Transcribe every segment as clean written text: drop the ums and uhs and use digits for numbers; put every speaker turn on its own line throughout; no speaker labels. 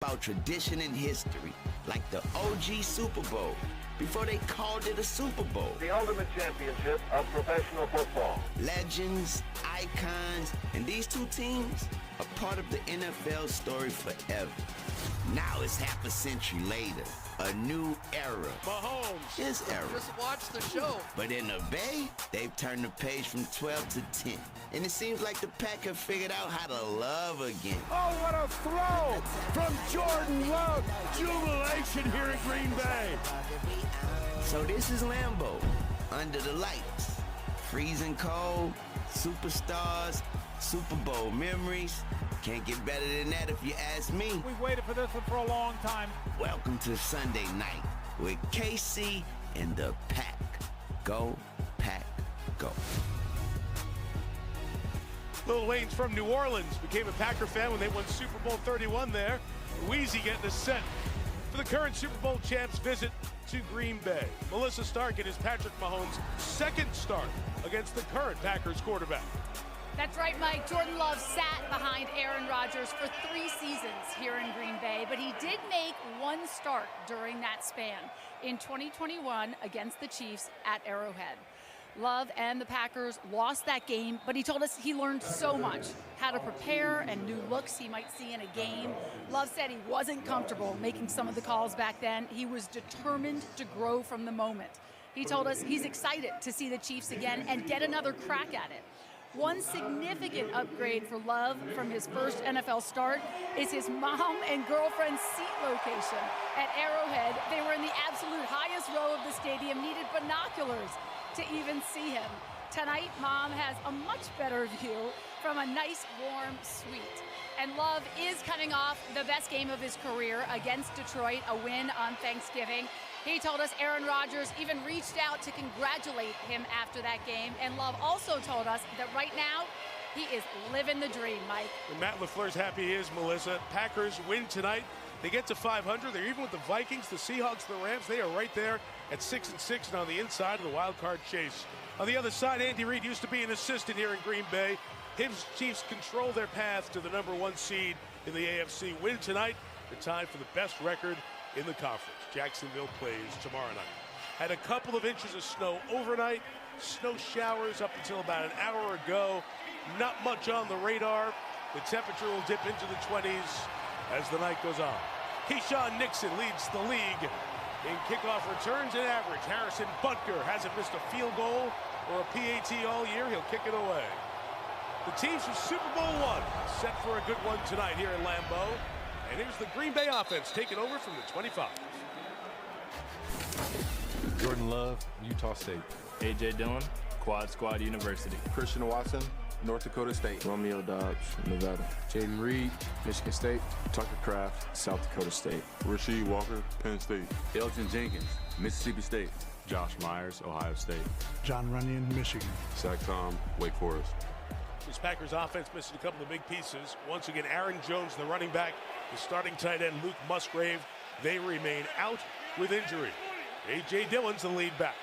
about tradition and history, like the OG Super Bowl, before they called it a Super Bowl.
The ultimate championship of professional football.
Legends, icons, and these two teams are part of the NFL story forever. Now it's half a century later, a new era.
Mahomes.
His era.
Just watch the show.
But in the Bay, they've turned the page from 12 to 10. And it seems like the Pack have figured out how to love again.
Oh, what a throw from Jordan Love. Jubilation here in Green Bay.
So this is Lambeau, under the lights. Freezing cold, superstars, Super Bowl memories. Can't get better than that if you ask me.
We've waited for this one for a long time.
Welcome to Sunday night with KC and the Pack. Go, Pack, go.
Lil Wayne's from New Orleans, became a Packer fan when they won Super Bowl 31 there. Wheezy getting a set for the current Super Bowl champs visit to Green Bay. Melissa Stark, it is Patrick Mahomes' second start against the current Packers quarterback.
That's right, Mike. Jordan Love sat behind Aaron Rodgers for 3 seasons here in Green Bay, but he did make one start during that span in 2021 against the Chiefs at Arrowhead. Love and the Packers lost that game, but he told us he learned so much, how to prepare and new looks he might see in a game. Love said he wasn't comfortable making some of the calls back then. He was determined to grow from the moment. He told us he's excited to see the Chiefs again and get another crack at it. One significant upgrade for Love from his first NFL start is his mom and girlfriend's seat location at Arrowhead. They were in the absolute highest row of the stadium, needed binoculars to even see him. Tonight, Mom has a much better view from a nice, warm suite. And Love is coming off the best game of his career against Detroit, a win on Thanksgiving. He told us Aaron Rodgers even reached out to congratulate him after that game. And Love also told us that right now, he is living the dream, Mike.
And Matt LaFleur's happy he is, Melissa. Packers win tonight. They get to 500. They're even with the Vikings, the Seahawks, the Rams. They are right there at 6-6 and on the inside of the wild card chase. On the other side, Andy Reid used to be an assistant here in Green Bay. His Chiefs control their path to the #1 seed in the AFC. Win tonight. They're tied for the best record in the conference. Jacksonville plays tomorrow night. Had a couple of inches of snow overnight. Snow showers up until about an hour ago. Not much on the radar. The temperature will dip into the 20s as the night goes on. Keyshawn Nixon leads the league in kickoff returns and average. Harrison Butker hasn't missed a field goal or a PAT all year. He'll kick it away. The teams from Super Bowl I set for a good one tonight here in Lambeau. And here's the Green Bay offense taking over from the 25.
Jordan Love, Utah State.
A.J. Dillon, Quad Squad University.
Christian Watson, North Dakota State.
Romeo Dobbs, Nevada.
Jaden Reed, Michigan State.
Tucker Kraft, South Dakota State.
Rasheed Walker, Penn State.
Elton Jenkins, Mississippi State.
Josh Myers, Ohio State.
John Runyon, Michigan.
Zach Tom, Wake Forest.
This Packers offense missing a couple of big pieces. Once again, Aaron Jones, the running back, the starting tight end, Luke Musgrave. They remain out with injury. A.J. Dillon's the lead back.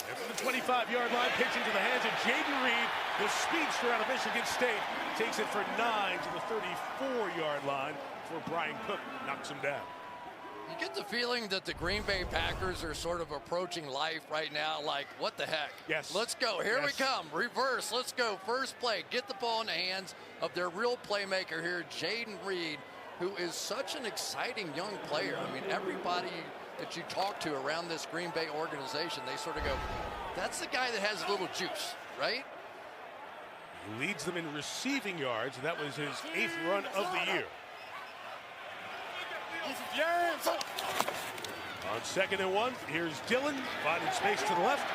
And from the 25-yard line, pitching to the hands of Jaden Reed, the speedster out of Michigan State, takes it for 9 to the 34-yard line before Brian Cook knocks him down.
You get the feeling that the Green Bay Packers are sort of approaching life right now like, what the heck?
Yes.
Let's go. Here we come. Reverse. Let's go. First play. Get the ball in the hands of their real playmaker here, Jaden Reed, who is such an exciting young player. I mean, everybody that you talk to around this Green Bay organization, they sort of go, that's the guy that has a little juice, right?
He leads them in receiving yards, and that was his 8th run of the year. On 2nd and 1, here's Dillon finding space to the left.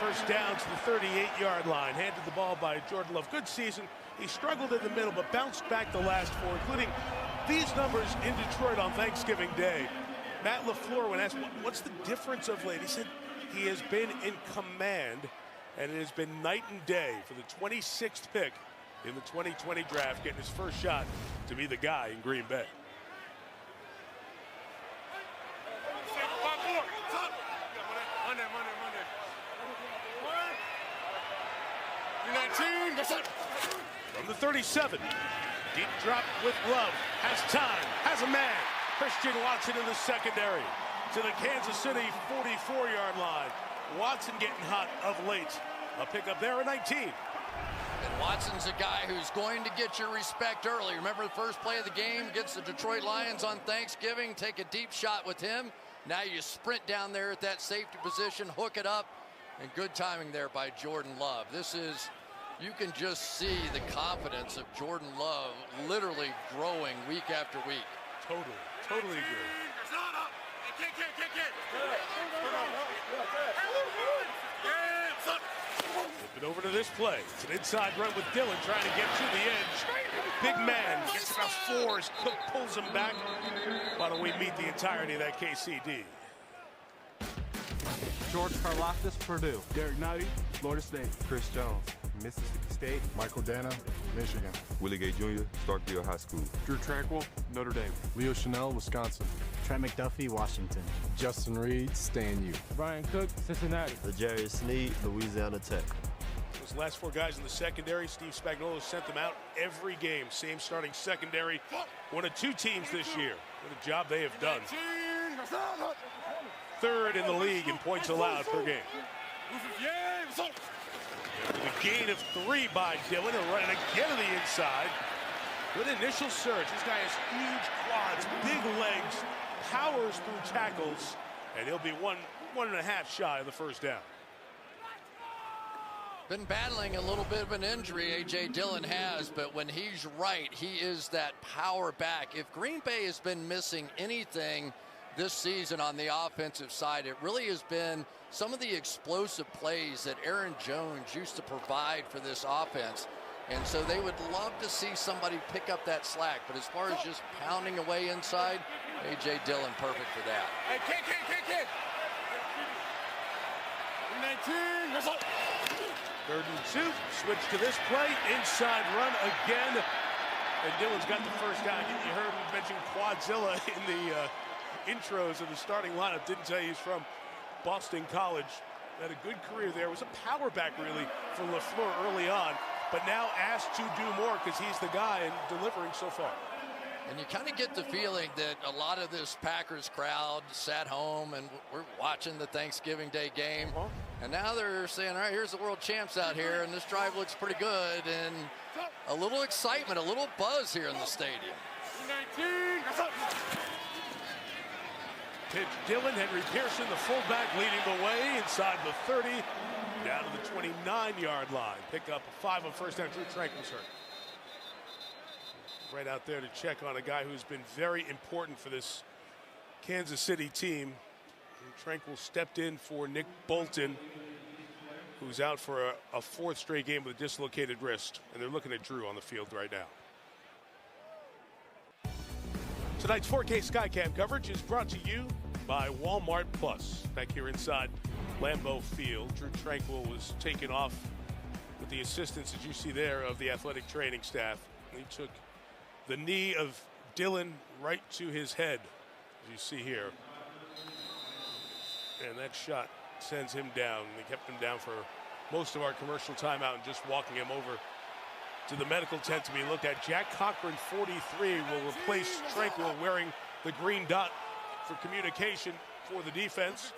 First down to the 38-yard line. Handed the ball by Jordan Love. Good season. He struggled in the middle, but bounced back the last 4, including these numbers in Detroit on Thanksgiving Day. Matt LaFleur, when asked what's the difference of late, he said he has been in command, and it has been night and day for the 26th pick in the 2020 draft, getting his first shot to be the guy in Green Bay. From the 37, deep drop with Love, has time, has a man. Christian Watson in the secondary to the Kansas City 44-yard line. Watson getting hot of late. A pickup there at 19.
And Watson's a guy who's going to get your respect early. Remember the first play of the game against the Detroit Lions on Thanksgiving? Take a deep shot with him. Now you sprint down there at that safety position, hook it up, and good timing there by Jordan Love. This is, you can just see the confidence of Jordan Love literally growing week after week.
Totally agree. Flip it over to this play. It's an inside run with Dillon trying to get to the edge. Big man gets about 4 as Cook pulls him back. Why don't we meet the entirety of that KCD?
George Karlaftis, Purdue. Derek Knighty, Florida State.
Chris Jones, Mississippi State.
Michael Dana, Michigan.
Willie Gay Jr., Starkville High School.
Drew Tranquil, Notre Dame.
Leo Chanel, Wisconsin.
Trent McDuffie, Washington.
Justin Reed, Stan U.
Brian Cook, Cincinnati.
L'Jarius Sneed, Louisiana Tech.
Those last 4 guys in the secondary, Steve Spagnuolo sent them out every game. Same starting secondary. One of 2 teams this year. What a job they have done. 3rd in the league in points allowed per game. The gain of 3 by Dillon, and running again to the inside. Good initial surge. This guy has huge quads, big legs, powers through tackles, and he'll be one and a half shy of the first down.
Been battling a little bit of an injury, A.J. Dillon has, but when he's right, he is that power back. If Green Bay has been missing anything this season on the offensive side, it really has been some of the explosive plays that Aaron Jones used to provide for this offense. And so they would love to see somebody pick up that slack. But as far as just pounding away inside, A.J. Dillon perfect for that.
Hey, kid. 19,
3rd and 2, switch to this play, inside run again, and Dillon's got the first down. You heard me mention Quadzilla in the intros of the starting lineup. Didn't tell you he's from Boston College. Had a good career there. Was a power back really for LaFleur early on, but now asked to do more because he's the guy and delivering so far.
And you kind of get the feeling that a lot of this Packers crowd sat home and we're watching the Thanksgiving Day game. And now they're saying, all right, here's the world champs out here, and this drive looks pretty good. And a little excitement, a little buzz here in the stadium.
Pitch Dillon, Henry Pearson, the fullback, leading the way inside the 30, down to the 29-yard line. Pick up 5 on first down. Drew Tranquil's hurt. Right out there to check on a guy who's been very important for this Kansas City team. And Tranquil stepped in for Nick Bolton, who's out for a 4th straight game with a dislocated wrist. And they're looking at Drew on the field right now. Tonight's 4K Skycam coverage is brought to you by Walmart Plus. Back here inside Lambeau Field, Drew Tranquil was taken off with the assistance, as you see there, of the athletic training staff. He took the knee of Dillon right to his head, as you see here. And that shot sends him down. They kept him down for most of our commercial timeout and just walking him over to the medical tent to be looked at. Jack Cochran, 43, will replace Tranquil, wearing the green dot for communication for the defense.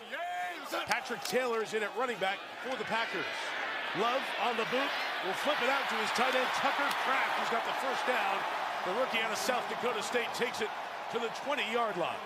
Patrick Taylor is in at running back for the Packers. Love on the boot, will flip it out to his tight end, Tucker Kraft, who's got the first down. The rookie out of South Dakota State takes it to the 20-yard line.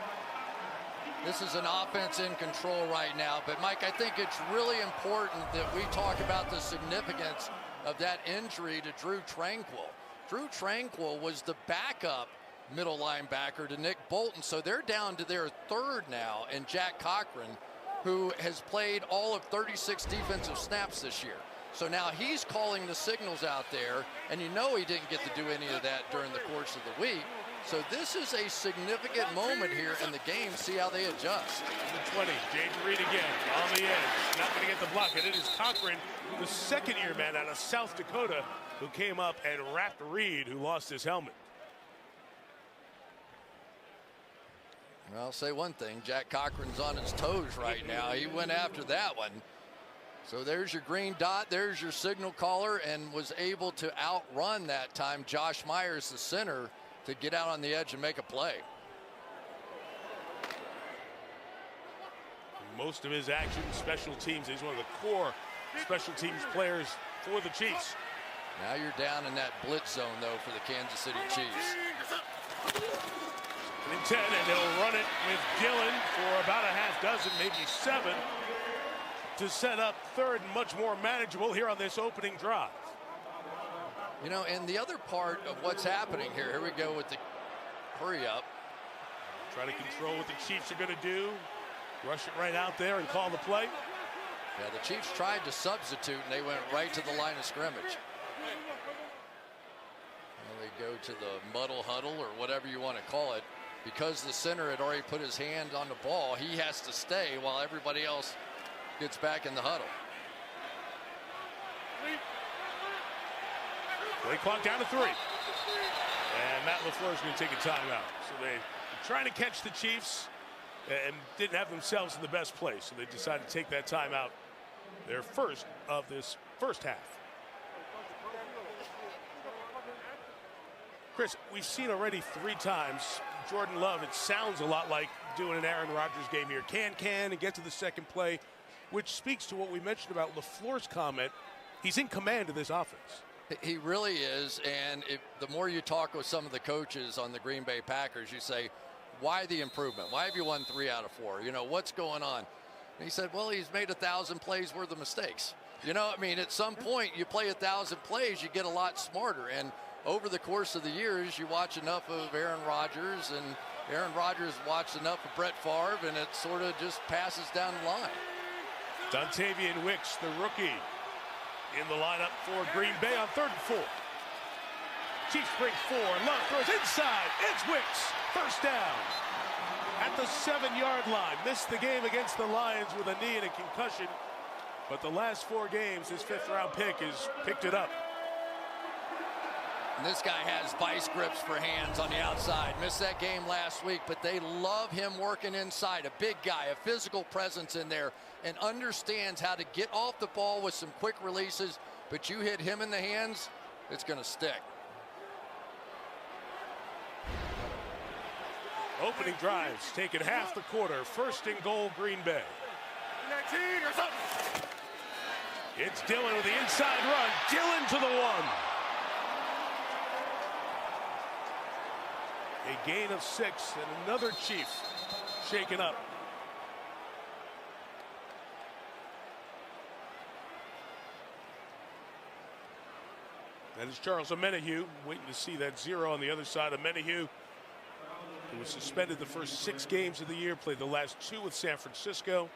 This is an offense in control right now, but Mike, I think it's really important that we talk about the significance of that injury to Drew Tranquil. Drew Tranquil was the backup middle linebacker to Nick Bolton, so they're down to their 3rd now, and Jack Cochran, who has played all of 36 defensive snaps this year. So now he's calling the signals out there, and you know he didn't get to do any of that during the course of the week. So this is a significant moment here in the game. See how they adjust.
The 20, Jaden Reed again on the edge. Not going to get the block, and it is Cochran, the 2nd-year man out of South Dakota, who came up and wrapped Reed, who lost his helmet.
Well, I'll say one thing. Jack Cochran's on his toes right now. He went after that one. So there's your green dot, there's your signal caller, and was able to outrun that time Josh Myers, the center, to get out on the edge and make a play.
Most of his action, special teams. He's one of the core special teams players for the Chiefs.
Now you're down in that blitz zone, though, for the Kansas City Chiefs.
And 10, and they'll run it with Gillen for about a half dozen, maybe 7, to set up third and much more manageable here on this opening drive.
You know, and the other part of what's happening here we go with the hurry up.
Try to control what the Chiefs are going to do. Rush it right out there and call the play.
Yeah, the Chiefs tried to substitute, and they went right to the line of scrimmage. Well, they go to the muddle huddle or whatever you want to call it. Because the center had already put his hand on the ball, he has to stay while everybody else gets back in the huddle.
Play clock down to 3. And Matt LaFleur is going to take a timeout. So they're trying to catch the Chiefs and didn't have themselves in the best place. So they decided to take that timeout, their first of this first half. Chris, we've seen already 3 times Jordan Love, it sounds a lot like doing an Aaron Rodgers game here. Can and get to the second play, which speaks to what we mentioned about LaFleur's comment. He's in command of this offense.
He really is, and the more you talk with some of the coaches on the Green Bay Packers, you say, why the improvement? Why have you won 3 out of 4? You know, what's going on? And he said, well, he's made 1,000 plays worth of mistakes. You know, I mean, at some point you play 1,000 plays, you get a lot smarter. And over the course of the years, you watch enough of Aaron Rodgers, and Aaron Rodgers watched enough of Brett Favre, and it sort of just passes down the line.
Dontavian Wicks, the rookie, in the lineup for Green Bay on 3rd and 4. Chiefs bring 4. Love throws inside. It's Wicks. First down. At the 7-yard line. Missed the game against the Lions with a knee and a concussion. But the last 4 games, his 5th-round pick has picked it up.
And this guy has vice grips for hands on the outside. Missed that game last week, but they love him working inside. A big guy, a physical presence in there, and understands how to get off the ball with some quick releases. But you hit him in the hands, it's going to stick.
Opening drives taken half the quarter. 1st and goal, Green Bay. It's Dillon with the inside run. Dillon to the 1. A gain of 6 and another Chief shaken up. That is Charles Omenihu, waiting to see that 0 on the other side. Omenihu, who was suspended the first 6 games of the year, played the last 2 with San Francisco,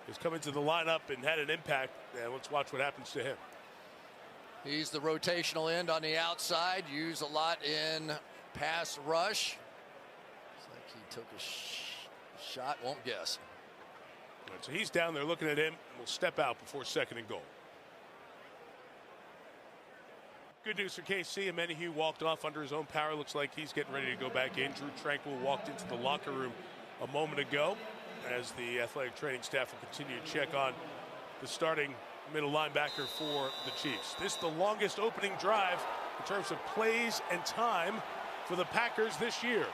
has come into the lineup and had an impact. And let's watch what happens to him.
He's the rotational end on the outside, used a lot in pass rush. Looks like he took a shot, won't guess.
Right, so he's down there looking at him. Will step out before 2nd and goal. Good news for KC. Omenihu walked off under his own power. Looks like he's getting ready to go back in. Drew Tranquil walked into the locker room a moment ago as the athletic training staff will continue to check on the starting middle linebacker for the Chiefs. This is the longest opening drive in terms of plays and time for the Packers this year.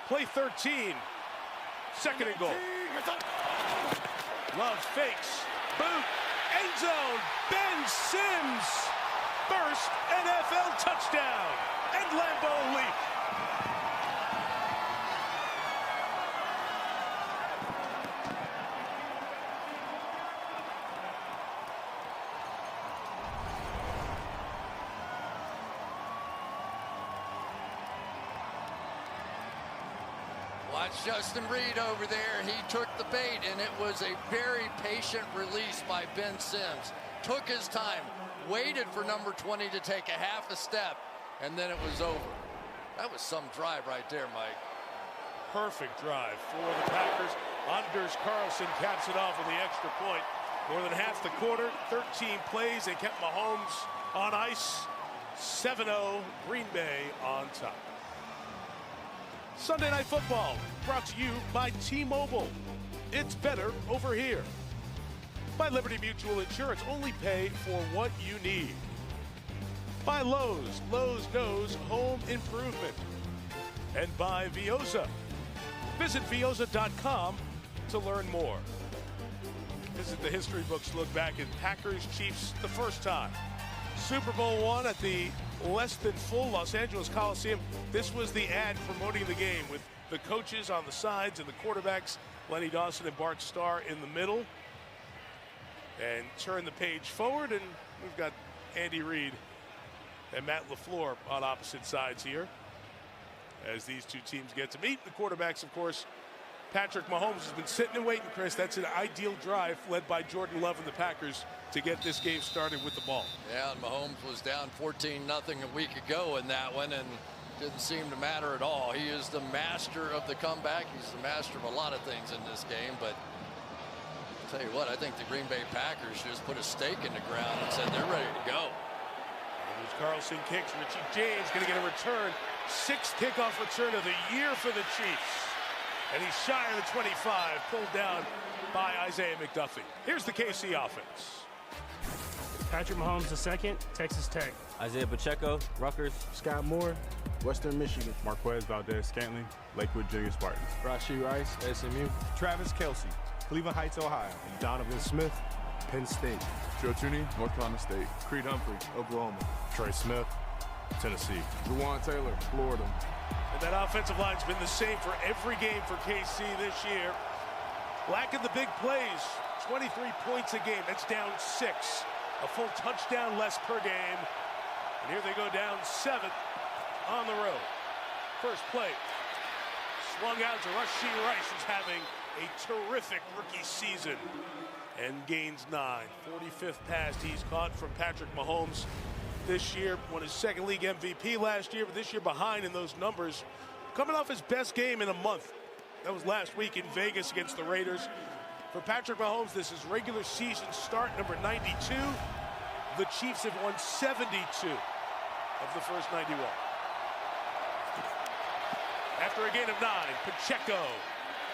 Play 13. 2nd and goal. Love fakes. Boot. End zone. Ben Sims. First NFL touchdown. And Lambeau leap.
Watch Justin Reed over there. He took the bait, and it was a very patient release by Ben Sims. Took his time, waited for number 20 to take a half a step, and then it was over. That was some drive right there, Mike.
Perfect drive for the Packers. Anders Carlson caps it off with the extra point. More than half the quarter, 13 plays. They kept Mahomes on ice. 7-0, Green Bay on top. Sunday Night Football brought to you by T-Mobile. It's better over here. By Liberty Mutual Insurance, only pay for what you need. By Lowe's, Lowe's knows home improvement. And by Vioza. Visit Vioza.com to learn more. This is the history books look back at Packers-Chiefs the first time. Super Bowl I at the less than full Los Angeles Coliseum. This was the ad promoting the game with the coaches on the sides and the quarterbacks, Lenny Dawson and Bart Starr in the middle. And turn the page forward, and we've got Andy Reid and Matt LaFleur on opposite sides here as these two teams get to meet. The quarterbacks, of course, Patrick Mahomes has been sitting and waiting, Chris. That's an ideal drive led by Jordan Love and the Packers to get this game started with the ball.
Yeah, and Mahomes was down 14-0 a week ago in that one, and didn't seem to matter at all. He is the master of the comeback. He's the master of a lot of things in this game, but I'll tell you what, I think the Green Bay Packers just put a stake in the ground and said they're ready to go.
As Carlson kicks, Richie James going to get a return. 6th kickoff return of the year for the Chiefs. And he's shy of the 25, pulled down by Isaiah McDuffie. Here's the KC offense.
Patrick Mahomes II, Texas Tech.
Isaiah Pacheco, Rutgers.
Scott Moore, Western Michigan.
Marquez Valdez-Scantling, Lakewood Junior Spartans.
Rashee Rice, SMU.
Travis Kelce, Cleveland Heights, Ohio.
Donovan Smith, Penn State.
Joe Tooney, North Carolina State.
Creed Humphrey, Oklahoma.
Trey Smith, Tennessee.
Juwan Taylor, Florida.
And that offensive line's been the same for every game for KC this year. Lacking the big plays, 23 points a game. That's down 6. A full touchdown less per game. And here they go down 7 on the road. First play. Swung out to Rashee Rice, who's having a terrific rookie season. And gains 9. 45th pass he's caught from Patrick Mahomes this year. Won his second league MVP last year, but this year behind in those numbers. Coming off his best game in a month. That was last week in Vegas against the Raiders. For Patrick Mahomes, this is regular season start number 92. The Chiefs have won 72 of the first 91. After a gain of 9, Pacheco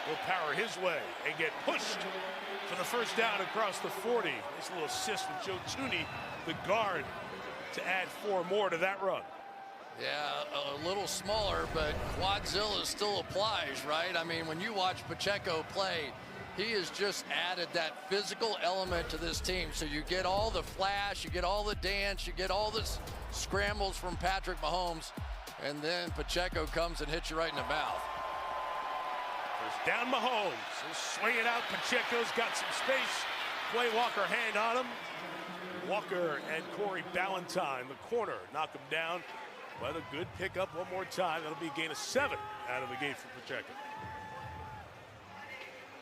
will power his way and get pushed for the first down across the 40. Nice little assist from Joe Tooney, the guard, to add 4 more to that run.
Yeah, a little smaller, but Quadzilla still applies, right? I mean, when you watch Pacheco play, he has just added that physical element to this team. So you get all the flash, you get all the dance, you get all the scrambles from Patrick Mahomes, and then Pacheco comes and hits you right in the mouth.
First down Mahomes. He'll swing it out. Pacheco's got some space. Quay Walker hang on him. Walker and Corey Ballantyne, the corner, knock him down. But a good pickup one more time. That'll be a gain of 7 out of the gate for Pacheco.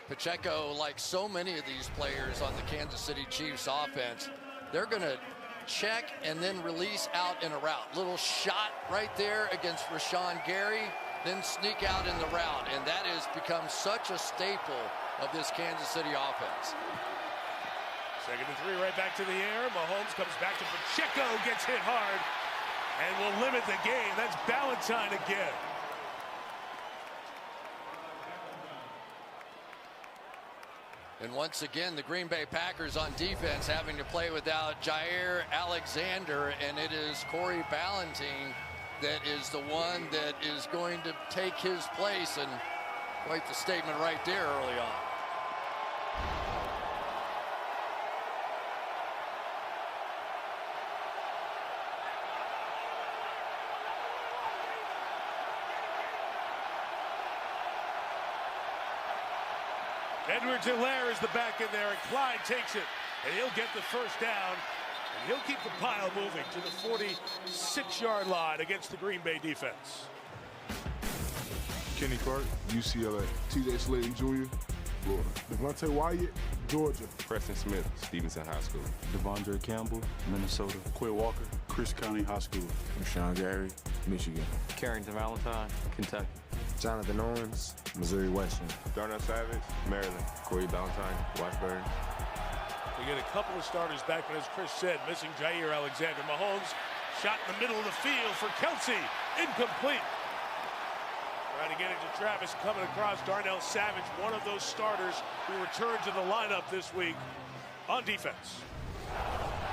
Pacheco, like so many of these players on the Kansas City Chiefs offense, they're going to check and then release out in a route. Little shot right there against Rashawn Gary, then sneak out in the route. And that has become such a staple of this Kansas City offense.
2nd and 3, right back to the air. Mahomes comes back to Pacheco, gets hit hard, and will limit the game. That's Ballantyne again.
And once again, the Green Bay Packers on defense having to play without Jair Alexander, and it is Corey Ballantyne that is the one that is going to take his place, and quite the statement right there early on.
Edwards-Helaire is the back in there, and Clyde takes it, and he'll get the first down, and he'll keep the pile moving to the 46-yard line against the Green Bay defense.
Kenny Clark, UCLA. TJ Slayton Jr., Florida.
Devontae Wyatt, Georgia.
Preston Smith, Stevenson High School.
Devondre Campbell, Minnesota. Quay Walker, Chris County High School.
Rashawn Gary, Michigan.
Carrington Valentine, Kentucky.
Jonathan Owens, Missouri Western.
Darnell Savage, Maryland. Corey Ballantyne, Washburn.
We get a couple of starters back, but as Chris said, missing Jair Alexander. Mahomes shot in the middle of the field for Kelce, incomplete. Trying to get it to Travis, coming across. Darnell Savage, one of those starters who returned to the lineup this week. on defense.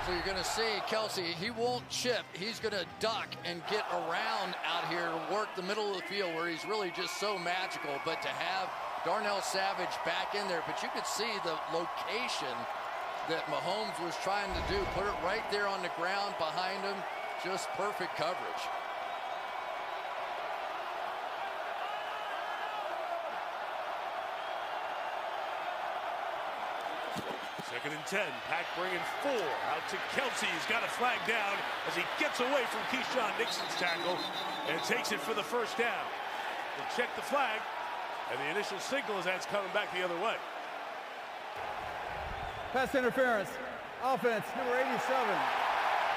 So you're going to see Kelsey, he won't chip. He's going to duck and get around out here to work the middle of the field where he's really just so magical. But to have Darnell Savage back in there, but you could see the location that Mahomes was trying to do. Put it right there on the ground behind him. Just perfect coverage.
Second and 10. Pack bringing 4 out to Kelsey. He's got a flag down as he gets away from Keyshawn Nixon's tackle and takes it for the first down. We'll check the flag, and the initial signal is that's coming back the other way.
Pass interference. Offense, number 87.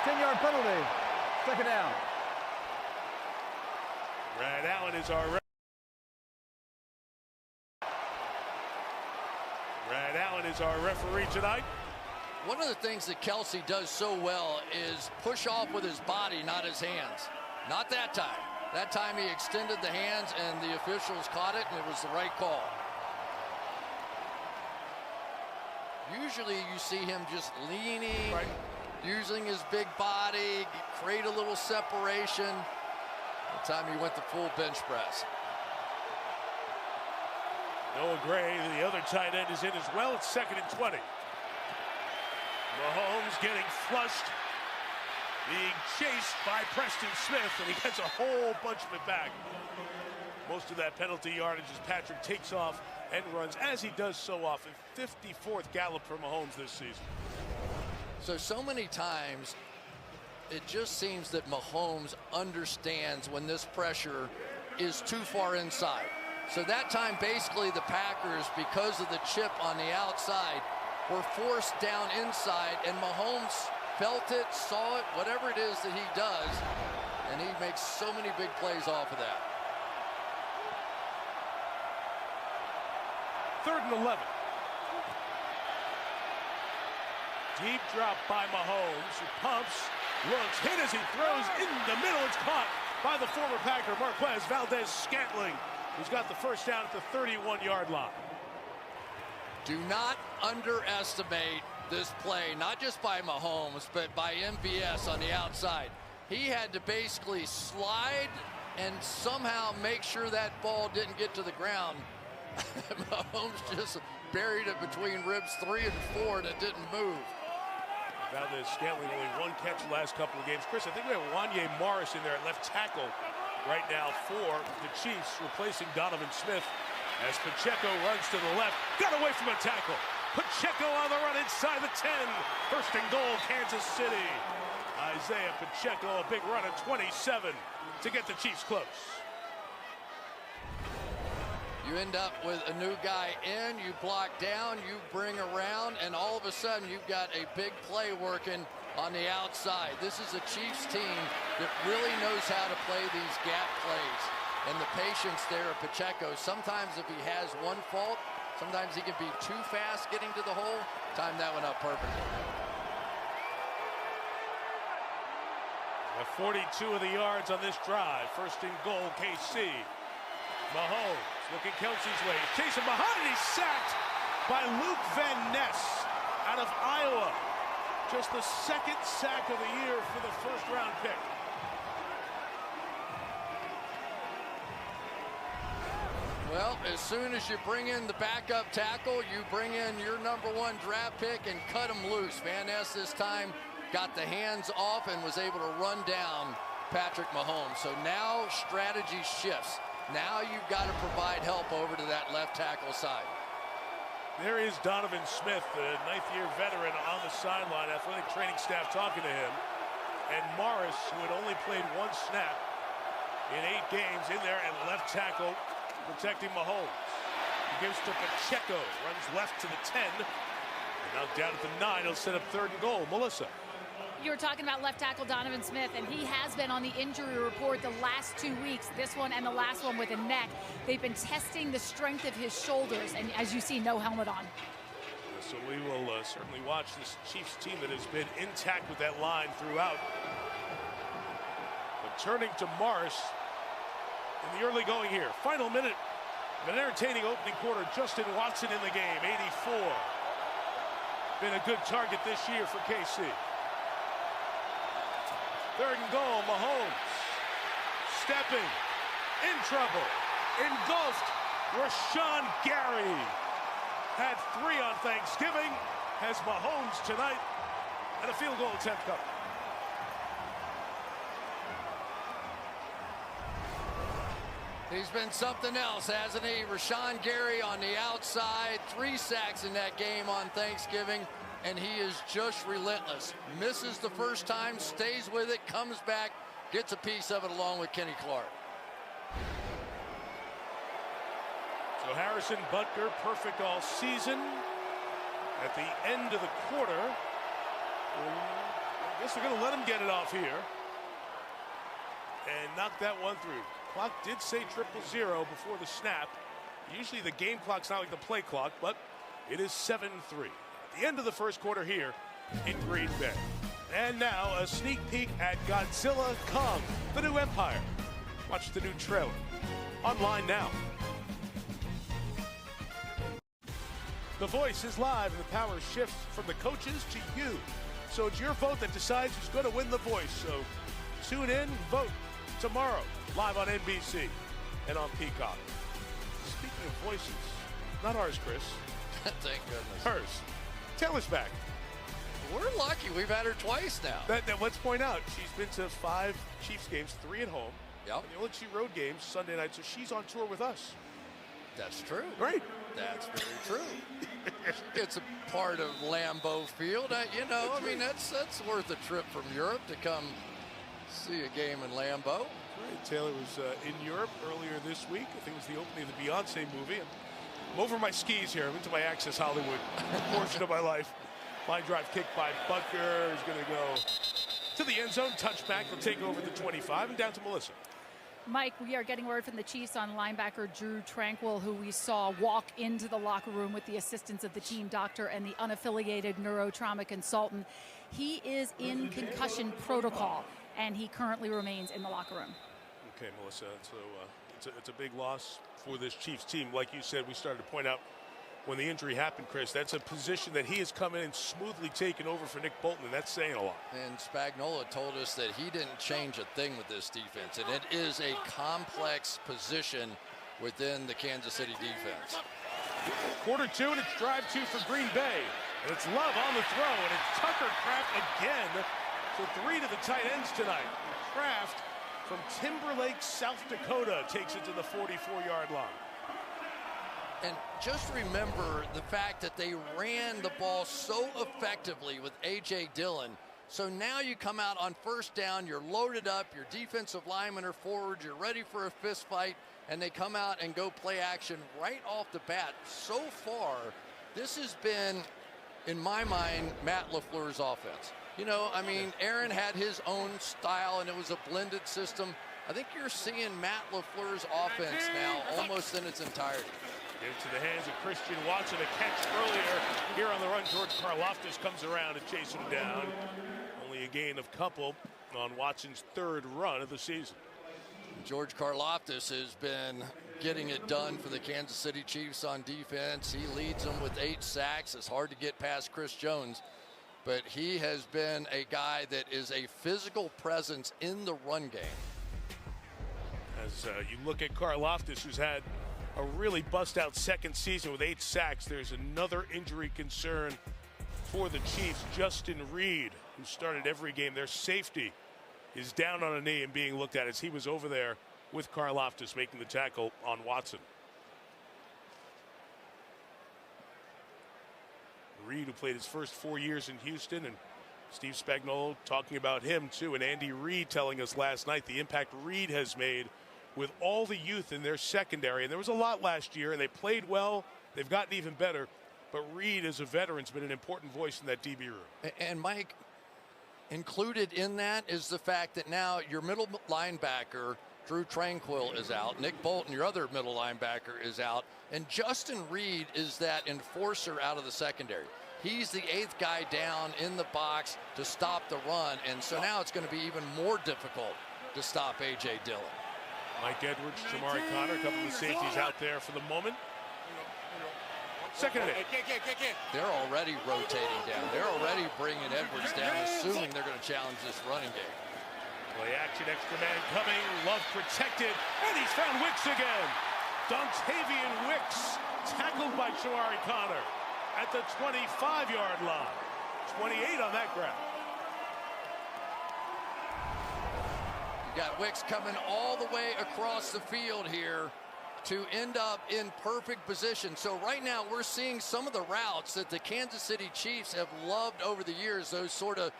10-yard penalty. Second down.
Brad Allen is our referee tonight.
One of the things that Kelsey does so well is push off with his body, not his hands. Not that time. That time he extended the hands and the officials caught it, and it was the right call. Usually you see him just leaning, using his big body, create a little separation. That time he went the full bench press.
Noah Gray, the other tight end, is in as well. It's second and 20. Mahomes getting flushed, being chased by Preston Smith, and he gets a whole bunch of it back. Most of that penalty yardage as Patrick takes off and runs, as he does so often. 54th gallop for Mahomes this season.
So many times, it just seems that Mahomes understands when this pressure is too far inside. So that time, basically, the Packers, because of the chip on the outside, were forced down inside, and Mahomes felt it, saw it, whatever it is that he does, and he makes so many big plays off of that.
Third and 11. Deep drop by Mahomes, who pumps, looks, hit as he throws in the middle. It's caught by the former Packer, Marquez Valdez-Scantling, who's got the first down at the 31-yard line.
Do not underestimate this play, not just by Mahomes, but by MVS on the outside. He had to basically slide and somehow make sure that ball didn't get to the ground. Mahomes just buried it between ribs 3 and 4, and it didn't move.
Valdez-Scantling only one catch the last couple of games. Chris, I think we have Wanye Morris in there at left tackle right now for the Chiefs, replacing Donovan Smith as Pacheco runs to the left. Got away from a tackle. Pacheco on the run inside the 10. First and goal, Kansas City. Isaiah Pacheco, a big run at 27 to get the Chiefs close.
You end up with a new guy in, you block down, you bring around, and all of a sudden you've got a big play working on the outside. This is a Chiefs team that really knows how to play these gap plays. And the patience there of Pacheco. Sometimes if he has one fault, sometimes he can be too fast getting to the hole. Timed that one up perfectly.
42 of the yards on this drive. First and goal, KC. Mahomes looking Kelsey's way. Chasing behind, and he's sacked by Luke Van Ness out of Iowa. Just the second sack of the year for the first-round pick.
Well, as soon as you bring in the backup tackle, you bring in your #1 draft pick and cut him loose. Van Ness this time got the hands off and was able to run down Patrick Mahomes. So now strategy shifts. Now you've got to provide help over to that left tackle side.
There is Donovan Smith, the 9th-year veteran, on the sideline, athletic training staff talking to him. And Morris, who had only played 1 snap in 8 games, in there at left tackle, protecting Mahomes. He gives to Pacheco, runs left to the 10. And now down at the 9, he'll set up 3rd and goal. Melissa.
You were talking about left tackle Donovan Smith, and he has been on the injury report the last 2 weeks, this one and the last one with a neck. They've been testing the strength of his shoulders, and as you see, no helmet on.
So we will certainly watch this Chiefs team that has been intact with that line throughout. But turning to Morris in the early going here. Final minute of an entertaining opening quarter. Justin Watson in the game, 84. been a good target this year for KC. 3rd and goal, Mahomes. Stepping, in trouble, engulfed. Rashawn Gary had 3 on Thanksgiving, has Mahomes tonight, and a field goal attempt coming.
He's been something else, hasn't he? Rashawn Gary on the outside, 3 sacks in that game on Thanksgiving, and he is just relentless. Misses the first time, stays with it, comes back, gets a piece of it along with Kenny Clark.
So Harrison Butker, perfect all season. At the end of the quarter, I guess they're going to let him get it off here. And knock that one through. Clock did say 0-0 before the snap. Usually the game clock's not like the play clock, but it is 7-3. At the end of the first quarter here in Green Bay. And now a sneak peek at Godzilla Kong, the new empire. Watch the new trailer. Online now. The Voice is live and the power shifts from the coaches to you. So it's your vote that decides who's going to win The Voice. So tune in, vote tomorrow, live on NBC and on Peacock. Speaking of voices, not ours, Chris.
Thank goodness.
Hers. Taylor's back.
We're lucky. We've had her twice now.
Let's point out, she's been to 5 Chiefs games, 3 at home.
Yep.
And the only 2 road games Sunday night, so she's on tour with us.
That's true.
Great.
That's very true. It's a part of Lambeau Field. I mean, that's worth a trip from Europe to come see a game in Lambeau.
Right. Taylor was in Europe earlier this week. I think it was the opening of the Beyonce movie. I'm over my skis here. I'm into my Access Hollywood portion of my life. Line drive kick by Butker is going to go to the end zone. Touchback. He'll take over the 25 and down to Melissa.
Mike, we are getting word from the Chiefs on linebacker Drew Tranquill, who we saw walk into the locker room with the assistance of the team doctor and the unaffiliated neurotrauma consultant. He is in concussion protocol, and he currently remains in the locker room.
Okay, Melissa, so it's a big loss for this Chiefs team. Like you said, we started to point out when the injury happened, Chris, that's a position that he has come in and smoothly taken over for Nick Bolton, and that's saying a lot.
And Spagnuolo told us that he didn't change a thing with this defense, and it is a complex position within the Kansas City defense.
Quarter 2, and it's drive 2 for Green Bay. And it's Love on the throw, and it's Tucker Kraft again. So 3 to the tight ends tonight. Kraft from Timberlake, South Dakota, takes it to the 44-yard line.
And just remember the fact that they ran the ball so effectively with A.J. Dillon. So now you come out on first down, you're loaded up, your defensive linemen are forward, you're ready for a fist fight, and they come out and go play action right off the bat. So far, this has been, in my mind, Matt LaFleur's offense. I mean, Aaron had his own style, and it was a blended system. I think you're seeing Matt LaFleur's offense now almost in its entirety.
Into the hands of Christian Watson. A catch earlier here on the run towards Karlaftis, comes around and chases him down. Only a gain of couple on Watson's 3rd run of the season.
George Karlaftis has been getting it done for the Kansas City Chiefs on defense. He leads them with 8 sacks. It's hard to get past Chris Jones, but he has been a guy that is a physical presence in the run game.
As you look at Karlaftis, who's had a really bust-out second season with 8 sacks, there's another injury concern for the Chiefs. Justin Reed, who started every game, their safety, is down on a knee and being looked at as he was over there with Karlaftis making the tackle on Watson. Reed, who played his first 4 years in Houston, and Steve Spagnuolo talking about him too, and Andy Reid telling us last night the impact Reed has made with all the youth in their secondary. And there was a lot last year, and they played well. They've gotten even better. But Reed, as a veteran, has been an important voice in that DB room.
And Mike, included in that is the fact that now your middle linebacker, Drew Tranquill, is out. Nick Bolton, your other middle linebacker, is out. And Justin Reed is that enforcer out of the secondary. He's the 8th guy down in the box to stop the run. And so now it's going to be even more difficult to stop A.J. Dillon.
Mike Edwards, Jamari Connor, a couple of safeties out there for the moment. Second and 8.
They're already rotating down. They're already bringing Edwards down, assuming they're going to challenge this running game.
Play action, extra man coming. Love protected, and he's found Wicks again. Dontavian Wicks tackled by Jawari Connor at the 25-yard line. 28 on that grab.
You got Wicks coming all the way across the field here to end up in perfect position. So right now we're seeing some of the routes that the Kansas City Chiefs have loved over the years, those sort of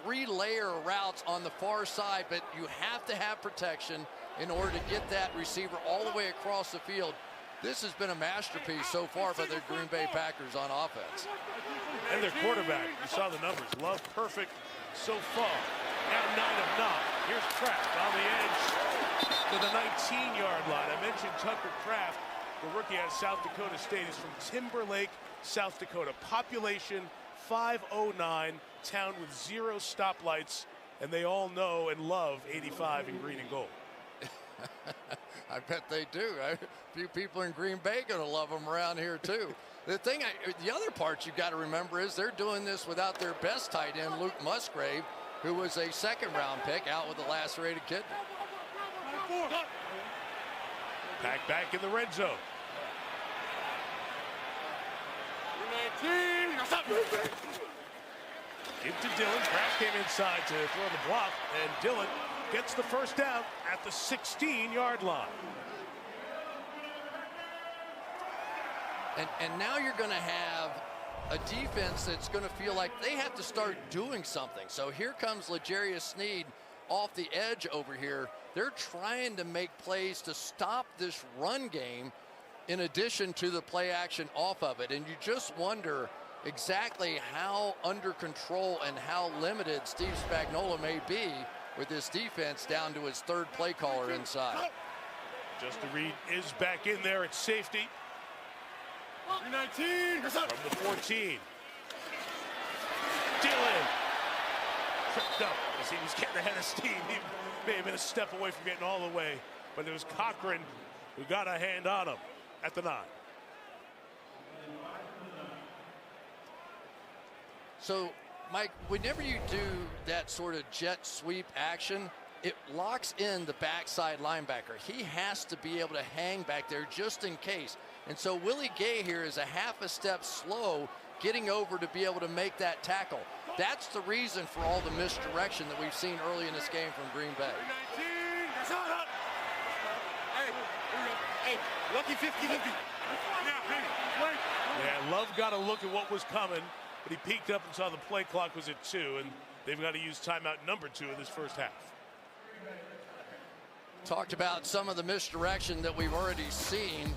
3-layer routes on the far side, but you have to have protection in order to get that receiver all the way across the field. This has been a masterpiece so far by the Green Bay Packers on offense.
And their quarterback, you saw the numbers. Love perfect so far. Now 9 of 9. Here's Kraft on the edge to the 19-yard line. I mentioned Tucker Kraft, the rookie out of South Dakota State. Is from Timberlake, South Dakota. Population 509, town with 0 stoplights, and they all know and love 85 in green and gold.
I bet they do. A few people in Green Bay going to love them around here too. The other part you've got to remember is they're doing this without their best tight end, Luke Musgrave, who was a second-round pick out with a lacerated kidney.
Pack back in the red zone. Give to Dillon. Kraft came inside to throw the block, and Dillon gets the first down at the 16-yard line.
And now you're going to have a defense that's going to feel like they have to start doing something. So here comes L'Jarius Sneed off the edge over here. They're trying to make plays to stop this run game in addition to the play action off of it. And you just wonder exactly how under control and how limited Steve Spagnuolo may be with this defense down to his third play caller inside.
Justin Reed is back in there at safety.
19
from the 14. Dillon tripped up as he was getting ahead of steam. He may have been a step away from getting all the way, but it was Cochran who got a hand on him at the 9.
So, Mike, whenever you do that sort of jet sweep action, it locks in the backside linebacker. He has to be able to hang back there just in case. And so Willie Gay here is a half a step slow getting over to be able to make that tackle. That's the reason for all the misdirection that we've seen early in this game from Green Bay.
Hey, lucky 50-50.
Yeah, Love got a look at what was coming, but he peeked up and saw the play clock was at 2, and they've got to use timeout number 2 in this first half.
Talked about some of the misdirection that we've already seen.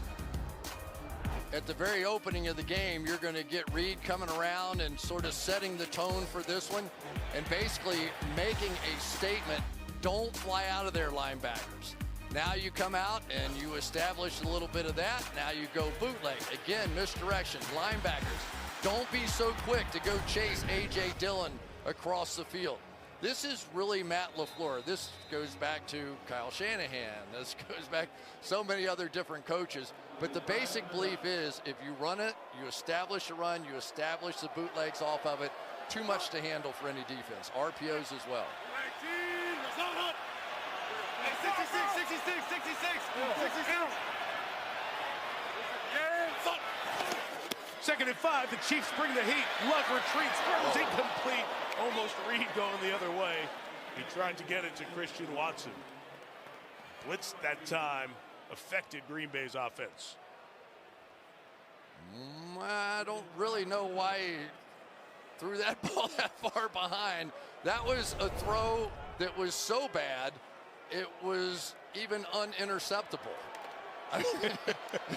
At the very opening of the game, you're going to get Reed coming around and sort of setting the tone for this one and basically making a statement, don't fly out of there, linebackers. Now you come out and you establish a little bit of that. Now you go bootleg. Again, misdirection. Linebackers, don't be so quick to go chase A.J. Dillon across the field. This is really Matt LaFleur. This goes back to Kyle Shanahan. This goes back so many other different coaches. But the basic belief is if you run it, you establish a run, you establish the bootlegs off of it. Too much to handle for any defense. RPOs as well.
66.
Second and 5, the Chiefs bring the heat. Love retreats, throws incomplete. Almost Reed going the other way. He tried to get it to Christian Watson. Blitz that time affected Green Bay's offense.
I don't really know why he threw that ball that far behind. That was a throw that was so bad, it was even uninterceptable. I mean,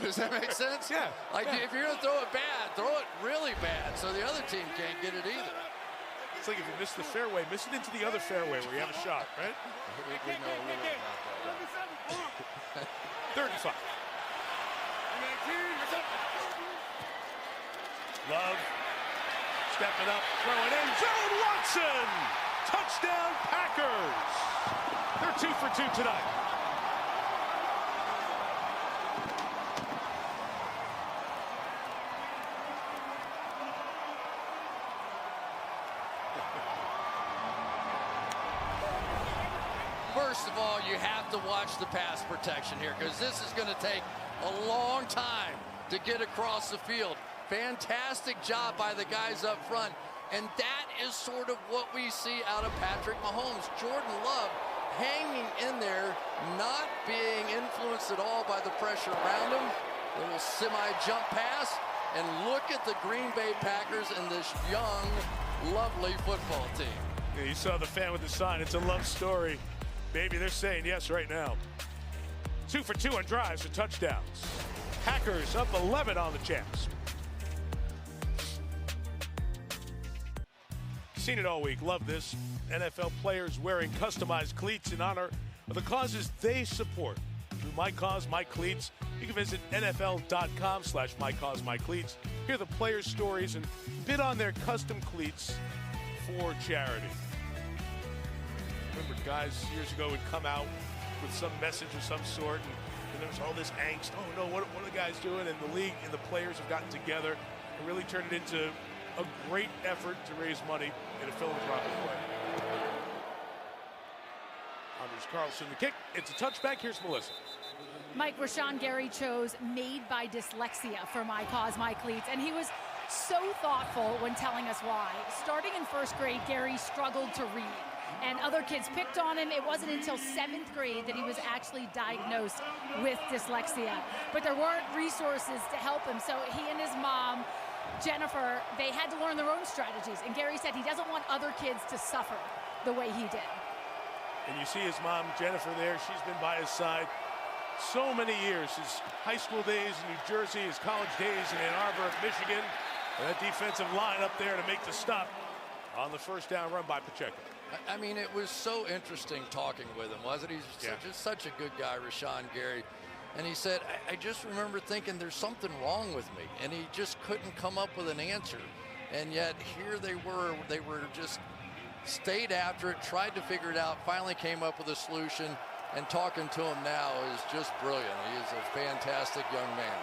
does that make sense?
Yeah.
Like, if you're going to throw it bad, throw it really bad so the other team can't get it either.
It's like if you miss the fairway, miss it into the other fairway where you have a shot, right?
We know a little about that.
35. Love stepping up, throwing in zone. Watson! Touchdown Packers! They're 2 for 2 tonight.
First of all, you have to watch the pass protection here because this is going to take a long time to get across the field. Fantastic job by the guys up front. And that is sort of what we see out of Patrick Mahomes. Jordan Love hanging in there, not being influenced at all by the pressure around him. Little semi-jump pass. And look at the Green Bay Packers and this young, lovely football team.
Yeah, you saw the fan with the sign. It's a love story. Baby, they're saying yes right now. 2 for 2 on drives for touchdowns. Packers up 11 on the champs. Seen it all week. Love this. NFL players wearing customized cleats in honor of the causes they support. Through My Cause, My Cleats, you can visit NFL.com/MyCauseMyCleats. Hear the players' stories and bid on their custom cleats for charity. Remember, guys years ago would come out with some message of some sort, and there was all this angst. Oh no, what are the guys doing? And the league and the players have gotten together and really turned it into a great effort to raise money in a philanthropic way. Anders Carlson, the kick. It's a touchback. Here's Melissa.
Mike, Rashawn Gary chose Made by Dyslexia for My Cause, My Cleats, and he was so thoughtful when telling us why. Starting in first grade, Gary struggled to read, and other kids picked on him. It wasn't until 7th grade that he was actually diagnosed with dyslexia. But there weren't resources to help him, so he and his mom, Jennifer, they had to learn their own strategies. And Gary said he doesn't want other kids to suffer the way he did.
And you see his mom, Jennifer, there. She's been by his side so many years. His high school days in New Jersey, his college days in Ann Arbor, Michigan. And that defensive line up there to make the stop on the first down run by Pacheco.
I mean, it was so interesting talking with him, wasn't he? Just such a good guy, Rashawn Gary. And he said, I just remember thinking there's something wrong with me. And he just couldn't come up with an answer. And yet here they were just stayed after it, tried to figure it out, finally came up with a solution. And talking to him now is just brilliant. He is a fantastic young man.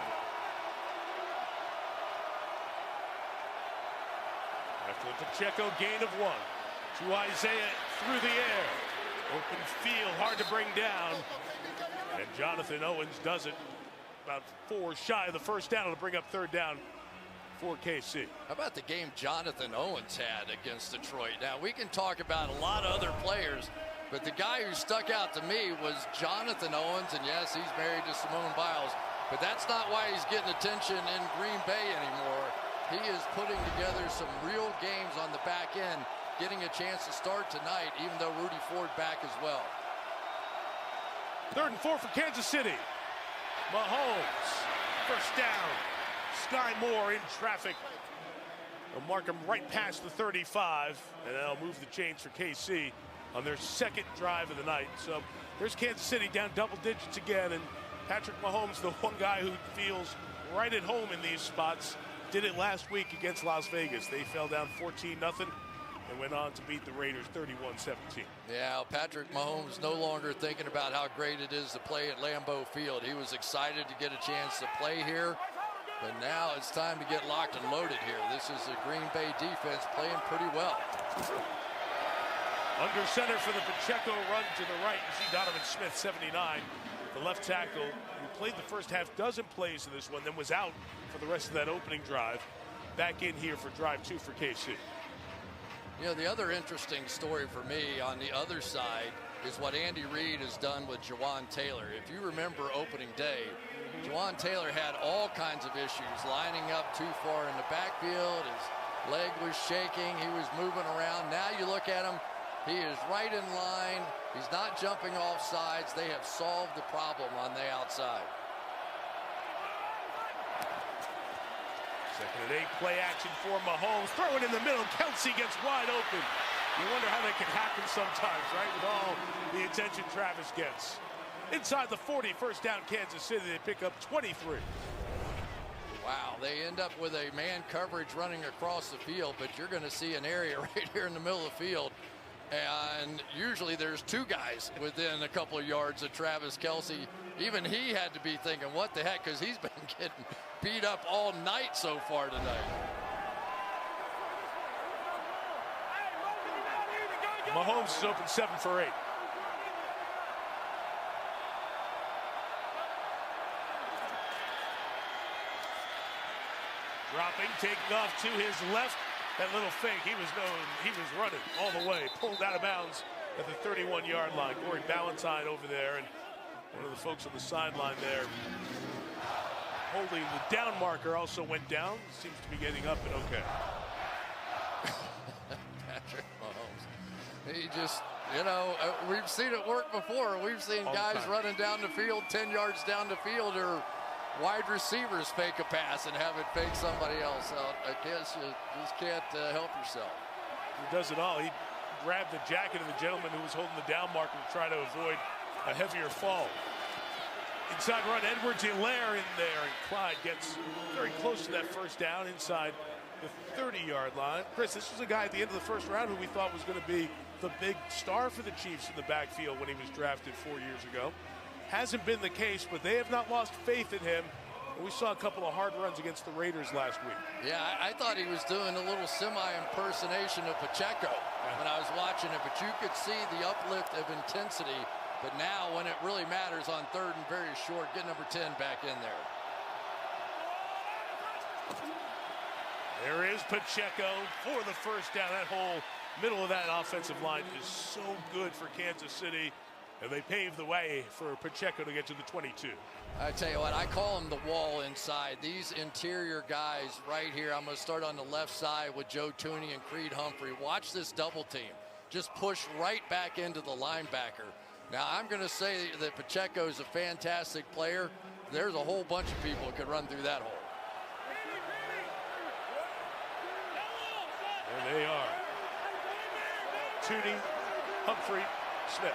After the Pacheco gain of 1 to Isaiah through the air. Open field, hard to bring down. And Jonathan Owens does it. About 4 shy of the first down to bring up 3rd down for KC.
How about the game Jonathan Owens had against Detroit? Now, we can talk about a lot of other players, but the guy who stuck out to me was Jonathan Owens. And yes, he's married to Simone Biles, but that's not why he's getting attention in Green Bay anymore. He is putting together some real games on the back end, getting a chance to start tonight, even though Rudy Ford back as well.
3rd and 4 for Kansas City. Mahomes, first down. Sky Moore in traffic. They'll mark him right past the 35, and they'll move the chains for KC on their 2nd drive of the night. So there's Kansas City down double digits again, and Patrick Mahomes, the one guy who feels right at home in these spots, did it last week against Las Vegas. They fell down 14-0 and went on to beat the Raiders 31-17.
Yeah, Patrick Mahomes no longer thinking about how great it is to play at Lambeau Field. He was excited to get a chance to play here, but now it's time to get locked and loaded here. This is the Green Bay defense playing pretty well.
Under center for the Pacheco run to the right. You see Donovan Smith, 79, the left tackle, who played the first half dozen plays of this one, then was out for the rest of that opening drive. Back in here for drive 2 for KC.
You know, the other interesting story for me on the other side is what Andy Reid has done with Jawan Taylor. If you remember opening day, Jawan Taylor had all kinds of issues, lining up too far in the backfield. His leg was shaking. He was moving around. Now you look at him, he is right in line. He's not jumping off sides. They have solved the problem on the outside.
2nd and 8, play action for Mahomes. Throw it in the middle. Kelsey gets wide open. You wonder how that can happen sometimes, right? With all the attention Travis gets. Inside the 40, first down Kansas City. They pick up 23.
Wow, they end up with a man coverage running across the field, but you're going to see an area right here in the middle of the field. And usually there's 2 guys within a couple of yards of Travis Kelsey. Even he had to be thinking, what the heck, because he's been getting beat up all night so far tonight.
Mahomes is open 7 for 8. Dropping, taking off to his left. That little fake, he was running all the way, pulled out of bounds at the 31-yard line. Corey Ballantyne over there, and one of the folks on the sideline there holding the down marker also went down. Seems to be getting up and okay.
Patrick Mahomes. He just, we've seen it work before. We've seen guys running down the field, 10 yards down the field, or wide receivers fake a pass and have it fake somebody else out. I guess you just can't help yourself.
He does it all. He grabbed the jacket of the gentleman who was holding the down marker to try to avoid a heavier fall. Inside run, Edwards-Helaire in there, and Clyde gets very close to that first down inside the 30-yard line. Chris, this was a guy at the end of the first round who we thought was going to be the big star for the Chiefs in the backfield when he was drafted 4 years ago. Hasn't been the case, but they have not lost faith in him. We saw a couple of hard runs against the Raiders last week.
Yeah, I thought he was doing a little semi-impersonation of Pacheco when I was watching it, but you could see the uplift of intensity. But now, when it really matters on third and very short, get number 10 back in there.
There is Pacheco for the first down. That whole middle of that offensive line is so good for Kansas City. And they paved the way for Pacheco to get to the 22.
I tell you what, I call them the wall inside. These interior guys right here. I'm going to start on the left side with Joe Tooney and Creed Humphrey. Watch this double team. Just push right back into the linebacker. Now, I'm going to say that Pacheco is a fantastic player. There's a whole bunch of people who could run through that hole.
There they are. Tooney, Humphrey, Smith.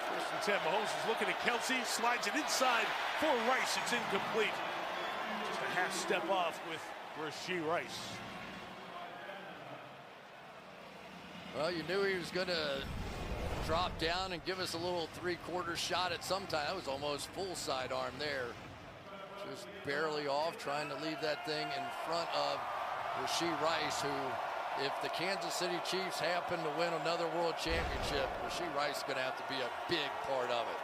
First and 10, Mahomes is looking at Kelsey, slides it inside for Rice. It's incomplete. Just a half step off with Rashee Rice.
Well, you knew he was going to drop down and give us a little three-quarter shot at some time. That was almost full sidearm there. Just barely off, trying to leave that thing in front of Rashee Rice, who, if the Kansas City Chiefs happen to win another world championship, Rashee Rice is going to have to be a big part of it.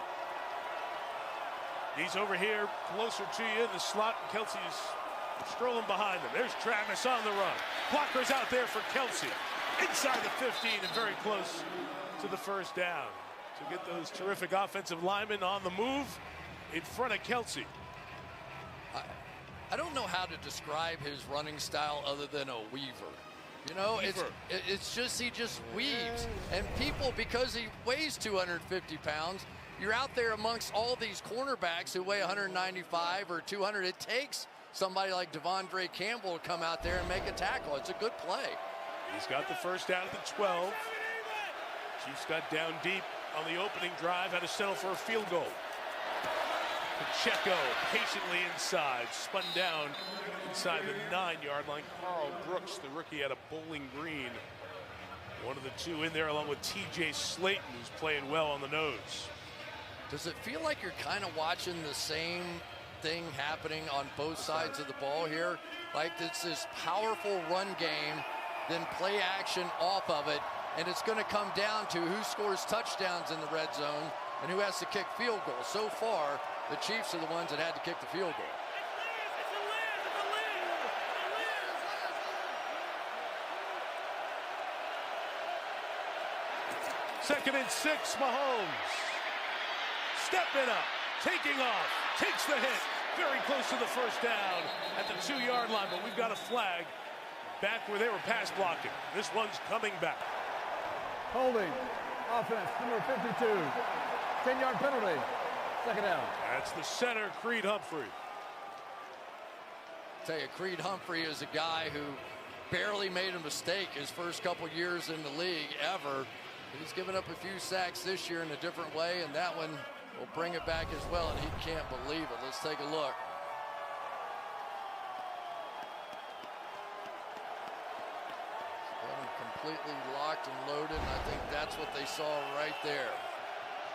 He's over here closer to you in the slot, and Kelsey's strolling behind him. There's Travis on the run. Blockers out there for Kelsey. Inside the 15 and very close to the first down. To get those terrific offensive linemen on the move in front of Kelsey.
I don't know how to describe his running style other than a weaver. You know, it's just, he just weaves. And people, because he weighs 250 pounds, you're out there amongst all these cornerbacks who weigh 195 or 200. It takes somebody like Devondre Campbell to come out there and make a tackle. It's a good play.
He's got the first down at the 12. Chiefs got down deep on the opening drive, had to settle for a field goal. Pacheco patiently inside, spun down inside the 9-yard line. Carl Brooks, the rookie out of Bowling Green, one of the two in there, along with TJ Slayton, who's playing well on the nose.
Does it feel like you're kind of watching the same thing happening on both sides of the ball here? Like it's this powerful run game, then play action off of it, and it's going to come down to who scores touchdowns in the red zone and who has to kick field goals. So far, the Chiefs are the ones that had to kick the field goal.
Second and 6, Mahomes. Stepping up, taking off, takes the hit. Very close to the first down at the 2-yard line, but we've got a flag back where they were pass blocking. This one's coming back.
Holding, offense, number 52. 10-yard penalty, second down.
That's the center, Creed Humphrey.
Tell you, Creed Humphrey is a guy who barely made a mistake his first couple years in the league ever. He's given up a few sacks this year in a different way, and that one will bring it back as well, and he can't believe it. Let's take a look. Got him completely locked and loaded, and I think that's what they saw right there.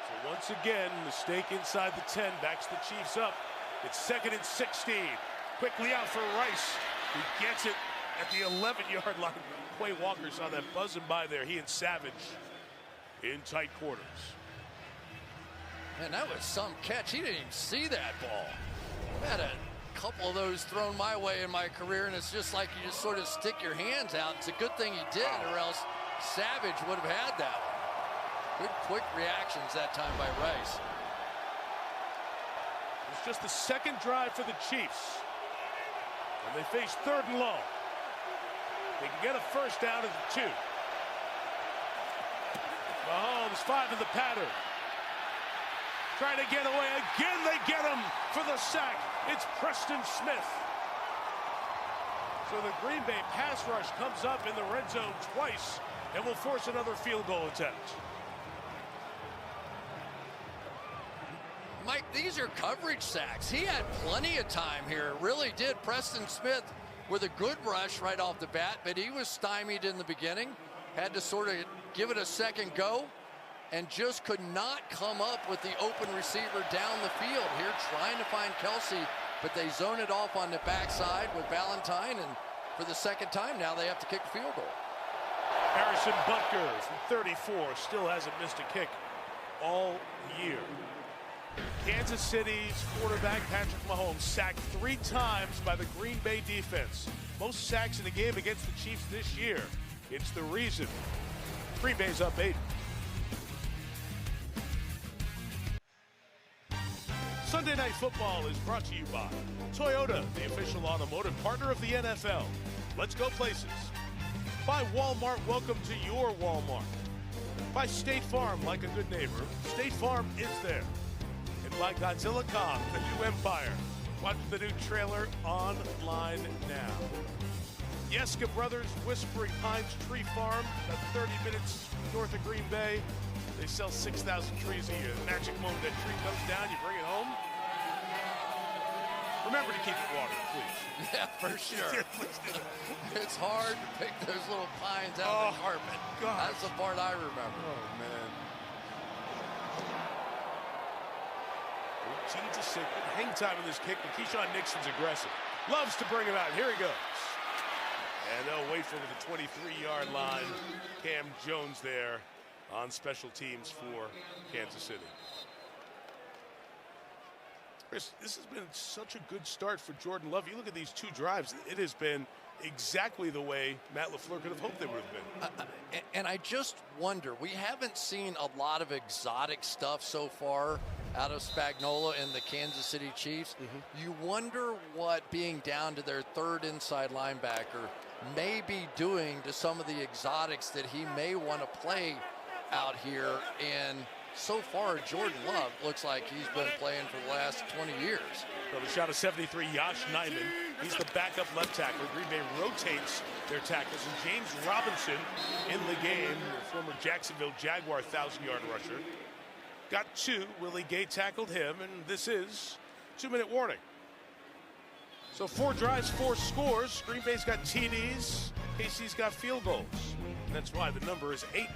So once again, mistake inside the 10, backs the Chiefs up. It's second and 16. Quickly out for Rice, who gets it at the 11-yard line. Quay Walker saw that buzzing by there. He and Savage in tight quarters.
Man, that was some catch. He didn't even see that ball. Had a couple of those thrown my way in my career, and it's just like you just sort of stick your hands out. It's a good thing he did, or else Savage would have had that one. Good quick reactions that time by Rice.
It's just the second drive for the Chiefs. And they face 3rd and long. They can get a first down at the 2. Mahomes 5 in the pattern. Trying to get away. Again, they get him for the sack. It's Preston Smith. So the Green Bay pass rush comes up in the red zone twice and will force another field goal attempt.
Mike, these are coverage sacks. He had plenty of time here. Really did. Preston Smith with a good rush right off the bat, but he was stymied in the beginning. Had to sort of give it a second go and just could not come up with the open receiver down the field here, trying to find Kelsey, but they zone it off on the backside with Valentine, and for the second time now they have to kick a field goal.
Harrison Butker from 34 still hasn't missed a kick all year. Kansas City's quarterback Patrick Mahomes sacked 3 times by the Green Bay defense. Most sacks in a game against the Chiefs this year. It's the reason Green Bay's up 8. Sunday Night Football is brought to you by Toyota, the official automotive partner of the NFL. Let's go places. By Walmart, welcome to your Walmart. By State Farm, like a good neighbor, State Farm is there. And by Godzilla Kong, the new empire. Watch the new trailer online now. Yeska Brothers, Whispering Pines Tree Farm, about 30 minutes north of Green Bay. They sell 6,000 trees a year. The magic moment that tree comes down, you bring it home. Remember to keep it watered, please.
Yeah, for sure. It's hard to pick those little pines out of the carpet.
God.
That's the part I remember.
Oh, man. 14 to 6. Hang time in this kick, but Keyshawn Nixon's aggressive. Loves to bring him out. Here he goes. And they'll wait for the 23-yard line. Cam Jones there on special teams for Kansas City. Chris, this has been such a good start for Jordan Love. You look at these 2 drives, it has been exactly the way Matt LaFleur could have hoped they would have been.
And I just wonder, we haven't seen a lot of exotic stuff so far out of Spagnuolo and the Kansas City Chiefs. You wonder what being down to their 3rd inside linebacker may be doing to some of the exotics that he may want to play out here. And so far, Jordan Love looks like he's been playing for the last 20 years.
So the shot of 73, Yosh Nijman. He's the backup left tackle. Green Bay rotates their tackles. And James Robinson in the game, the former Jacksonville Jaguar 1,000-yard rusher. Got 2. Willie Gay tackled him, and this is 2-minute warning. So 4 drives, 4 scores. Green Bay's got TDs. KC's got field goals. And that's why the number is 8.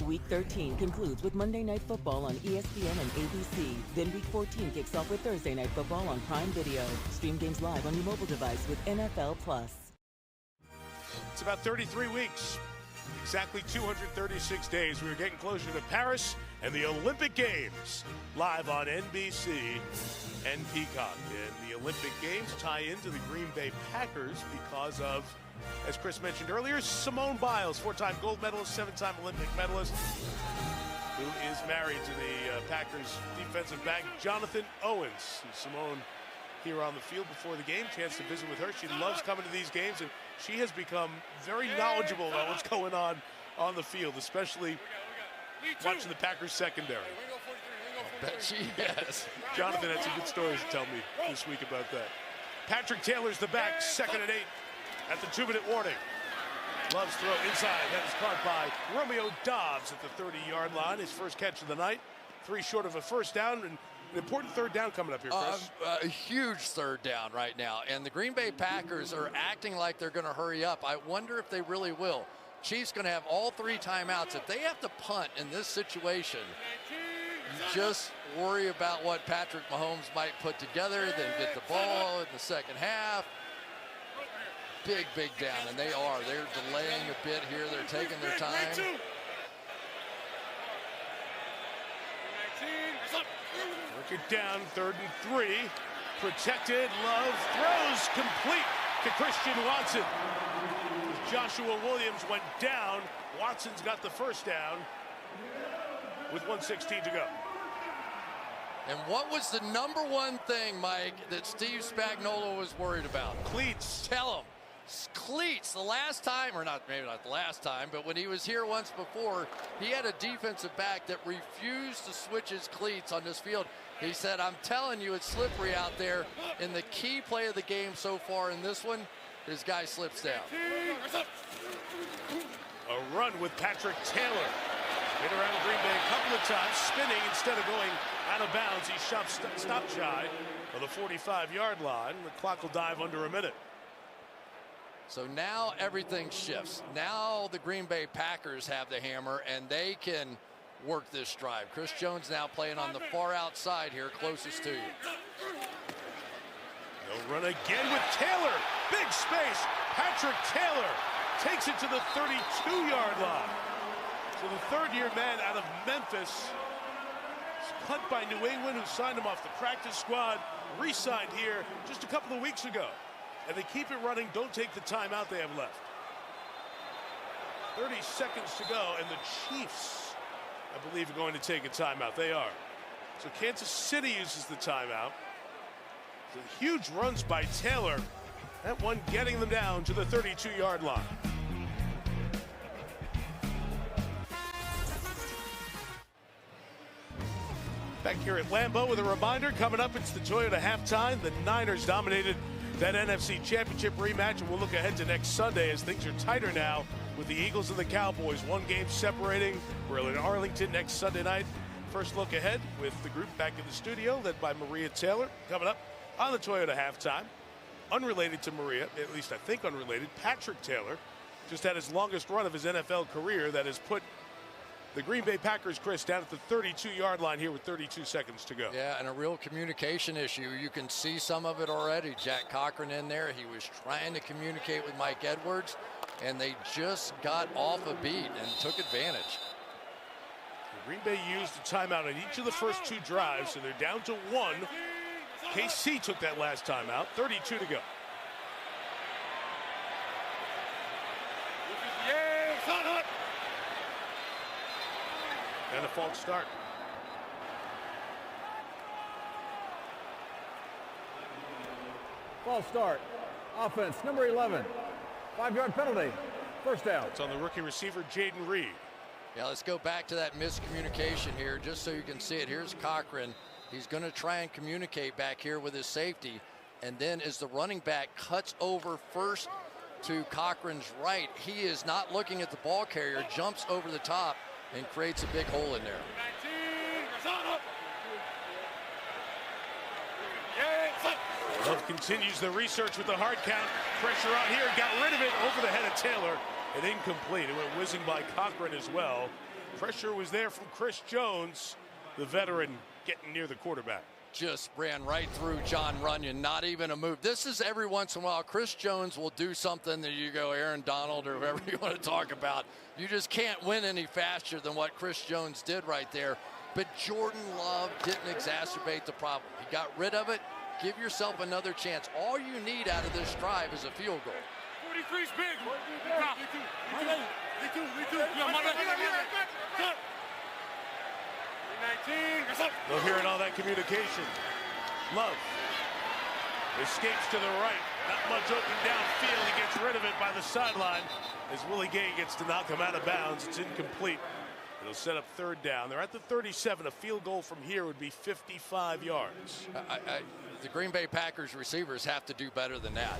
Week 13 concludes with Monday Night Football on ESPN and ABC. Then Week 14 kicks off with Thursday Night Football on Prime Video. Stream games live on your mobile device with NFL Plus.
It's about 33 weeks. Exactly 236 days. We're getting closer to Paris and the Olympic Games. Live on NBC and Peacock. And the Olympic Games tie into the Green Bay Packers because of, as Chris mentioned earlier, Simone Biles, 4-time gold medalist, 7-time Olympic medalist, who is married to the Packers defensive back, Jonathan Owens. Simone here on the field before the game, chance to visit with her. She loves coming to these games, and she has become very knowledgeable about what's going on the field, especially watching the Packers secondary.
I bet she has.
Jonathan had some good stories to tell me this week about that. Patrick Taylor's the back, 2nd and 8 at the 2-minute warning. Love's throw inside, that is caught by Romeo Dobbs at the 30-yard line. His first catch of the night, 3 short of a first down, and an important 3rd down coming up here, Chris.
A huge 3rd down right now, and the Green Bay Packers are acting like they're going to hurry up. I wonder if they really will. Chiefs going to have all 3 timeouts. If they have to punt in this situation, you just worry about what Patrick Mahomes might put together, then get the ball in the second half. Big down, and they are. They're delaying a bit here. They're taking their time.
Work it down, 3rd and 3. Protected, Love throws complete to Christian Watson. Joshua Williams went down. Watson's got the first down with 1:16 to go.
And what was the #1 thing, Mike, that Steve Spagnuolo was worried about?
Cleats.
Tell him. Cleats. The last time, or not, maybe not the last time, but when he was here once before, he had a defensive back that refused to switch his cleats on this field. He said, I'm telling you, it's slippery out there. In the key play of the game so far in this one, his guy slips down.
A run with Patrick Taylor. Hit around Green Bay a couple of times, spinning instead of going out of bounds. He stopped shy of the 45-yard line. The clock will dive under a minute.
So now everything shifts. Now the Green Bay Packers have the hammer, and they can work this drive. Chris Jones now playing on the far outside here, closest to you.
They'll run again with Taylor. Big space. Patrick Taylor takes it to the 32-yard line. So the 3rd-year man out of Memphis, cut by New England, who signed him off the practice squad, re-signed here just a couple of weeks ago. And they keep it running. Don't take the timeout they have left. 30 seconds to go, and the Chiefs, I believe, are going to take a timeout. They are. So Kansas City uses the timeout. So huge runs by Taylor. That one getting them down to the 32-yard line. Back here at Lambeau with a reminder, coming up, it's the Toyota halftime. The Niners dominated that NFC Championship rematch, and we'll look ahead to next Sunday as things are tighter now with the Eagles and the Cowboys. 1 game separating. We're in Arlington next Sunday night. First look ahead with the group back in the studio, led by Maria Taylor. Coming up on the Toyota halftime, unrelated to Maria, at least I think unrelated, Patrick Taylor just had his longest run of his NFL career that has put the Green Bay Packers, Chris, down at the 32-yard line here with 32 seconds to go.
Yeah, and a real communication issue. You can see some of it already. Jack Cochran in there. He was trying to communicate with Mike Edwards, and they just got off a beat and took advantage.
Green Bay used a timeout on each of the first 2 drives, so they're down to 1. KC took that last timeout. 32 to go. And a false start.
False start. Offense, number 11. 5-yard penalty. First down.
It's on the rookie receiver, Jaden Reed.
Yeah, let's go back to that miscommunication here, just so you can see it. Here's Cochran. He's going to try and communicate back here with his safety. And then as the running back cuts over first to Cochran's right, he is not looking at the ball carrier, jumps over the top, and creates a big hole in there.
Love continues the research with the hard count. Pressure out here, got rid of it over the head of Taylor. And incomplete. It went whizzing by Cochran as well. Pressure was there from Chris Jones, the veteran, getting near the quarterback.
Just ran right through John Runyon, not even a move. This is every once in a while, Chris Jones will do something that you go, Aaron Donald or whoever you want to talk about. You just can't win any faster than what Chris Jones did right there. But Jordan Love didn't exacerbate the problem. He got rid of it. Give yourself another chance. All you need out of this drive is a field goal.
43's big.
They'll hear all that communication. Love escapes to the right. Not much open downfield. He gets rid of it by the sideline as Willie Gay gets to knock him out of bounds. It's incomplete. It'll set up 3rd down. They're at the 37. A field goal from here would be 55 yards.
The Green Bay Packers receivers have to do better than that.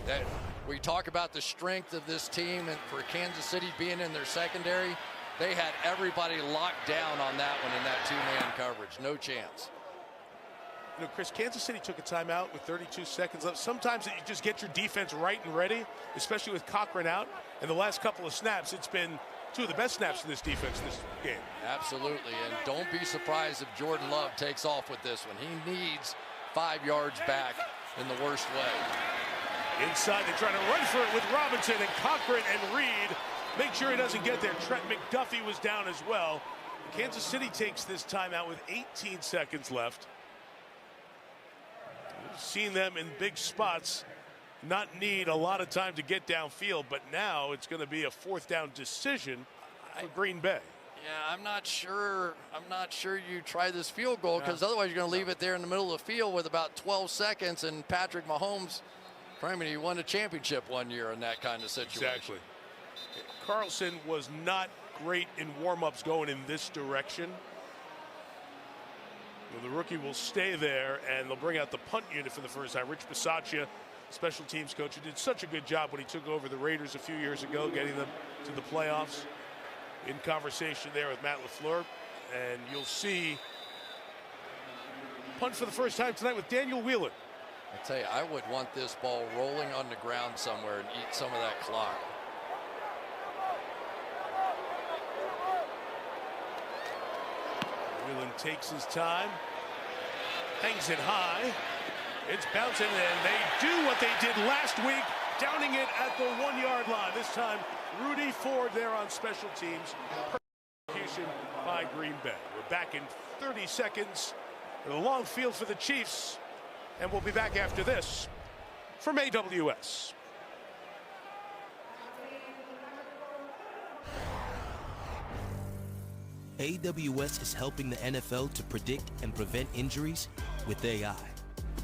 We talk about the strength of this team, and for Kansas City being in their secondary, they had everybody locked down on that one in that 2-man coverage. No chance.
You know, Chris, Kansas City took a timeout with 32 seconds left. Sometimes you just get your defense right and ready, especially with Cochran out. And the last couple of snaps, it's been 2 of the best snaps of this defense this game.
Absolutely, and don't be surprised if Jordan Love takes off with this one. He needs 5 yards back in the worst way.
Inside, they're trying to run for it with Robinson, and Cochran and Reed make sure he doesn't get there. Trent McDuffie was down as well. Kansas City takes this timeout with 18 seconds left. We've seen them in big spots not need a lot of time to get downfield, but now it's going to be a 4th down decision for Green Bay.
Yeah, I'm not sure you try this field goal, because otherwise you're going to leave it there in the middle of the field with about 12 seconds, and Patrick Mahomes, he won a championship one year in that kind of situation.
Exactly. Carlson was not great in warm-ups going in this direction. Well, the rookie will stay there, and they'll bring out the punt unit for the first time. Rich Bisaccia, special teams coach, who did such a good job when he took over the Raiders a few years ago, getting them to the playoffs. In conversation there with Matt LaFleur, and you'll see punt for the first time tonight with Daniel Wheeler.
I tell you, I would want this ball rolling on the ground somewhere and eat some of that clock.
Wheelan takes his time, hangs it high. It's bouncing, and they do what they did last week, downing it at the 1-yard line. This time, Rudy Ford there on special teams. Execution by Green Bay. We're back in 30 seconds. The long field for the Chiefs, and we'll be back after this from AWS.
AWS is helping the NFL to predict and prevent injuries with AI.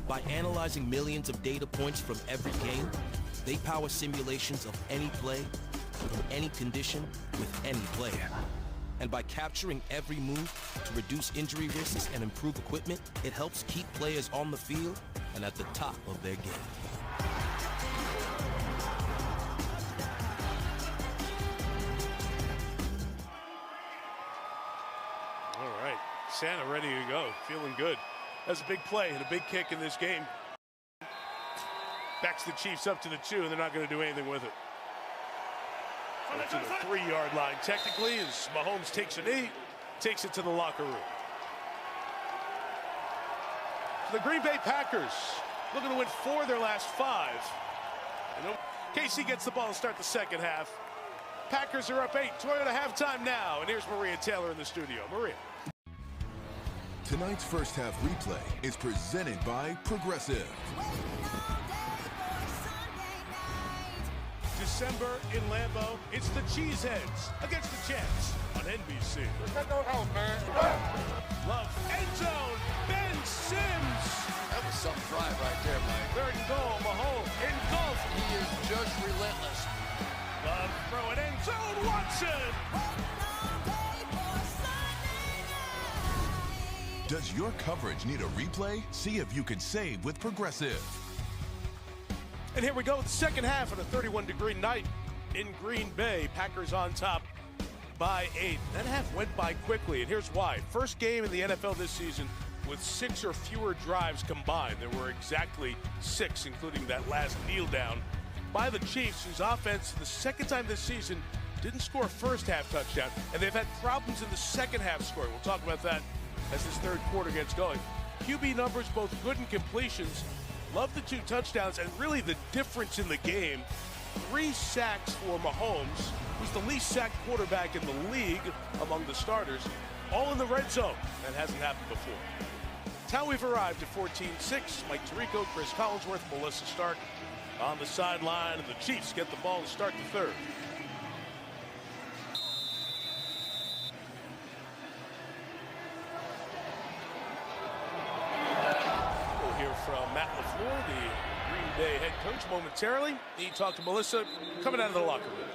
By analyzing millions of data points from every game, they power simulations of any play, in any condition, with any player. And by capturing every move to reduce injury risks and improve equipment, it helps keep players on the field and at the top of their game.
All right, Santa ready to go, feeling good. That's a big play and a big kick in this game. Backs the Chiefs up to the 2, and they're not going to do anything with it. Up to the 3-yard line technically, as Mahomes takes a knee, takes it to the locker room. The Green Bay Packers looking to win 4 of their last 5. And KC gets the ball to start the second half. Packers are up 8, Toyota halftime now. And here's Maria Taylor in the studio. Maria.
Tonight's first half replay is presented by Progressive.
December in Lambeau, it's the Cheeseheads against the Jets on NBC. Love, end zone, Ben Sims.
That was some drive right there, Mike.
3rd and goal, Mahomes engulfed.
He is just relentless.
Love, throw it, end zone, Watson.
Does your coverage need a replay? See if you can save with Progressive.
And here we go with the second half of a 31-degree night in Green Bay. Packers on top by 8. That half went by quickly, and here's why. First game in the NFL this season with 6 or fewer drives combined. There were exactly 6, including that last kneel down by the Chiefs, whose offense, the second time this season, didn't score a first-half touchdown, and they've had problems in the second half scoring. We'll talk about that as this third quarter gets going. QB numbers, both good and completions. Love the 2 touchdowns, and really the difference in the game, 3 sacks for Mahomes, who's the least sacked quarterback in the league among the starters, all in the red zone. That hasn't happened before. It's how we've arrived at 14-6. Mike Tirico, Chris Collinsworth, Melissa Stark on the sideline, and the Chiefs get the ball to start the third. From Matt LaFleur, the Green Bay head coach, momentarily. He talked to Melissa coming out of the locker room.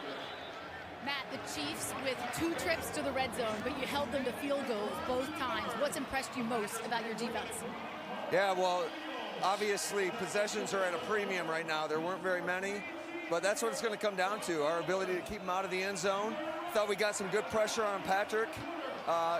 Matt, the Chiefs with 2 trips to the red zone, but you held them to field goals both times. What's impressed you most about your defense?
Yeah, well, obviously possessions are at a premium right now. There weren't very many, but that's what it's going to come down to, our ability to keep them out of the end zone. Thought we got some good pressure on Patrick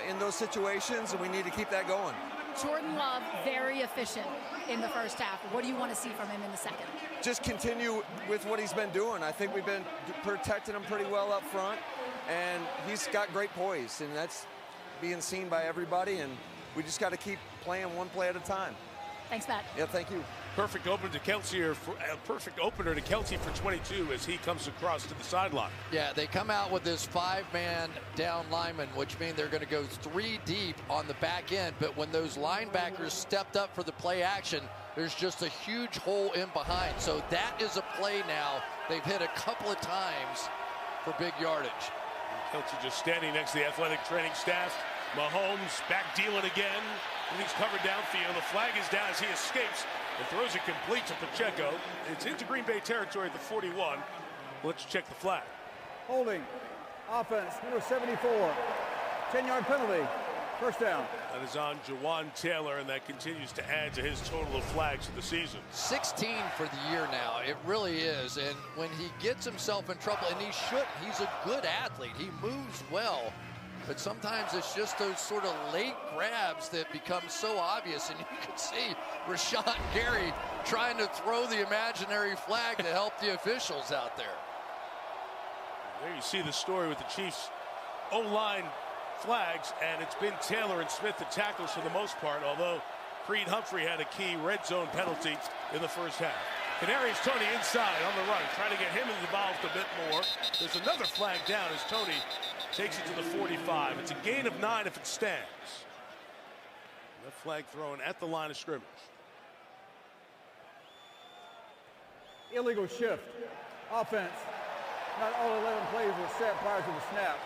in those situations, and we need to keep that going.
Jordan Love, very efficient in the first half. What do you want to see from him in the second?
Just continue with what he's been doing. I think we've been protecting him pretty well up front, and he's got great poise, and that's being seen by everybody, and we just got to keep playing one play at a time.
Thanks, Matt.
Yeah, thank you.
Perfect opener to Kelsey, perfect opener to Kelsey for 22 as he comes across to the sideline.
Yeah, they come out with this 5-man down lineman, which means they're going to go 3 deep on the back end. But when those linebackers stepped up for the play action, there's just a huge hole in behind. So that is a play now they've hit a couple of times for big yardage.
Kelsey just standing next to the athletic training staff. Mahomes back dealing again. And he's covered downfield. The flag is down as he escapes and throws it complete to Pacheco. It's into Green Bay territory at the 41. Let's check the flag.
Holding. Offense, number 74. 10-yard penalty. First down.
That is on Jawan Taylor, and that continues to add to his total of flags for the season.
16 for the year now. It really is. And when he gets himself in trouble, and he shouldn't, he's a good athlete. He moves well. But sometimes it's just those sort of late grabs that become so obvious. And you can see Rashawn Gary trying to throw the imaginary flag to help the officials out there.
There you see the story with the Chiefs O-line flags, and it's been Taylor and Smith the tackles for the most part, although Creed Humphrey had a key red zone penalty in the first half. Kadarius Toney inside on the run, trying to get him involved a bit more. There's another flag down as Toney takes it to the 45. It's a gain of 9 if it stands. That flag thrown at the line of scrimmage.
Illegal shift. Offense. Not all 11 plays were set prior to the snap.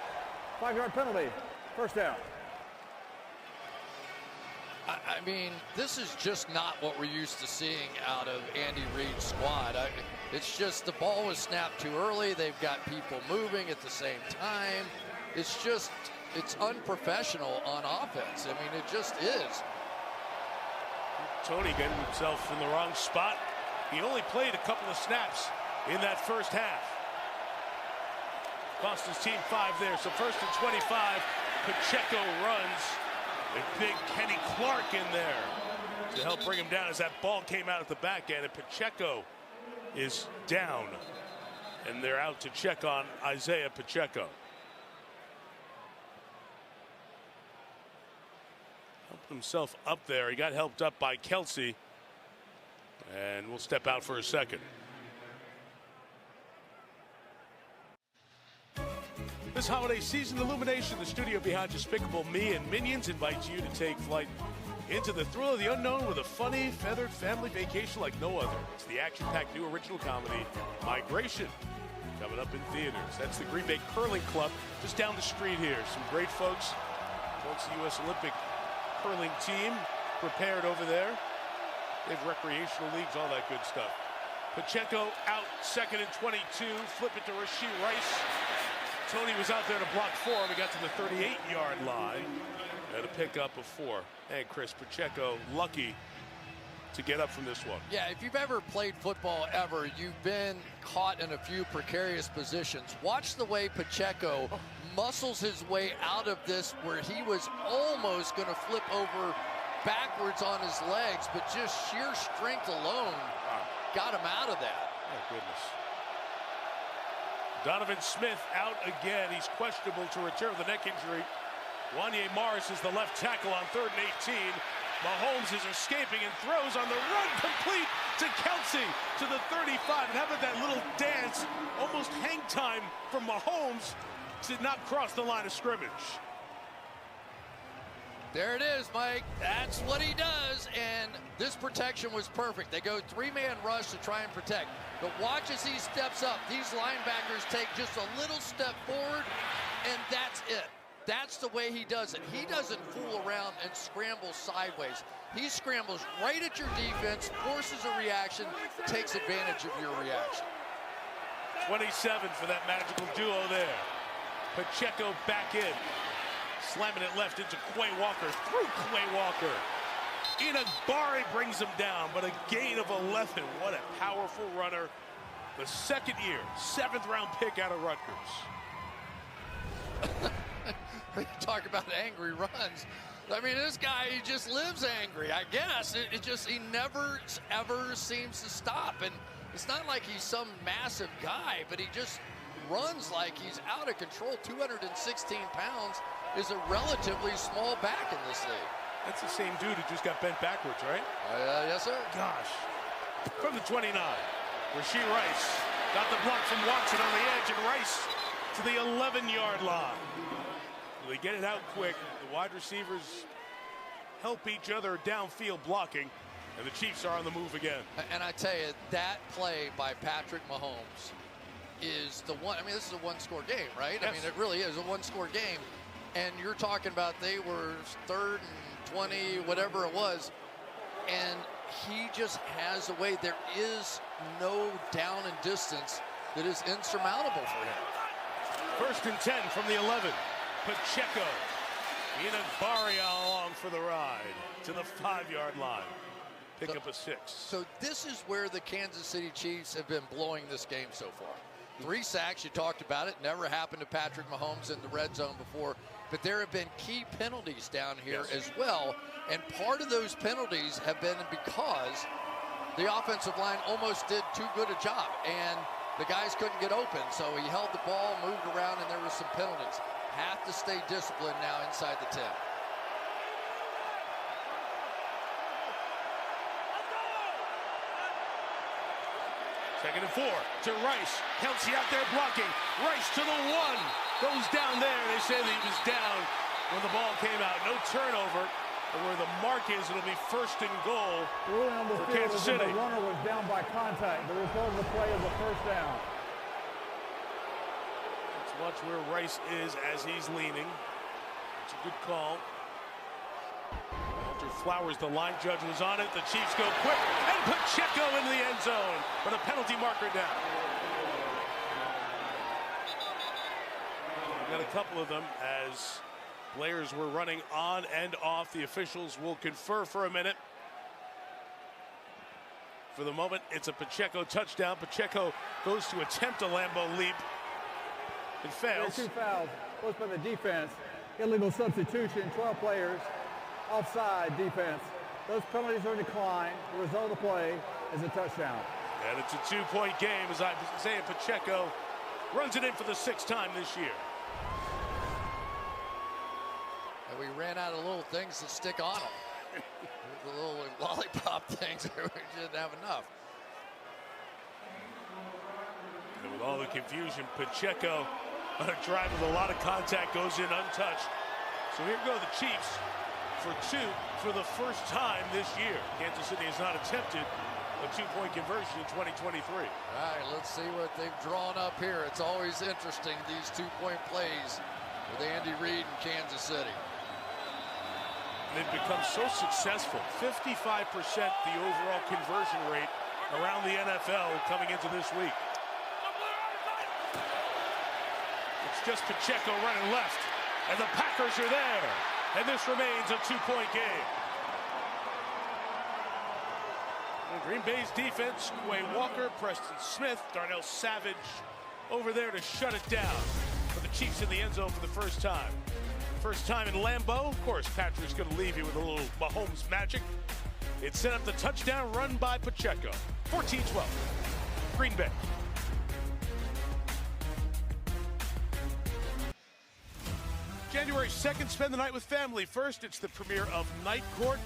5-yard penalty. First down.
I mean, this is just not what we're used to seeing out of Andy Reid's squad. It's just the ball was snapped too early. They've got people moving at the same time. It's just, it's unprofessional on offense. I mean, it just is.
Toney getting himself in the wrong spot. He only played a couple of snaps in that first half. Cost his team 5 there. So first and 25, Pacheco runs. And big Kenny Clark in there to help bring him down as that ball came out at the back end. And Pacheco is down. And they're out to check on Isaiah Pacheco. Helped himself up there. He got helped up by Kelsey. And we'll step out for a second. This holiday season, Illumination, the studio behind Despicable Me and Minions, invites you to take flight into the thrill of the unknown with a funny, feathered family vacation like no other. It's the action-packed new original comedy, Migration, coming up in theaters. That's the Green Bay Curling Club just down the street here. Some great folks. Once the U.S. Olympic curling team prepared over there. They have recreational leagues, all that good stuff. Pacheco out, 2nd and 22. Flip it to Rashee Rice. Toney was out there to block 4. We got to the 38-yard line and a pickup of 4. And Chris Pacheco lucky to get up from this one.
Yeah, if you've ever played football ever, you've been caught in a few precarious positions. Watch the way Pacheco muscles his way out of this, where he was almost going to flip over backwards on his legs, but just sheer strength alone got him out of that.
Oh, goodness. Donovan Smith out again. He's questionable to return with a neck injury. Wanye Morris is the left tackle on 3rd and 18. Mahomes is escaping and throws on the run, complete to Kelsey to the 35. And how about that little dance, almost hang time from Mahomes, to not cross the line of scrimmage.
There it is, Mike. That's what he does, and this protection was perfect. They go 3-man rush to try and protect. But watch as he steps up. These linebackers take just a little step forward, and that's it. That's the way he does it. He doesn't fool around and scramble sideways. He scrambles right at your defense, forces a reaction, takes advantage of your reaction.
27 for that magical duo there. Pacheco back in. Slamming it left into Quay Walker, through Quay Walker. Inagbari brings him down, but a gain of 11. What a powerful runner. The 2nd year, 7th round pick out of Rutgers.
You talk about angry runs. I mean, this guy, he just lives angry, I guess. It just, he never, ever seems to stop. And it's not like he's some massive guy, but he just runs like he's out of control. 216 pounds is a relatively small back in this league.
That's the same dude who just got bent backwards, right?
Yes, sir.
Gosh. from the 29. Rasheed Rice got the block from Watson on the edge, and Rice to the 11-yard line. They get it out quick. The wide receivers help each other downfield blocking, and the Chiefs are on the move again.
And I tell you, that play by Patrick Mahomes is the one. I mean, this is a one-score game, right?
Yes.
I mean, it really is a one-score game. And you're talking about they were 3rd and 20, whatever it was, and he just has a way. There is no down and distance that is insurmountable for him.
1st and 10 from the 11. Pacheco. Baria along for the ride to the 5-yard line. Pick up a 6.
So this is where the Kansas City Chiefs have been blowing this game so far. 3 sacks, you talked about it. Never happened to Patrick Mahomes in the red zone before. But there have been key penalties down here as well. And part of those penalties have been because the offensive line almost did too good a job. And the guys couldn't get open. So he held the ball, moved around, and there were some penalties. Have to stay disciplined now inside the 10.
2nd and 4 to Rice. Kelsey out there blocking. Rice to the 1. Goes down there. They say that he was down when the ball came out. No turnover. And where the mark is, it'll be 1st and goal for Kansas City.
The runner was down by contact. The result of the play is a 1st down.
Let's watch where Rice is as he's leaning. It's a good call. Walter Flowers, the line judge, was on it. The Chiefs go quick, and Pacheco into the end zone with a penalty marker down. We've got a couple of them as players were running on and off. The officials will confer for a minute. For the moment, it's a Pacheco touchdown. Pacheco goes to attempt a Lambeau leap and fails.
2 fouls, both by the defense. Illegal substitution, 12 players. Offside defense. Those penalties are declined. The result of the play is a touchdown.
And it's a 2-point game, as I was saying. Pacheco runs it in for the 6th time this year.
And we ran out of little things to stick on them. The little lollipop things, we didn't have enough.
And with all the confusion, Pacheco on a drive with a lot of contact goes in untouched. So here go the Chiefs for 2 for the first time this year. Kansas City has not attempted a 2-point conversion in 2023.
All right, let's see what they've drawn up here. It's always interesting, these 2-point plays with Andy Reid in Kansas City.
They've become so successful. 55% the overall conversion rate around the NFL coming into this week. It's just Pacheco running left, and the Packers are there. And this remains a 2-point game. And Green Bay's defense, Quay Walker, Preston Smith, Darnell Savage over there to shut it down for the Chiefs in the end zone for the first time. First time in Lambeau. Of course, Patrick's going to leave you with a little Mahomes magic. It set up the touchdown run by Pacheco. 14-12. Green Bay. January 2nd, spend the night with family. First, it's the premiere of Night Court,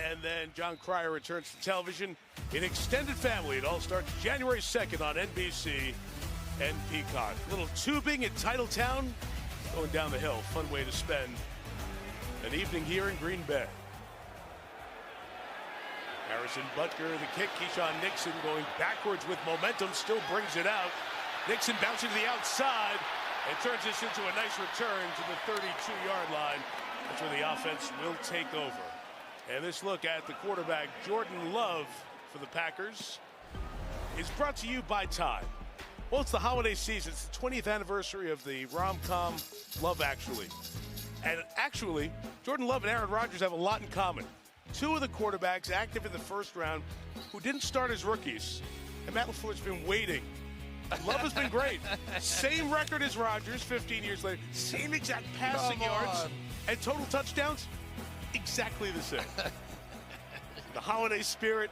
and then John Cryer returns to television in Extended Family. It all starts January 2nd on NBC and Peacock. Little tubing at Titletown, going down the hill. Fun way to spend an evening here in Green Bay. Harrison Butker, the kick. Keyshawn Nixon going backwards with momentum, still brings it out. Nixon bouncing to the outside and turns this into a nice return to the 32-yard line. That's where the offense will take over. And this look at the quarterback, Jordan Love, for the Packers, is brought to you by Tide. Well, it's the holiday season. It's the 20th anniversary of the rom-com Love Actually. And actually, Jordan Love and Aaron Rodgers have a lot in common. 2 of the quarterbacks active in the first round who didn't start as rookies. And Matt LaFleur's been waiting. Love has been great. Same record as Rodgers 15 years later. Same exact passing yards and total touchdowns. Exactly the same. The holiday spirit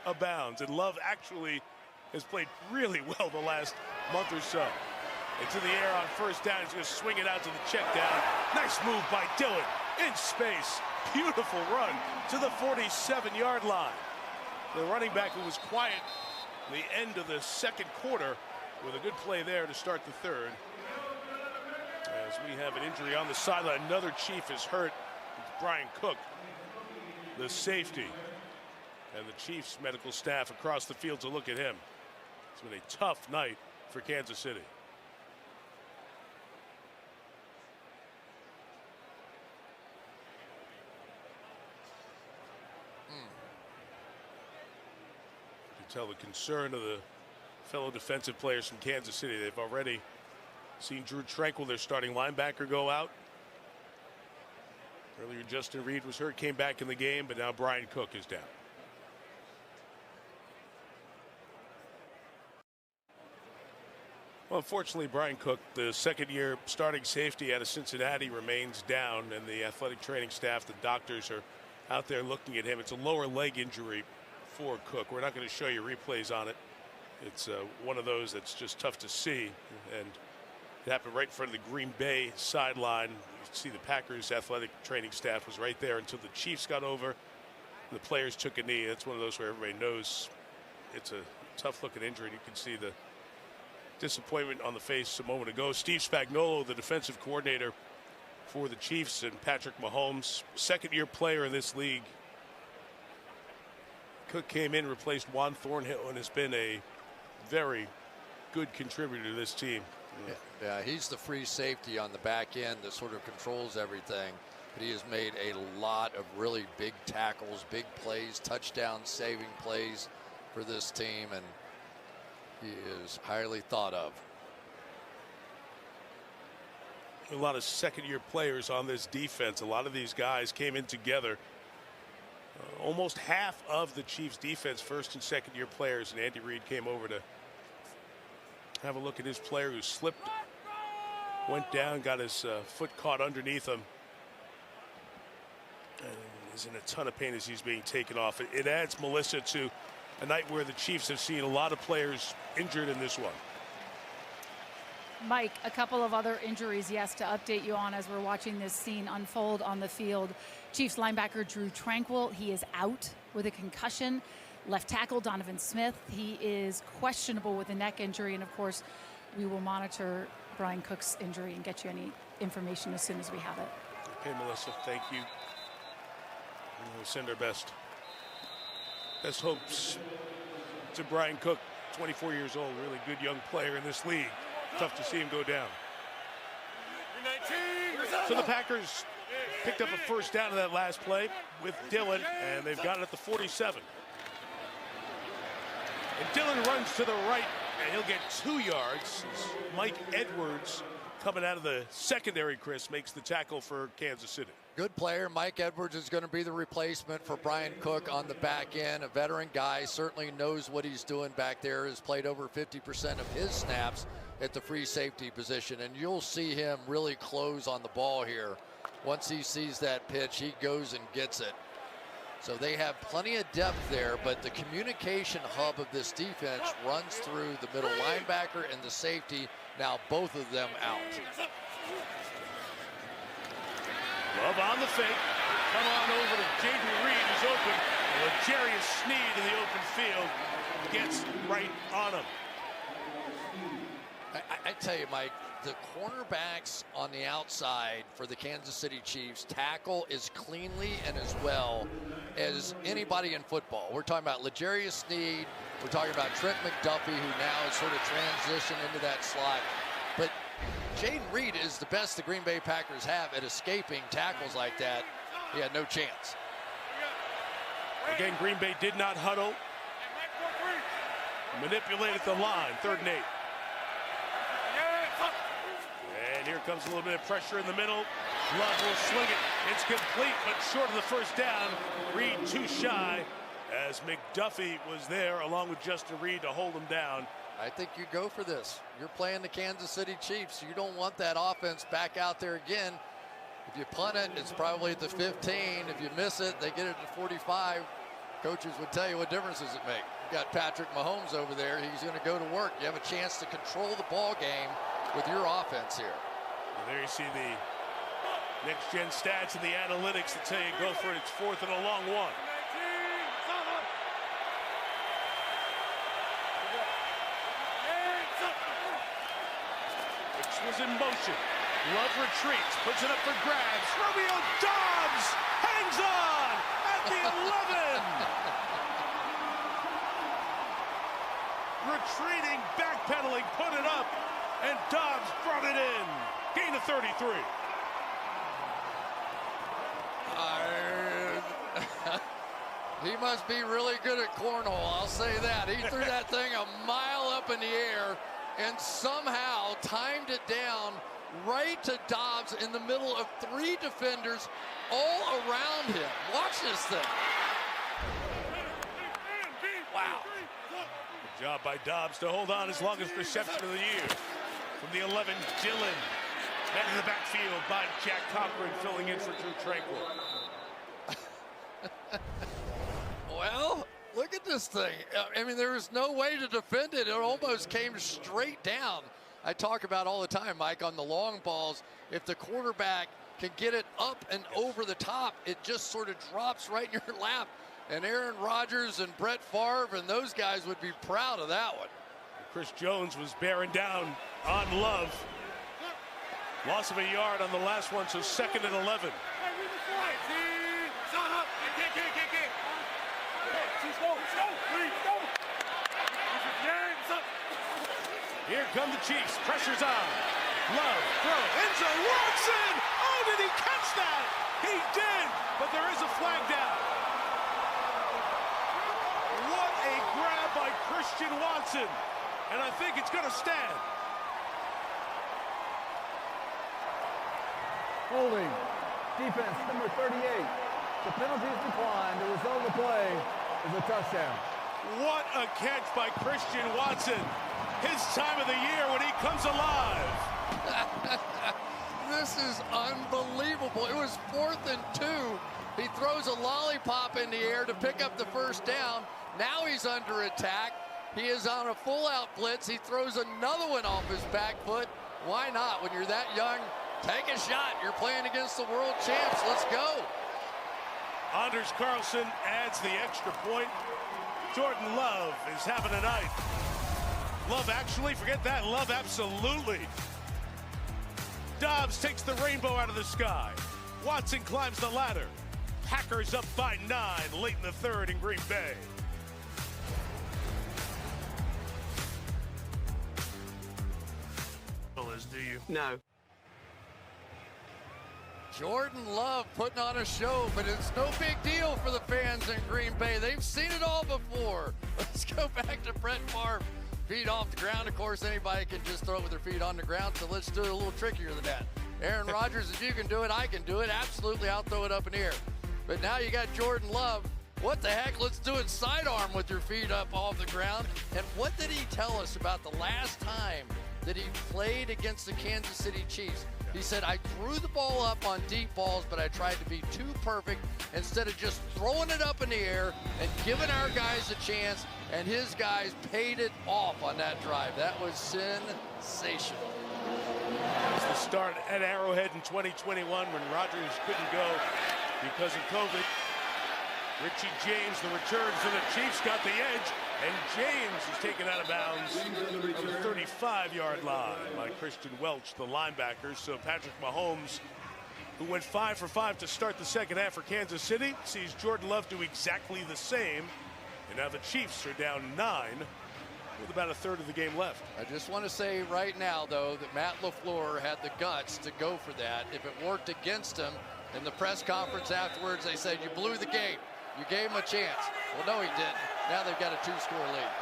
abounds, and Love actually has played really well the last month or so. Into the air on first down. He's going to swing it out to the check down. Nice move by Dillon in space. Beautiful run to the 47-yard line. The running back who was quiet the end of the second quarter with a good play there to start the third. As we have an injury on the sideline, another Chief is hurt. It's Brian Cook, the safety. And the Chiefs medical staff across the field to look at him. It's been a tough night for Kansas City. You can tell the concern of the fellow defensive players from Kansas City. They've already seen Drew Tranquil, their starting linebacker, go out. Earlier, Justin Reed was hurt, came back in the game, but now Brian Cook is down. Well, unfortunately, Brian Cook, the second-year starting safety out of Cincinnati, remains down, and the athletic training staff, the doctors, are out there looking at him. It's a lower leg injury for Cook. We're not going to show you replays on it. It's one of those that's just tough to see, and it happened right in front of the Green Bay sideline. You see the Packers athletic training staff was right there until the Chiefs got over. The players took a knee. That's one of those where everybody knows it's a tough-looking injury. You can see the disappointment on the face a moment ago. Steve Spagnuolo, the defensive coordinator for the Chiefs, and Patrick Mahomes, second-year player in this league. Cook came in, replaced Juan Thornhill, and has been a very good contributor to this team.
Yeah, he's the free safety on the back end that sort of controls everything. But he has made a lot of really big tackles, big plays, touchdown saving plays for this team, and he is highly thought of.
A lot of second-year players on this defense. A lot of these guys came in together. Almost half of the Chiefs' defense, first and second-year players, and Andy Reid came over to have a look at his player who slipped, went down, got his foot caught underneath him, and is in a ton of pain as he's being taken off. It adds, Melissa, to a night where the Chiefs have seen a lot of players injured in this one.
Mike, a couple of other injuries, yes, to update you on as we're watching this scene unfold on the field. Chiefs linebacker Drew Tranquil, he is out with a concussion. Left tackle Donovan Smith, he is questionable with a neck injury, and of course we will monitor Brian Cook's injury and get you any information as soon as we have it.
Okay, Melissa, thank you. We'll send our best hopes to Brian Cook, 24 years old, really good young player in this league. Tough to see him go down. So the Packers picked up a first down in that last play with Dillon, and they've got it at the 47. And Dillon runs to the right, and he'll get 2 yards. Mike Edwards, coming out of the secondary, Chris, makes the tackle for Kansas City.
Good player. Mike Edwards is going to be the replacement for Brian Cook on the back end. A veteran guy, certainly knows what he's doing back there, has played over 50% of his snaps at the free safety position, and you'll see him really close on the ball here. Once he sees that pitch, he goes and gets it. So they have plenty of depth there, but the communication hub of this defense runs through the middle linebacker and the safety. Now both of them out.
Love on the fake. Come on over to Jaden Reed, who's open. L'Jarius Sneed in the open field gets right on him.
I tell you, Mike, the cornerbacks on the outside for the Kansas City Chiefs tackle as cleanly and as well as anybody in football. We're talking about L'Jarius Sneed. We're talking about Trent McDuffie, who now has sort of transitioned into that slot. But Jaden Reed is the best the Green Bay Packers have at escaping tackles like that. He had no chance.
Again, Green Bay did not huddle. Manipulated the line, 3rd and 8. And here comes a little bit of pressure in the middle. Love will swing it. It's complete, but short of the first down. Reed too shy, as McDuffie was there along with Justin Reed to hold him down.
I think you go for this. You're playing the Kansas City Chiefs. You don't want that offense back out there again. If you punt it, it's probably at the 15. If you miss it, they get it to 45. Coaches would tell you what difference does it make. You got Patrick Mahomes over there. He's going to go to work. You have a chance to control the ball game with your offense here.
And there you see the next-gen stats and the analytics that tell you go for it. It's 4th and a long one. is in motion. Love retreats, puts it up for grabs. Romeo Doubs hangs on at the 11. Retreating, backpedaling, put it up, and Doubs brought it in. Gain of 33.
He must be really good at cornhole, I'll say that. He threw that thing a mile up in the air and somehow timed it down right to Doubs in the middle of 3 defenders all around him. Watch this thing. Wow.
Good job by Doubs to hold on his longest reception of the year. From the 11, Dillon. Back in the backfield by Jack Cochran, filling in for Drew Tranquil.
Well, look at this thing. I mean, there was no way to defend it. It almost came straight down. I talk about all the time, Mike, on the long balls, if the quarterback can get it up and over the top, it just sort of drops right in your lap. And Aaron Rodgers and Brett Favre and those guys would be proud of that one.
Chris Jones was bearing down on Love. Loss of a yard on the last one, so 2nd and 11. Here come the Chiefs. Pressure's on. Love, throw, end zone, Watson! Oh, did he catch that? He did, but there is a flag down. What a grab by Christian Watson. And I think it's going to stand.
Holding. Defense number 38. The penalty is declined. The result of the play is a touchdown.
What a catch by Christian Watson. His time of the year when he comes alive.
This is unbelievable. It was 4th and 2. He throws a lollipop in the air to pick up the first down. Now he's under attack. He is on a full-out blitz. He throws another one off his back foot. Why not? When you're that young, take a shot. You're playing against the world champs. Let's go.
Anders Carlson adds the extra point. Jordan Love is having a night. Love actually, forget that, Love absolutely. Doubs takes the rainbow out of the sky. Watson climbs the ladder. Packers up by 9 late in the 3rd in Green Bay.
Do you?
No.
Jordan Love putting on a show, but it's no big deal for the fans in Green Bay. They've seen it all before. Let's go back to Brett Favre. Feet off the ground. Of course, anybody can just throw it with their feet on the ground, so let's do it a little trickier than that. Aaron Rodgers, if you can do it, I can do it. Absolutely, I'll throw it up in the air. But now you got Jordan Love. What the heck? Let's do it sidearm with your feet up off the ground. And what did he tell us about the last time that he played against the Kansas City Chiefs? He said, I threw the ball up on deep balls, but I tried to be too perfect instead of just throwing it up in the air and giving our guys a chance, and his guys paid it off on that drive. That was sensational.
It's the start at Arrowhead in 2021 when Rodgers couldn't go because of COVID. Richie James, the return for the Chiefs, got the edge, and James is taken out of bounds from the 35-yard line by Christian Welch, the linebacker. So Patrick Mahomes, who went 5 for 5 to start the second half for Kansas City, sees Jordan Love do exactly the same. And now the Chiefs are down 9 with about a third of the game left.
I just want to say right now, though, that Matt LaFleur had the guts to go for that. If it worked against him, in the press conference afterwards, they said, you blew the game. You gave him a chance. Well, no, he didn't. Now they've got a 2-score lead.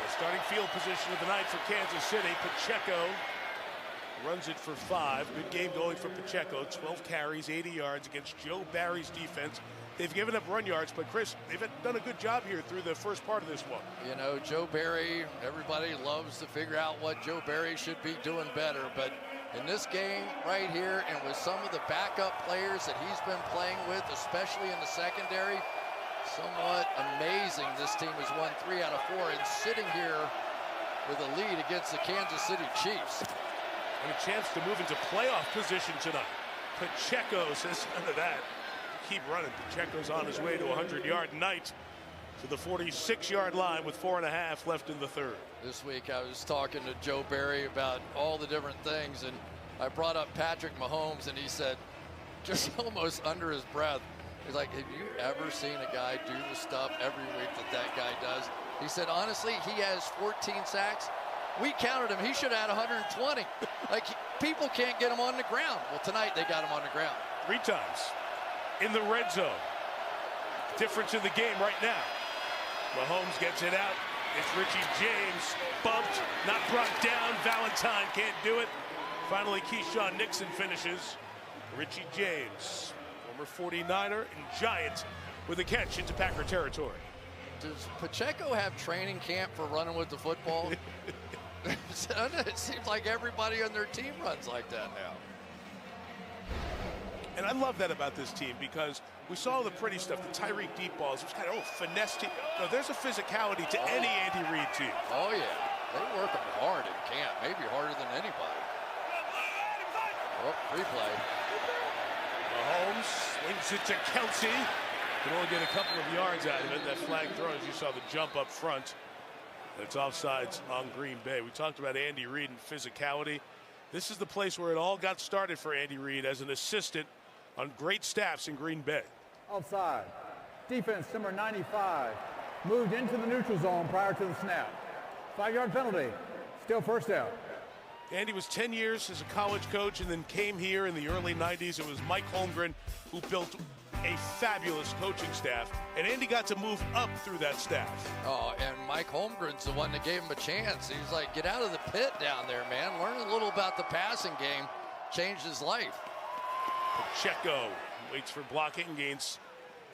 The starting field position of the night for Kansas City. Pacheco runs it for 5. Good game going for Pacheco. 12 carries, 80 yards against Joe Barry's defense. They've given up run yards, but Chris, they've done a good job here through the first part of this one.
You know, Joe Barry, everybody loves to figure out what Joe Barry should be doing better, but in this game right here, and with some of the backup players that he's been playing with, especially in the secondary, somewhat amazing. This team has won 3 out of 4 and sitting here with a lead against the Kansas City Chiefs.
And a chance to move into playoff position tonight. Pacheco says none of that. Keep running. Pacheco's on his way to a 100-yard night. to the 46-yard line with 4.5 left in the third.
This week I was talking to Joe Barry about all the different things, and I brought up Patrick Mahomes, and he said, just almost under his breath, he's like, have you ever seen a guy do the stuff every week that guy does? He said, honestly, he has 14 sacks. We counted him. He should have had 120. Like, people can't get him on the ground. Well, tonight they got him on the ground.
3 times in the red zone. Difference in the game right now. Mahomes gets it out. It's Richie James. Bumped, not brought down. Valentine can't do it. Finally, Keyshawn Nixon finishes. Richie James, former 49er and Giant, with a catch into Packer territory.
Does Pacheco have training camp for running with the football? It seems like everybody on their team runs like that now.
And I love that about this team because we saw the pretty stuff, the Tyreek deep balls. It was kind of finesse team. No, there's a physicality to any Andy Reid team.
Oh, yeah. They work them hard in camp, maybe harder than anybody. Oh, replay.
Mahomes swings it to Kelsey. Can only get a couple of yards out of it. That flag thrown, as you saw the jump up front. It's offsides on Green Bay. We talked about Andy Reid and physicality. This is the place where it all got started for Andy Reid as an assistant on great staffs in Green Bay.
Offside. Defense number 95 moved into the neutral zone prior to the snap. 5-yard penalty. Still first down.
Andy was 10 years as a college coach and then came here in the early 90s. It was Mike Holmgren who built a fabulous coaching staff, and Andy got to move up through that staff.
Oh, and Mike Holmgren's the one that gave him a chance. He was like, get out of the pit down there, man. Learn a little about the passing game. Changed his life.
Pacheco waits for blocking, gains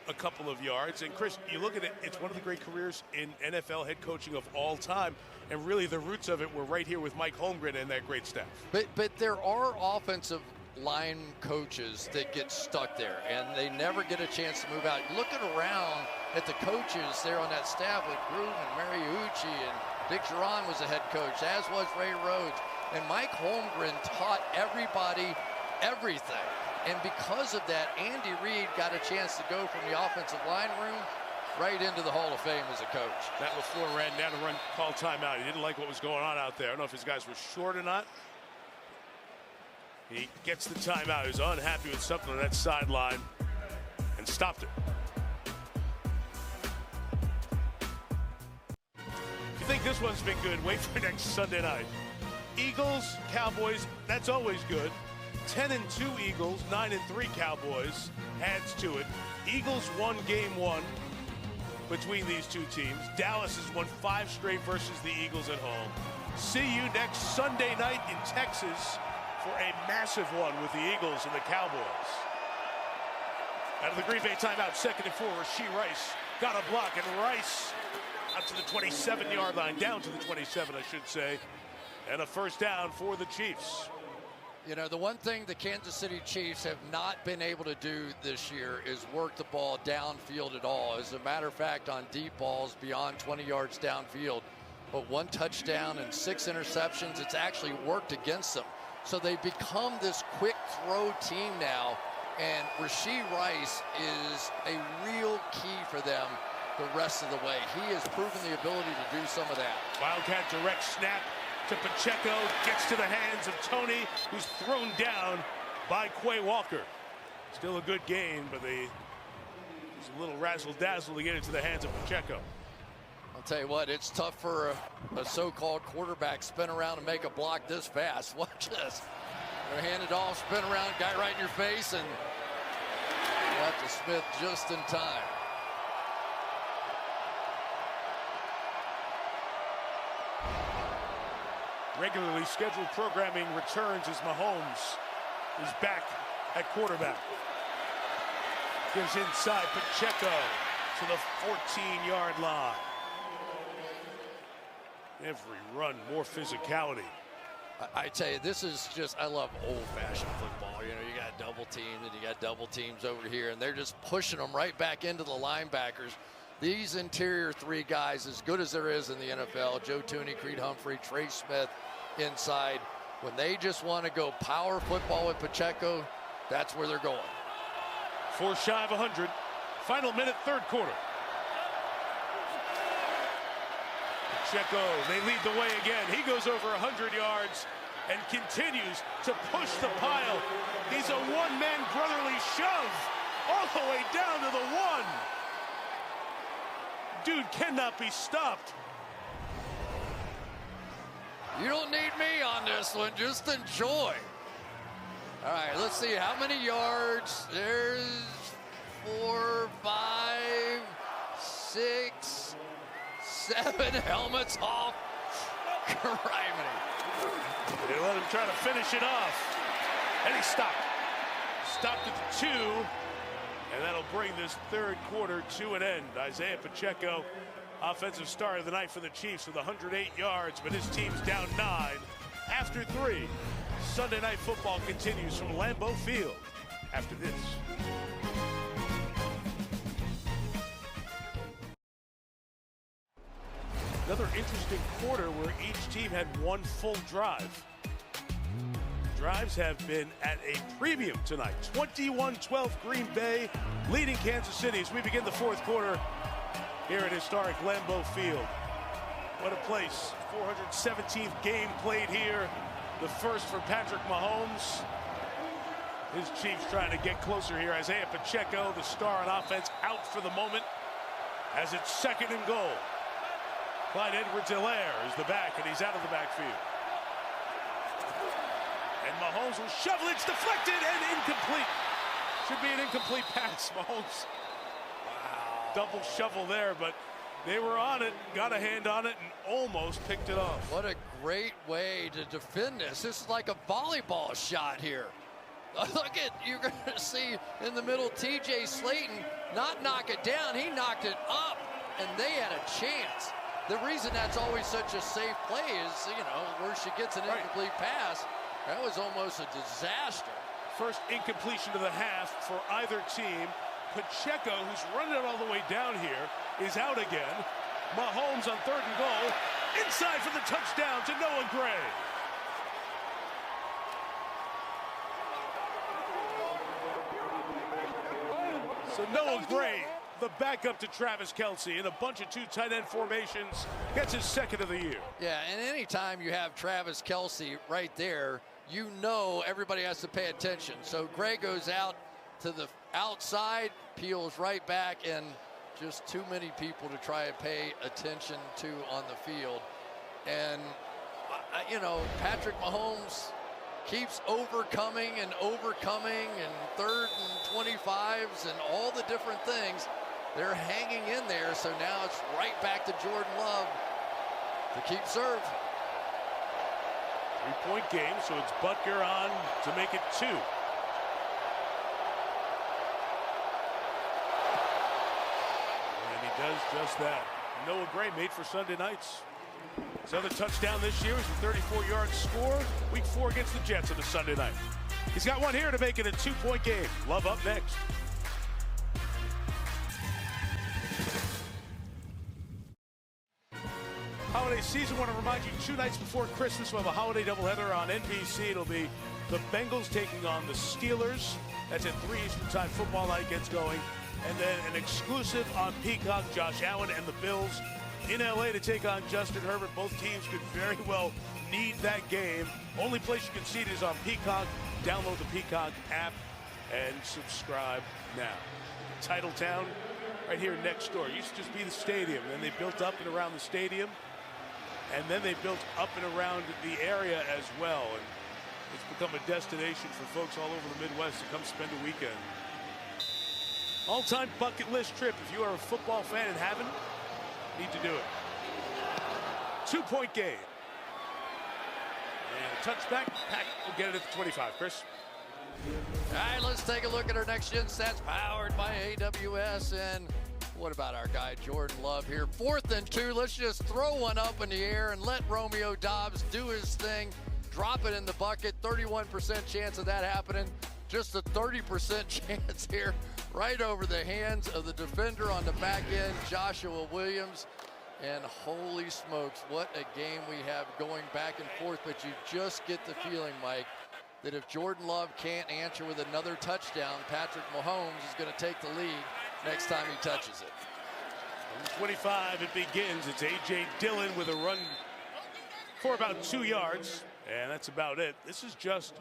a couple of yards. And Chris, you look at it, it's one of the great careers in NFL head coaching of all time. And really the roots of it were right here with Mike Holmgren and that great staff.
But there are offensive line coaches that get stuck there and they never get a chance to move out. Looking around at the coaches there on that staff with Gruden and Mariucci, and Dick Geron was the head coach, as was Ray Rhodes. And Mike Holmgren taught everybody everything. And because of that, Andy Reid got a chance to go from the offensive line room right into the Hall of Fame as a coach.
Matt LaFleur ran down to call timeout. He didn't like what was going on out there. I don't know if his guys were short or not. He gets the timeout. He was unhappy with something on that sideline and stopped it. If you think this one's been good, wait for next Sunday night. Eagles, Cowboys, that's always good. 10-2 Eagles, 9-3 Cowboys adds to it. Eagles won game 1 between these two teams. Dallas has won 5 straight versus the Eagles at home. See you next Sunday night in Texas for a massive one with the Eagles and the Cowboys. Out of the Green Bay timeout, 2nd and 4, Rashee Rice got a block, and Rice out to the 27-yard line, down to the 27, I should say, and a first down for the Chiefs.
You know, the one thing the Kansas City Chiefs have not been able to do this year is work the ball downfield at all. As a matter of fact, on deep balls beyond 20 yards downfield, but 1 touchdown and 6 interceptions, it's actually worked against them. So they've become this quick throw team now, and Rashee Rice is a real key for them the rest of the way. He has proven the ability to do some of that.
Wildcat direct snap to Pacheco, gets to the hands of Tony, who's thrown down by Quay Walker. Still a good gain, but it's a little razzle-dazzle to get into the hands of Pacheco.
I'll tell you what, it's tough for a so-called quarterback spin around and make a block this fast. Watch this. They're hand it off, spin around, guy right in your face, and got to Smith just in time.
Regularly scheduled programming returns as Mahomes is back at quarterback. Gives inside Pacheco to the 14-yard line. Every run, more physicality.
I tell you, this is just, I love old-fashioned football. You know, you got double teams and you got double teams over here, and they're just pushing them right back into the linebackers. These interior 3 guys, as good as there is in the NFL, Joe Thuney, Creed Humphrey, Trey Smith inside, when they just want to go power football with Pacheco, that's where they're going.
4 shy of 100. Final minute, 3rd quarter. Pacheco, they lead the way again. He goes over 100 yards and continues to push the pile. He's a one-man brotherly shove all the way down to the 1. Dude cannot be stopped.
You don't need me on this one, just enjoy. All right, let's see how many yards. There's 4, 5, 6, 7 helmets off. Criminy.
They let him try to finish it off. And he stopped. Stopped at the 2. And that'll bring this third quarter to an end. Isaiah Pacheco, offensive star of the night for the Chiefs with 108 yards, but his team's down 9 after 3. Sunday Night Football continues from Lambeau Field after this. Another interesting quarter where each team had one full drive. Drives have been at a premium tonight. 21-12 Green Bay leading Kansas City as we begin the fourth quarter here at historic Lambeau Field. What a place. 417th game played here. The first for Patrick Mahomes. His Chiefs trying to get closer here. Isaiah Pacheco, the star on offense, out for the moment as it's 2nd and goal. Clyde Edwards-Helaire is the back, and he's out of the backfield. And Mahomes will shovel. It's deflected and incomplete. Should be an incomplete pass. Mahomes, wow, double shovel there, but they were on it, got a hand on it, and almost picked it off.
What a great way to defend this. This is like a volleyball shot here. Look at, you're going to see in the middle, TJ Slayton not knock it down. He knocked it up, and they had a chance. The reason that's always such a safe play is, you know, where she gets an incomplete pass. That was almost a disaster.
First incompletion of the half for either team. Pacheco, who's running it all the way down here, is out again. Mahomes on 3rd and goal. Inside for the touchdown to Noah Gray. So Noah Gray, the backup to Travis Kelce in a bunch of 2 tight end formations, gets his 2nd of the year.
Yeah, and anytime you have Travis Kelce right there, you know everybody has to pay attention. So Gray goes out to the outside, peels right back, and just too many people to try and pay attention to on the field. And, you know, Patrick Mahomes keeps overcoming and 3rd and 25s and all the different things. They're hanging in there, so now it's right back to Jordan Love to keep serve.
3-point game, so it's Butker on to make it 2. And he does just that. Noah Gray made for Sunday nights. His other touchdown this year is a 34-yard score. Week 4 against the Jets on a Sunday night. He's got one here to make it a 2-point game. Love up next. Holiday season, want to remind you, 2 nights before Christmas, we'll have a holiday doubleheader on NBC. It'll be the Bengals taking on the Steelers. That's at 3 Eastern time. Football night gets going. And then an exclusive on Peacock, Josh Allen and the Bills in LA to take on Justin Herbert. Both teams could very well need that game. Only place you can see it is on Peacock. Download the Peacock app and subscribe now. Titletown, right here next door. It used to just be the stadium. Then they built up and around the stadium. And then they built up and around the area as well. And it's become a destination for folks all over the Midwest to come spend a weekend. All-time bucket list trip. If you are a football fan and haven't, need to do it. 2-point game. And a touchback. Pack will get it at the 25. Chris.
All right, let's take a look at our next gen stats powered by AWS. And what about our guy Jordan Love here? 4th and 2. Let's just throw one up in the air and let Romeo Doubs do his thing. Drop it in the bucket. 31% chance of that happening. Just a 30% chance here, right over the hands of the defender on the back end, Joshua Williams. And holy smokes, what a game we have going back and forth. But you just get the feeling, Mike, that if Jordan Love can't answer with another touchdown, Patrick Mahomes is going to take the lead next time he touches it.
25, it begins. It's A.J. Dillon with a run for about 2 yards, and that's about it. This is just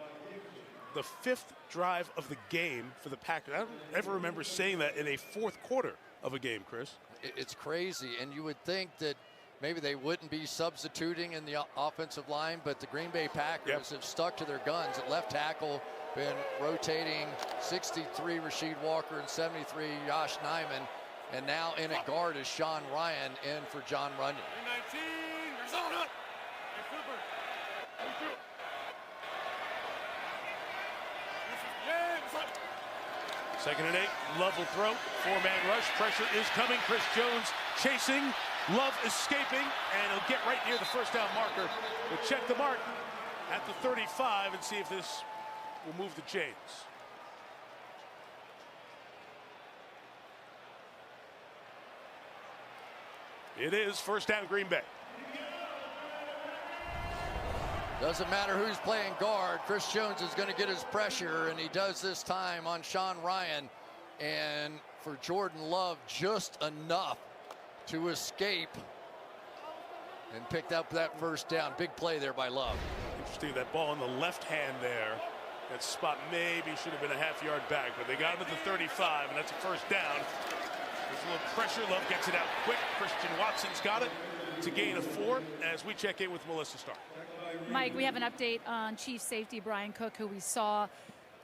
the 5th drive of the game for the Packers. I don't ever remember saying that in a 4th quarter of a game, Chris.
It's crazy, and you would think that maybe they wouldn't be substituting in the offensive line, but the Green Bay Packers have stuck to their guns. At left tackle, been rotating 63 Rasheed Walker and 73 Josh Nijman. And now in at guard is Sean Ryan in for John Runyon.
19, Arizona.
Second and 8, Love will throw. 4-man rush, pressure is coming. Chris Jones chasing, Love escaping, and he'll get right near the first down marker. We'll check the mark at the 35 and see if this will move the chains. It is first down, Green Bay.
Doesn't matter who's playing guard. Chris Jones is going to get his pressure, and he does this time on Sean Ryan. And for Jordan Love, just enough to escape and picked up that first down. Big play there by Love.
Interesting, that ball in the left hand there. That spot maybe should have been a half-yard back, but they got him at the 35, and that's a first down. There's a little pressure. Love gets it out quick. Christian Watson's got it. It's a gain of 4 as we check in with Melissa Stark.
Mike, we have an update on Chief safety Brian Cook, who we saw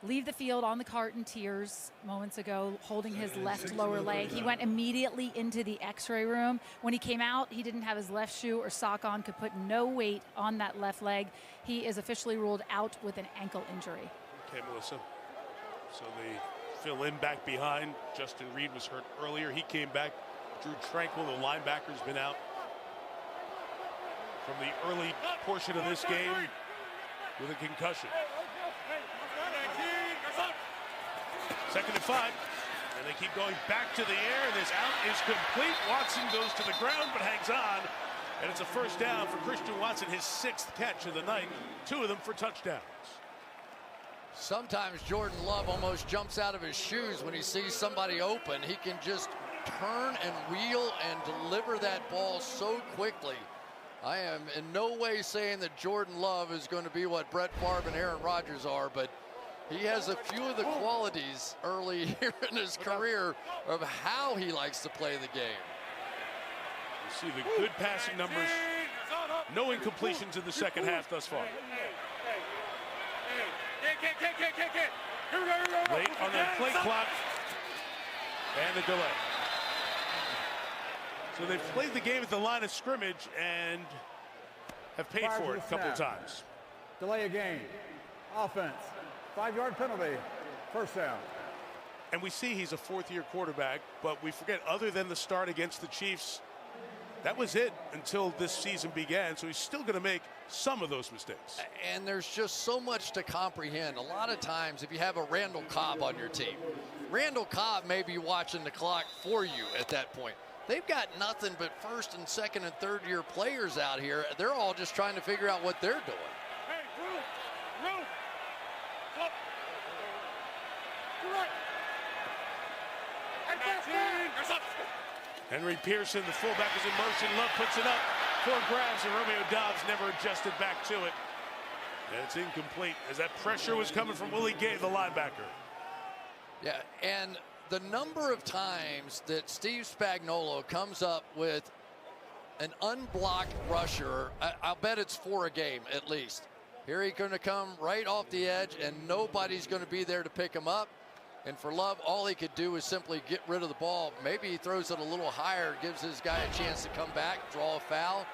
leave the field on the cart in tears moments ago, holding his left lower leg. He went immediately into the x-ray room. When he came out, he didn't have his left shoe or sock on, could put no weight on that left leg. He is officially ruled out with an ankle injury.
Okay, Melissa. So they fill in back behind. Justin Reed was hurt earlier. He came back. Drew Tranquil, the linebacker's been out from the early portion of this game with a concussion. Second and 5, and they keep going back to the air, and this out is complete. Watson goes to the ground but hangs on, and it's a first down for Christian Watson, his 6th catch of the night, 2 of them for touchdowns.
Sometimes Jordan Love almost jumps out of his shoes when he sees somebody open. He can just turn and wheel and deliver that ball so quickly. I am in no way saying that Jordan Love is going to be what Brett Favre and Aaron Rodgers are, but he has a few of the qualities early here in his career of how he likes to play the game.
You see the good passing numbers. No incompletions in the second half thus far. Late on that play clock and the delay. So they've played the game at the line of scrimmage and have paid for it a couple of times.
Delay a game. Offense. 5-yard penalty. First down.
And we see he's a 4th-year quarterback, but we forget, other than the start against the Chiefs, that was it until this season began. So he's still going to make some of those mistakes.
And there's just so much to comprehend. A lot of times, if you have a Randall Cobb on your team, Randall Cobb may be watching the clock for you at that point. They've got nothing but 1st and 2nd and 3rd year players out here. They're all just trying to figure out what they're doing.
Henry Pearson, the fullback, is in motion. Love puts it up for grabs, and Romeo Doubs never adjusted back to it. And it's incomplete as that pressure was coming from Willie Gay, the linebacker.
Yeah, and the number of times that Steve Spagnuolo comes up with an unblocked rusher, I'll bet it's 4 a game at least. Here he's going to come right off the edge, and nobody's going to be there to pick him up. And for Love, all he could do is simply get rid of the ball. Maybe he throws it a little higher, gives his guy a chance to come back, draw a foul.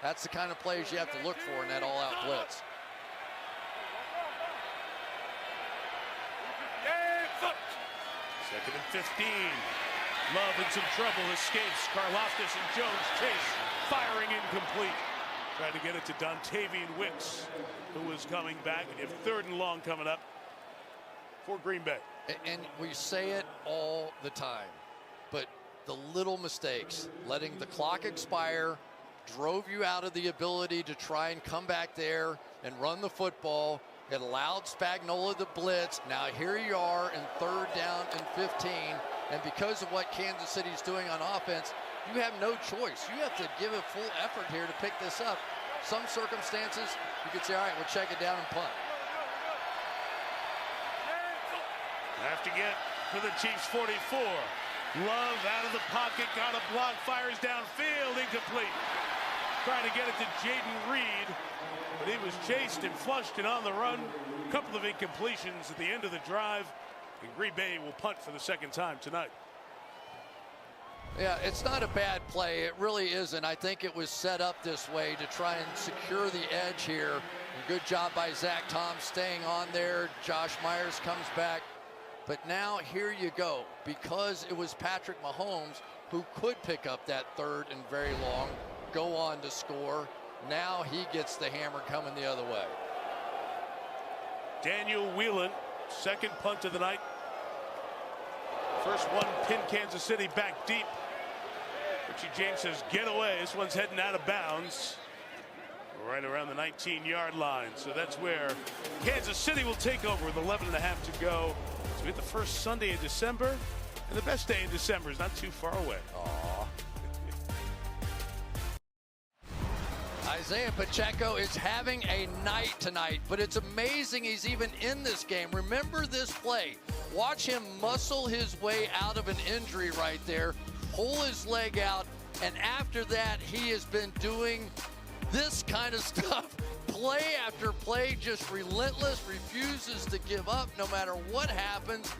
That's the kind of plays you have to look for in that all-out blitz.
Second and 15. Love in some trouble, escapes. Karlaftis and Jones chase, firing incomplete. Trying to get it to Dontavian Wicks, who was coming back. And you have 3rd and long coming up for Green Bay.
And we say it all the time, but the little mistakes, letting the clock expire, drove you out of the ability to try and come back there and run the football. It allowed Spagnuolo to blitz. Now here you are in 3rd down and 15. And because of what Kansas City's doing on offense, you have no choice. You have to give it full effort here to pick this up. Some circumstances, you could say, all right, we'll check it down and punt.
Have to get to the Chiefs 44. Love out of the pocket, got a block, fires downfield, incomplete. Trying to get it to Jaden Reed, but he was chased and flushed and on the run. A couple of incompletions at the end of the drive. And Green Bay will punt for the second time tonight.
Yeah, it's not a bad play. It really isn't. I think it was set up this way to try and secure the edge here. And good job by Zach Tom staying on there. Josh Myers comes back. But now here you go. Because it was Patrick Mahomes who could pick up that third and very long, go on to score. Now he gets the hammer coming the other way.
Daniel Whelan, second punt of the night. First one pinned Kansas City back deep. Richie James says, get away. This one's heading out of bounds. Right around the 19-yard line. So that's where Kansas City will take over with 11 and a half to go. So we hit the first Sunday in December. And the best day in December is not too far away.
Aww. Isaiah Pacheco is having a night tonight, but it's amazing he's even in this game. Remember this play. Watch him muscle his way out of an injury right there, pull his leg out, and after that, he has been doing this kind of stuff. Play after play, just relentless, refuses to give up no matter what happens.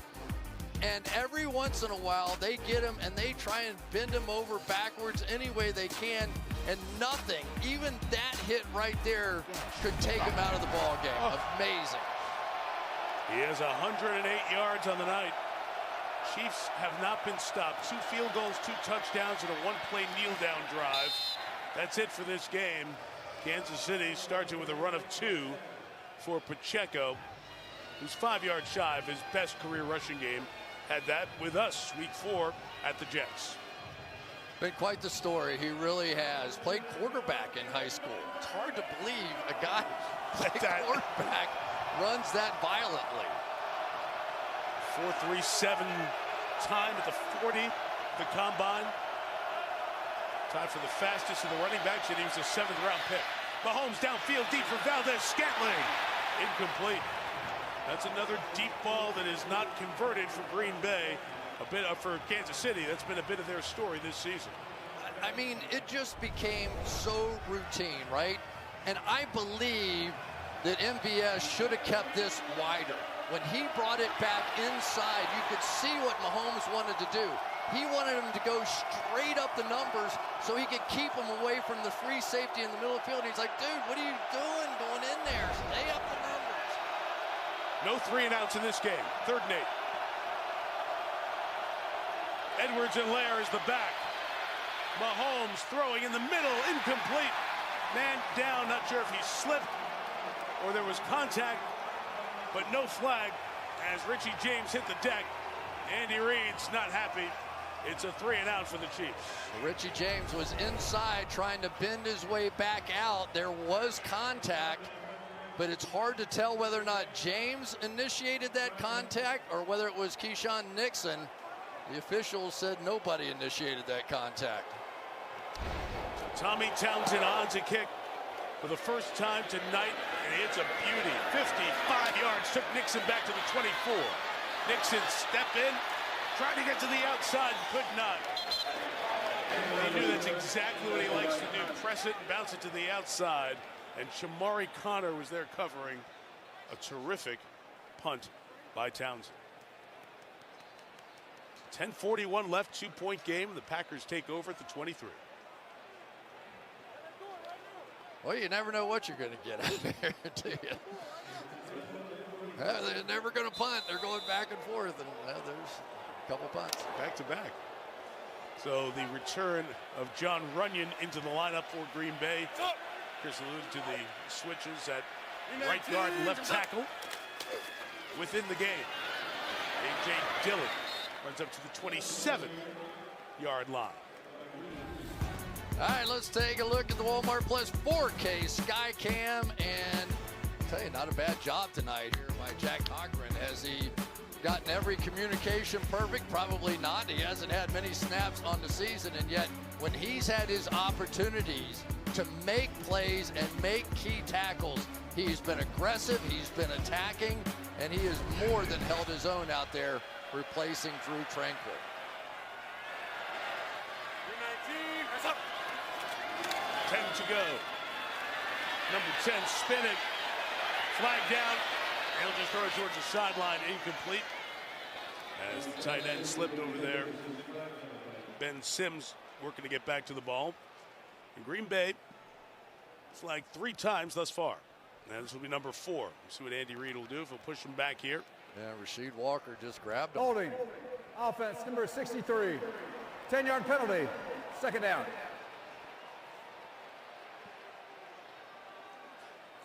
And every once in a while, they get him and they try and bend him over backwards any way they can, and nothing, even that hit right there, could take him out of the ball game. Amazing.
He has 108 yards on the night. Chiefs have not been stopped. 2 field goals, 2 touchdowns, and a 1-play kneel-down drive. That's it for this game. Kansas City starts it with a run of 2 for Pacheco, who's 5 yards shy of his best career rushing game. Had that with us week 4 at the Jets.
Been quite the story. He really has. Played quarterback in high school. It's hard to believe a guy played quarterback runs that violently.
4.37 time at the 40, the combine. Time for the fastest of the running backs, and he was a 7th-round pick. Mahomes downfield deep for Valdez-Scantling. Incomplete. That's another deep ball that is not converted for Green Bay. A bit for Kansas City. That's been a bit of their story this season.
I mean, it just became so routine, right? And I believe that MVS should have kept this wider. When he brought it back inside, you could see what Mahomes wanted to do. He wanted him to go straight up the numbers so he could keep him away from the free safety in the middle of the field. He's like, dude, what are you doing going in there? Stay up the numbers.
No 3 and outs in this game. 3rd and 8. Edwards and Lair is the back. Mahomes throwing in the middle, incomplete. Man down, not sure if he slipped or there was contact, but no flag as Richie James hit the deck. Andy Reid's not happy. It's a 3 and out for the Chiefs.
Richie James was inside trying to bend his way back out. There was contact, but it's hard to tell whether or not James initiated that contact or whether it was Keyshawn Nixon. The officials said nobody initiated that contact.
Tommy Townsend on to kick for the first time tonight, and it's a beauty. 55 yards, took Nixon back to the 24. Nixon step in, tried to get to the outside, could not. He knew that's exactly what he likes to do, press it and bounce it to the outside. And Shamari Connor was there covering. A terrific punt by Townsend. 10:41 left, 2-point game. The Packers take over at the 23.
Well, you never know what you're going to get out there, do you? They're never going to punt. They're going back and forth, and there's a couple punts.
Back to back. So the return of John Runyon into the lineup for Green Bay. Chris alluded to the switches at right guard and left tackle within the game. A.J. Dillon runs up to the 27-yard line.
All right, let's take a look at the Walmart Plus 4K Skycam, and I'll tell you, not a bad job tonight here by Jack Cochran as he gotten every communication perfect? Probably not. He hasn't had many snaps on the season, and yet when he's had his opportunities to make plays and make key tackles, he's been aggressive, he's been attacking, and he has more than held his own out there, replacing Drew Tranquil.
10 to go. Number 10 spinning. Flag down. He'll just throw it towards the sideline. Incomplete. As the tight end slipped over there. Ben Sims working to get back to the ball. In Green Bay, flagged 3 times thus far. And this will be number 4. We'll see what Andy Reid will do if he'll push him back here.
Yeah, Rasheed Walker just grabbed him.
Holding. Offense number 63. 10-yard penalty. Second down.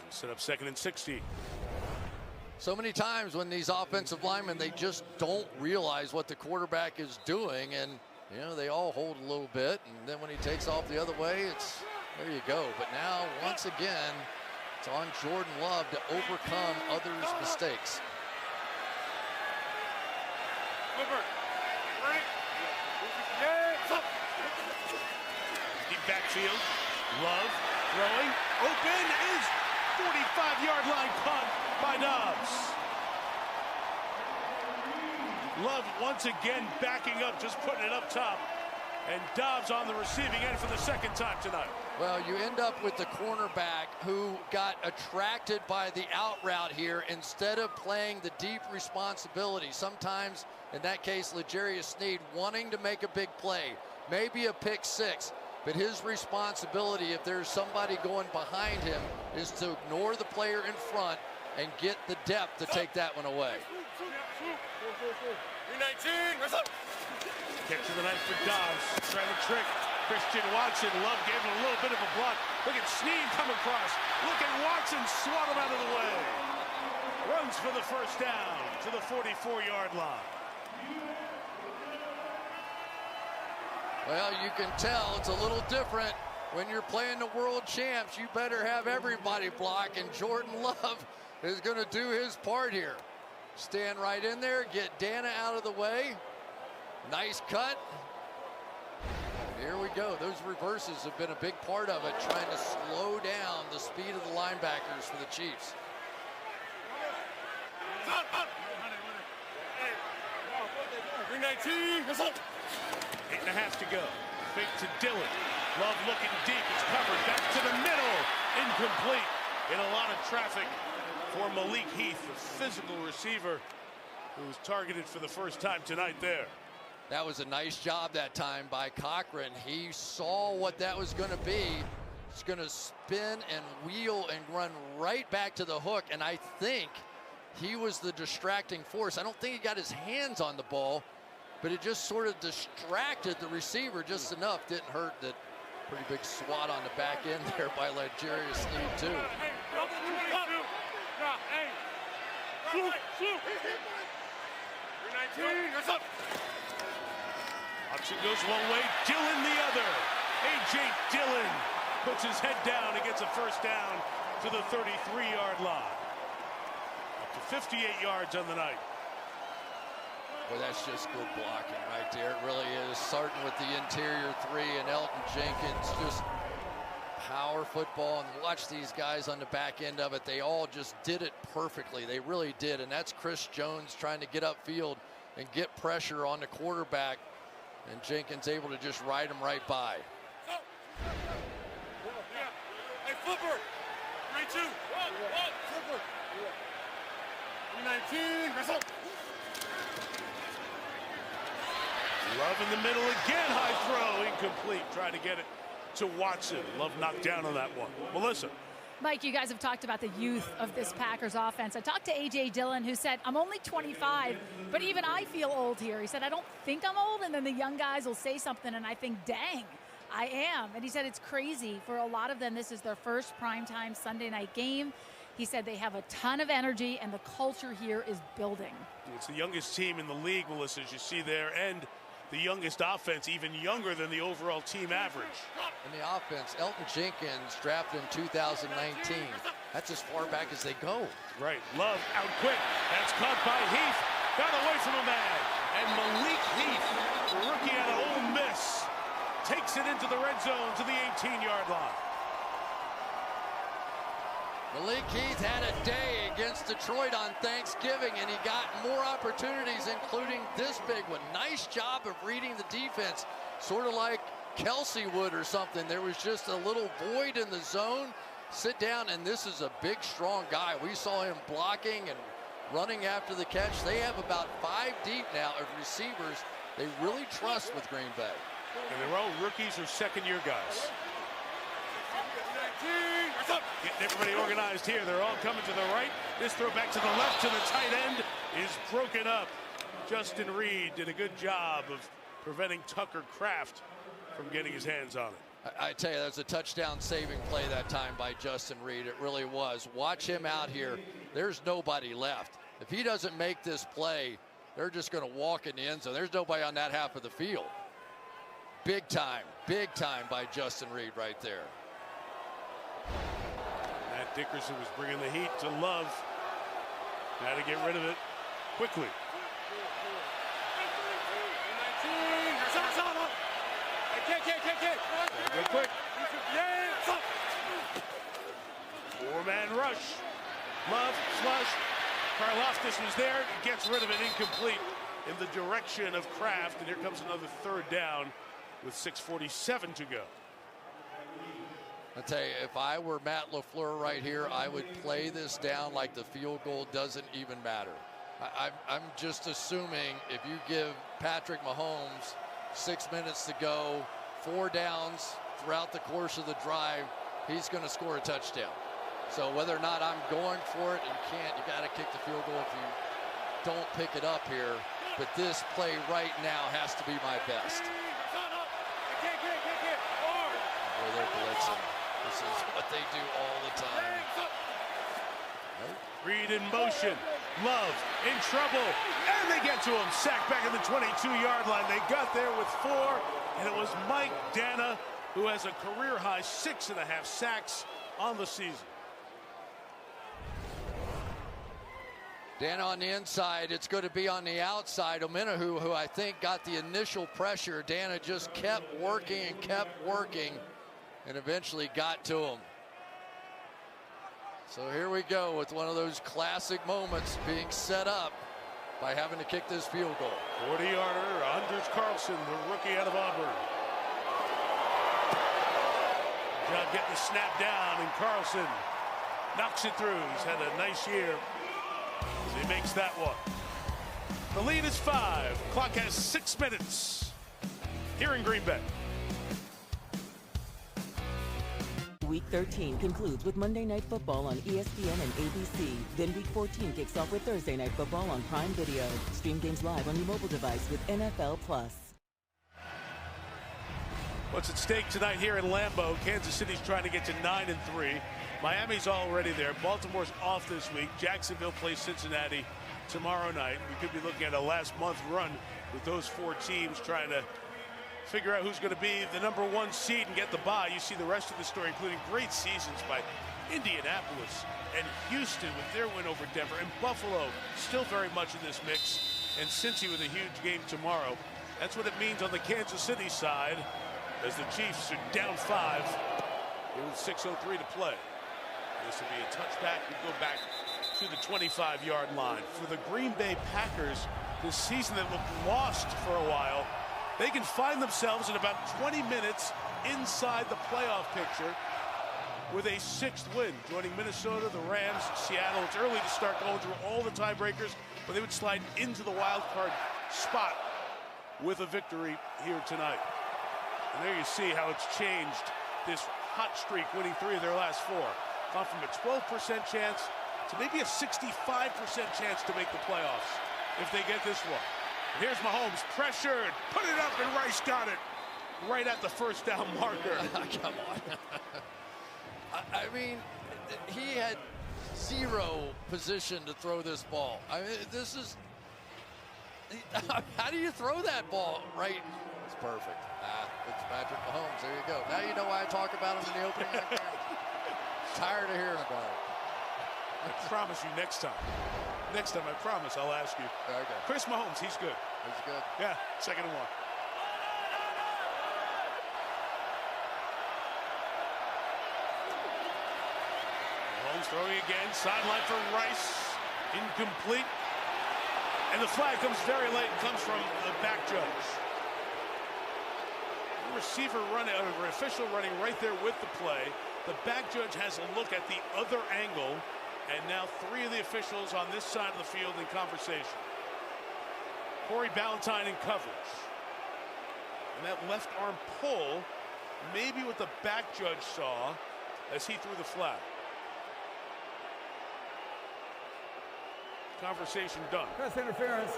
Set up 2nd and 16.
So many times when these offensive linemen, they just don't realize what the quarterback is doing, and you know, they all hold a little bit, and then when he takes off the other way, it's there you go. But now, once again, it's on Jordan Love to overcome others' mistakes.
Deep backfield. Love throwing. Open is 45-yard line caught by Dobbs. Love once again backing up, just putting it up top. And Dobbs on the receiving end for the 2nd time tonight.
Well, you end up with the cornerback who got attracted by the out route here instead of playing the deep responsibility. Sometimes, in that case, L'Jarius Sneed wanting to make a big play, maybe a pick 6. But his responsibility, if there's somebody going behind him, is to ignore the player in front and get the depth to take that one away.
Catch of the night for Dobbs. Trying to trick Christian Watson. Love gave him a little bit of a block. Look at Sneed come across. Look at Watson swat him out of the way. Runs for the 1st down to the 44-yard line.
Well, you can tell it's a little different when you're playing the world champs. You better have everybody block, and Jordan Love is going to do his part here. Stand right in there, get Dana out of the way. Nice cut. Here we go. Those reverses have been a big part of it, trying to slow down the speed of the linebackers for the Chiefs.
8.5 to go. Fake to Dillon. Love looking deep. It's covered. Back to the middle. Incomplete. In a lot of traffic for Malik Heath, the physical receiver who was targeted for the 1st time tonight there.
That was a nice job that time by Cochran. He saw what that was going to be. He's going to spin and wheel and run right back to the hook, and I think he was the distracting force. I don't think he got his hands on the ball, but it just sort of distracted the receiver just enough. Didn't hurt that pretty big swat on the back end there by L'Jarius Sneed too.
Watson goes one way, Dillon the other. A.J. Dillon puts his head down and gets a 1st down to the 33-yard line. Up to 58 yards on the night.
Well, that's just good blocking right there. It really is. Starting with the interior 3 and Elton Jenkins, just power football. And watch these guys on the back end of it. They all just did it perfectly. They really did. And that's Chris Jones trying to get upfield and get pressure on the quarterback. And Jenkins able to just ride him right by.
Hey, Flipper! 3-2. Flipper. 19.
Love in the middle again. High throw. Incomplete. Trying to get it to Watson. Love knocked down on that one. Melissa.
Mike, you guys have talked about the youth of this Packers offense. I talked to A.J. Dillon, who said, I'm only 25, but even I feel old here. He said, I don't think I'm old, and then the young guys will say something, and I think, dang, I am. And he said it's crazy. For a lot of them, this is their first primetime Sunday night game. He said they have a ton of energy, and the culture here is building.
It's the youngest team in the league, Melissa, as you see there, and the youngest offense, even younger than the overall team average.
In the offense, Elton Jenkins drafted in 2019. That's as far back as they go.
Right. Love out quick. That's caught by Heath. got away from a man. And Malik Heath, the rookie out of Ole Miss, takes it into the red zone to the 18-yard line.
Malik Heath had a day against Detroit on Thanksgiving, and he got more opportunities, including this big one. Nice job of reading the defense, sort of like Kelsey would or something. There was just a little void in the zone. Sit down, and this is a big, strong guy. We saw him blocking and running after the catch. They have about 5 deep now of receivers they really trust with Green Bay.
And they're all rookies or second-year guys. Getting everybody organized here. They're all coming to the right. This throw back to the left to the tight end is broken up. Justin Reed did a good job of preventing Tucker Kraft from getting his hands on it.
I tell you, that's a touchdown saving play that time by Justin Reed. It really was. Watch him out here. There's nobody left. If he doesn't make this play, they're just going to walk in the end zone. There's nobody on that half of the field. Big time by Justin Reed right there.
Matt Dickerson was bringing the heat to Love. Had to get rid of it quickly. Go quick. 4-man rush. Love, slush. Karlaftis was there. He gets rid of it incomplete in the direction of Kraft. And here comes another third down with 6:47 to go.
I'll tell you, if I were Matt LaFleur right here, I would play this down like the field goal doesn't even matter. I'm just assuming if you give Patrick Mahomes 6 minutes to go, 4 downs throughout the course of the drive, he's going to score a touchdown. So whether or not I'm going for it, you got to kick the field goal if you don't pick it up here. But this play right now has to be my best. Boy, they're blitzing. This is what they do all the time.
Reed in motion. Love in trouble. And they get to him. Sacked back at the 22-yard line. They got there with 4. And it was Mike Dana who has a career-high 6.5 sacks on the season.
Dan on the inside, it's going to be on the outside. Omenahu, who I think got the initial pressure. Dana just kept working and eventually got to him. So here we go with one of those classic moments being set up by having to kick this field goal.
40-yarder, Anders Carlson, the rookie out of Auburn. Good job getting the snap down, and Carlson knocks it through. He's had a nice year. He makes that one. The lead is 5. Clock has 6 minutes here in Green Bay.
Week 13 concludes with Monday Night Football on ESPN and ABC. Then Week 14 kicks off with Thursday Night Football on Prime Video. Stream games live on your mobile device with NFL Plus.
What's at stake tonight here in Lambeau? Kansas City's trying to get to 9-3. Miami's already there. Baltimore's off this week. Jacksonville plays Cincinnati tomorrow night. We could be looking at a last month run with those 4 teams trying to figure out who's going to be the #1 seed and get the bye. You see the rest of the story, including great seasons by Indianapolis and Houston with their win over Denver, and Buffalo still very much in this mix, and Cincy with a huge game tomorrow. That's what it means on the Kansas City side as the Chiefs are down 5 with 6:03 to play. This will be a touchback. We go back to the 25-yard line. For the Green Bay Packers, this season that looked lost for a while, they can find themselves in about 20 minutes inside the playoff picture with a 6th win, joining Minnesota, the Rams, Seattle. It's early to start going through all the tiebreakers, but they would slide into the wild card spot with a victory here tonight. And there you see how it's changed this hot streak, winning 3 of their last 4. Gone from a 12% chance to maybe a 65% chance to make the playoffs if they get this one. And here's Mahomes, pressured, put it up, and Rice got it right at the first down marker.
Come on. I mean, he had 0 position to throw this ball. I mean, this is, how do you throw that ball right? It's perfect. It's Patrick Mahomes. There you go. Now you know why I talk about him in the opening. Tired of hearing about it.
I promise you next time. Next time, I promise, I'll ask you.
Okay.
Chris Mahomes, he's good.
He's good.
Yeah, 2nd and 1. Mahomes throwing again. Sideline for Rice. Incomplete. And the flag comes very late. It comes from the back judge. The receiver running, or official running right there with the play. The back judge has a look at the other angle. And now 3 of the officials on this side of the field in conversation. Corey Ballantyne in coverage. And that left arm pull, maybe what the back judge saw as he threw the flag. Conversation done.
Pass interference,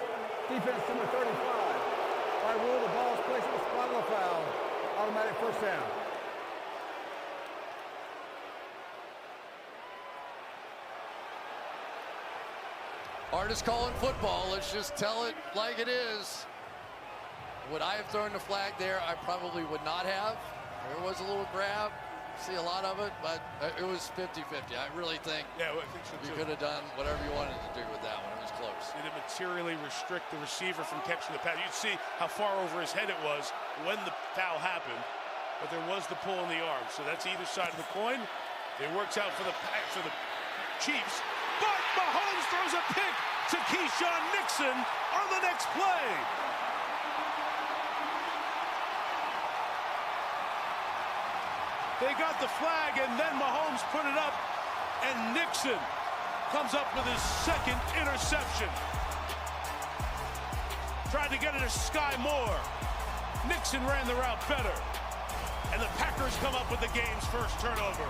defense number 35. By rule, the ball is placed at the spot of the foul. Automatic first down.
Artist calling football. Let's just tell it like it is. Would I have thrown the flag there? I probably would not have. There was a little grab. See a lot of it, but it was 50-50. I really think,
I think so
you
too.
could have done whatever you wanted to do with that one. It was close.
It didn't materially restrict the receiver from catching the pass. You'd see how far over his head it was when the foul happened, but there was the pull in the arm. So that's either side of the coin. It works out for the Chiefs. But Mahomes throws a pick to Keyshawn Nixon on the next play. They got the flag, and then Mahomes put it up, and Nixon comes up with his 2nd interception. Tried to get it to Sky Moore. Nixon ran the route better, and the Packers come up with the game's first turnover.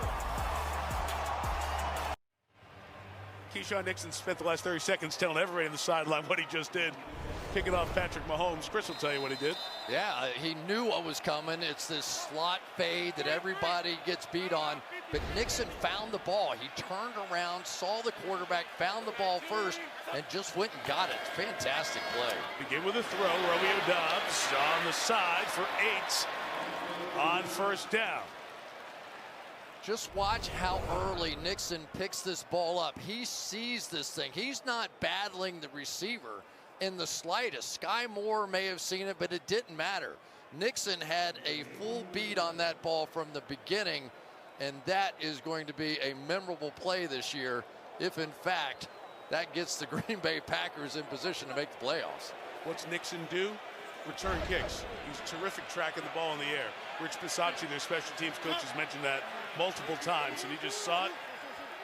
Keyshawn Nixon spent the last 30 seconds telling everybody on the sideline what he just did. Kicking off Patrick Mahomes. Chris will tell you what he did.
Yeah, he knew what was coming. It's this slot fade that everybody gets beat on. But Nixon found the ball. He turned around, saw the quarterback, found the ball first, and just went and got it. Fantastic play.
Begin with a throw. Romeo Doubs on the side for 8 on first down.
Just watch how early Nixon picks this ball up. He sees this thing. He's not battling the receiver in the slightest. Sky Moore may have seen it, but it didn't matter. Nixon had a full beat on that ball from the beginning, and that is going to be a memorable play this year if, in fact, that gets the Green Bay Packers in position to make the playoffs.
What's Nixon do? Return kicks. He's terrific tracking the ball in the air. Rich Bisacci, their special teams coach, has mentioned that multiple times, and he just saw it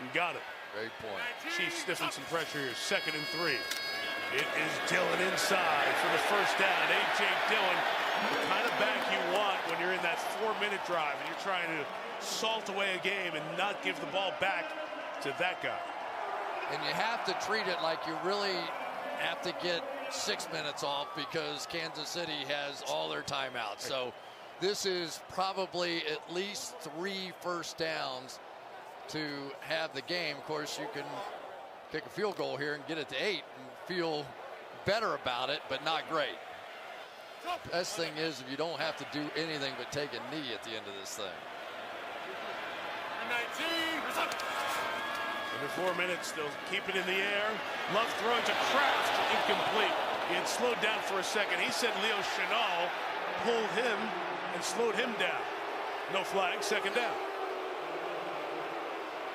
and got it.
Great point.
Chiefs stiffen some pressure here. 2nd and 3. It is Dillon inside for the first down. A.J. Dillon, the kind of back you want when you're in that 4-minute drive and you're trying to salt away a game and not give the ball back to that guy.
And you have to treat it like you really have to get 6 minutes off because Kansas City has all their timeouts. So this is probably at least 3 first downs to have the game. Of course, you can kick a field goal here and get it to 8 and feel better about it, but not great. Best thing is if you don't have to do anything but take a knee at the end of this thing.
19.
Under 4 minutes, they'll keep it in the air. Love throwing to Kraft, incomplete. He had slowed down for a second. He said Leo Chenal pulled him and slowed him down. No flag, 2nd down.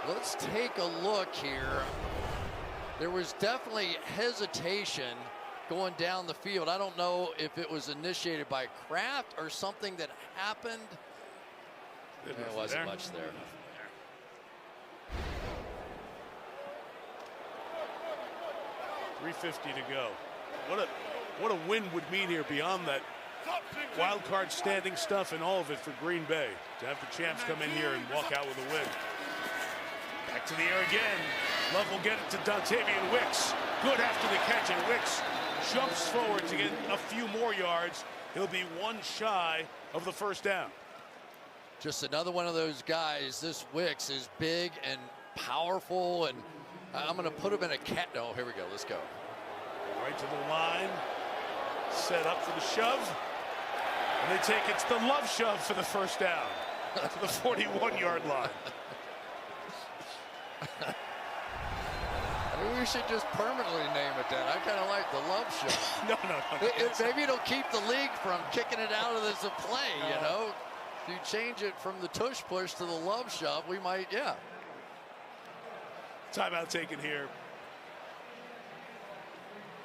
Let's take a look here. There was definitely hesitation going down the field. I don't know if it was initiated by Kraft or something that happened. There wasn't much there.
3:50 to go. What a win would mean here beyond that wild card standing stuff and all of it for Green Bay. To have the champs come in here and walk out with a win. Back to the air again. Love will get it to Dontavian Wicks. Good after the catch, and Wicks jumps forward to get a few more yards. He'll be 1 shy of the first down.
Just another one of those guys. This Wicks is big and powerful, and I'm going to put him in a cat. No, here we go. Let's go.
Right to the line. Set up for the shove. And they take it's the love shove for the first down to the 41-yard line.
I Maybe we should just permanently name it that. I kind of like the love shot.
No.
Maybe it'll keep the league from kicking it out of as a play, you know? If you change it from the tush push to the love shove, we might, yeah.
Timeout taken here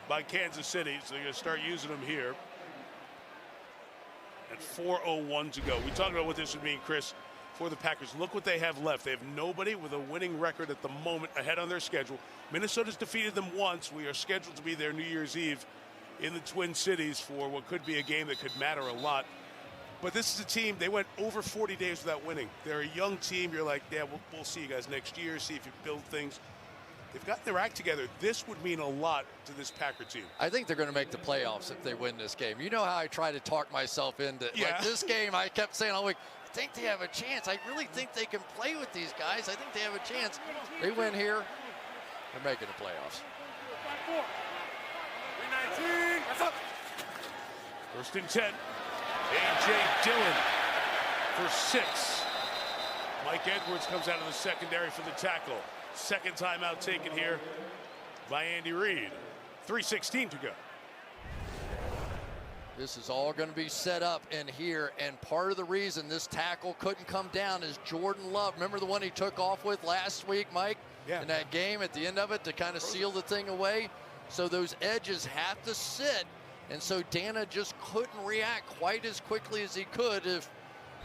by Kansas City, so they're going to start using them here at 4:01 to go. We talked about what this would mean, Chris, for the Packers. Look what they have left. They have nobody with a winning record at the moment ahead on their schedule. Minnesota's defeated them once. We are scheduled to be there New Year's Eve in the Twin Cities for what could be a game that could matter a lot. But this is a team, they went over 40 days without winning. They're a young team. You're like, yeah, we'll see you guys next year, see if you build things. They've gotten their act together. This would mean a lot to this Packer team.
I think they're going to make the playoffs if they win this game. You know how I try to talk myself into like this game. I kept saying all week, I think they have a chance. I really think they can play with these guys. I think they have a chance. They win here, they're making the playoffs.
319. That's up.
1st and 10. A.J. Dillon for 6. Mike Edwards comes out of the secondary for the tackle. Second timeout taken here by Andy Reid. 3:16 to go.
This is all going to be set up in here, and part of the reason this tackle couldn't come down is Jordan Love. Remember the one he took off with last week, Mike?
Yeah.
In that game at the end of it to kind of seal the thing away. So those edges have to sit, and so Dana just couldn't react quite as quickly as he could if,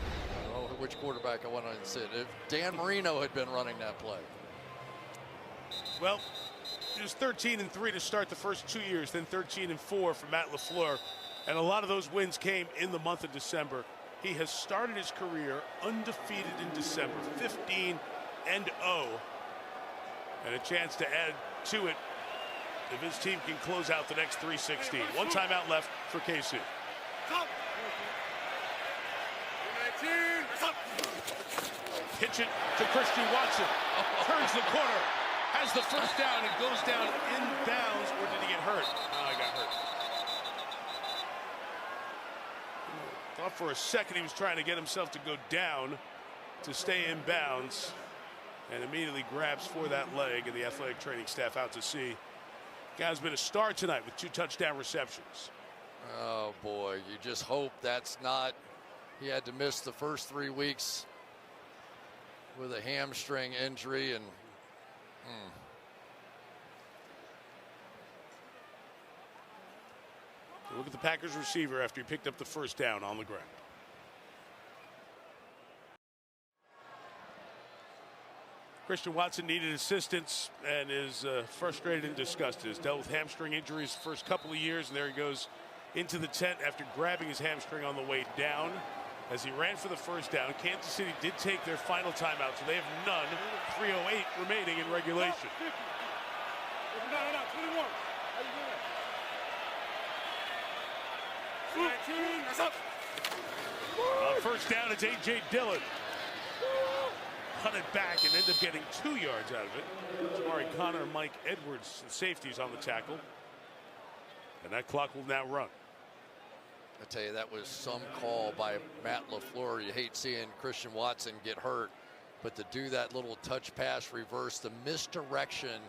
I don't know which quarterback I want to sit, if Dan Marino had been running that play.
Well, it was 13-3 to start the first 2 years, then 13-4 for Matt LaFleur. And a lot of those wins came in the month of December. He has started his career undefeated in December, 15-0. And a chance to add to it if his team can close out the next 3:16. One timeout left for KC. Pitch it to Christian Watson. Turns the corner. Has the first down and goes down inbounds, or did he get hurt? Oh, he got hurt. Thought for a second he was trying to get himself to go down to stay in bounds, and immediately grabs for that leg, and the athletic training staff out to see. Guy's been a star tonight with 2 touchdown receptions.
Oh boy, you just hope that's not, he had to miss the first 3 weeks with a hamstring injury, and
Look at the Packers receiver after he picked up the first down on the ground. Christian Watson needed assistance and is frustrated and disgusted. Has dealt with hamstring injuries the first couple of years, and there he goes into the tent after grabbing his hamstring on the way down. As he ran for the first down, Kansas City did take their final timeout, so they have none. 3:08 remaining in regulation. First down, it's A.J. Dillon. Cut it back and end up getting 2 yards out of it. Jamari Connor, Mike Edwards, the safeties on the tackle. And that clock will now run.
I tell you, that was some call by Matt LaFleur. You hate seeing Christian Watson get hurt, but to do that little touch pass reverse, the misdirection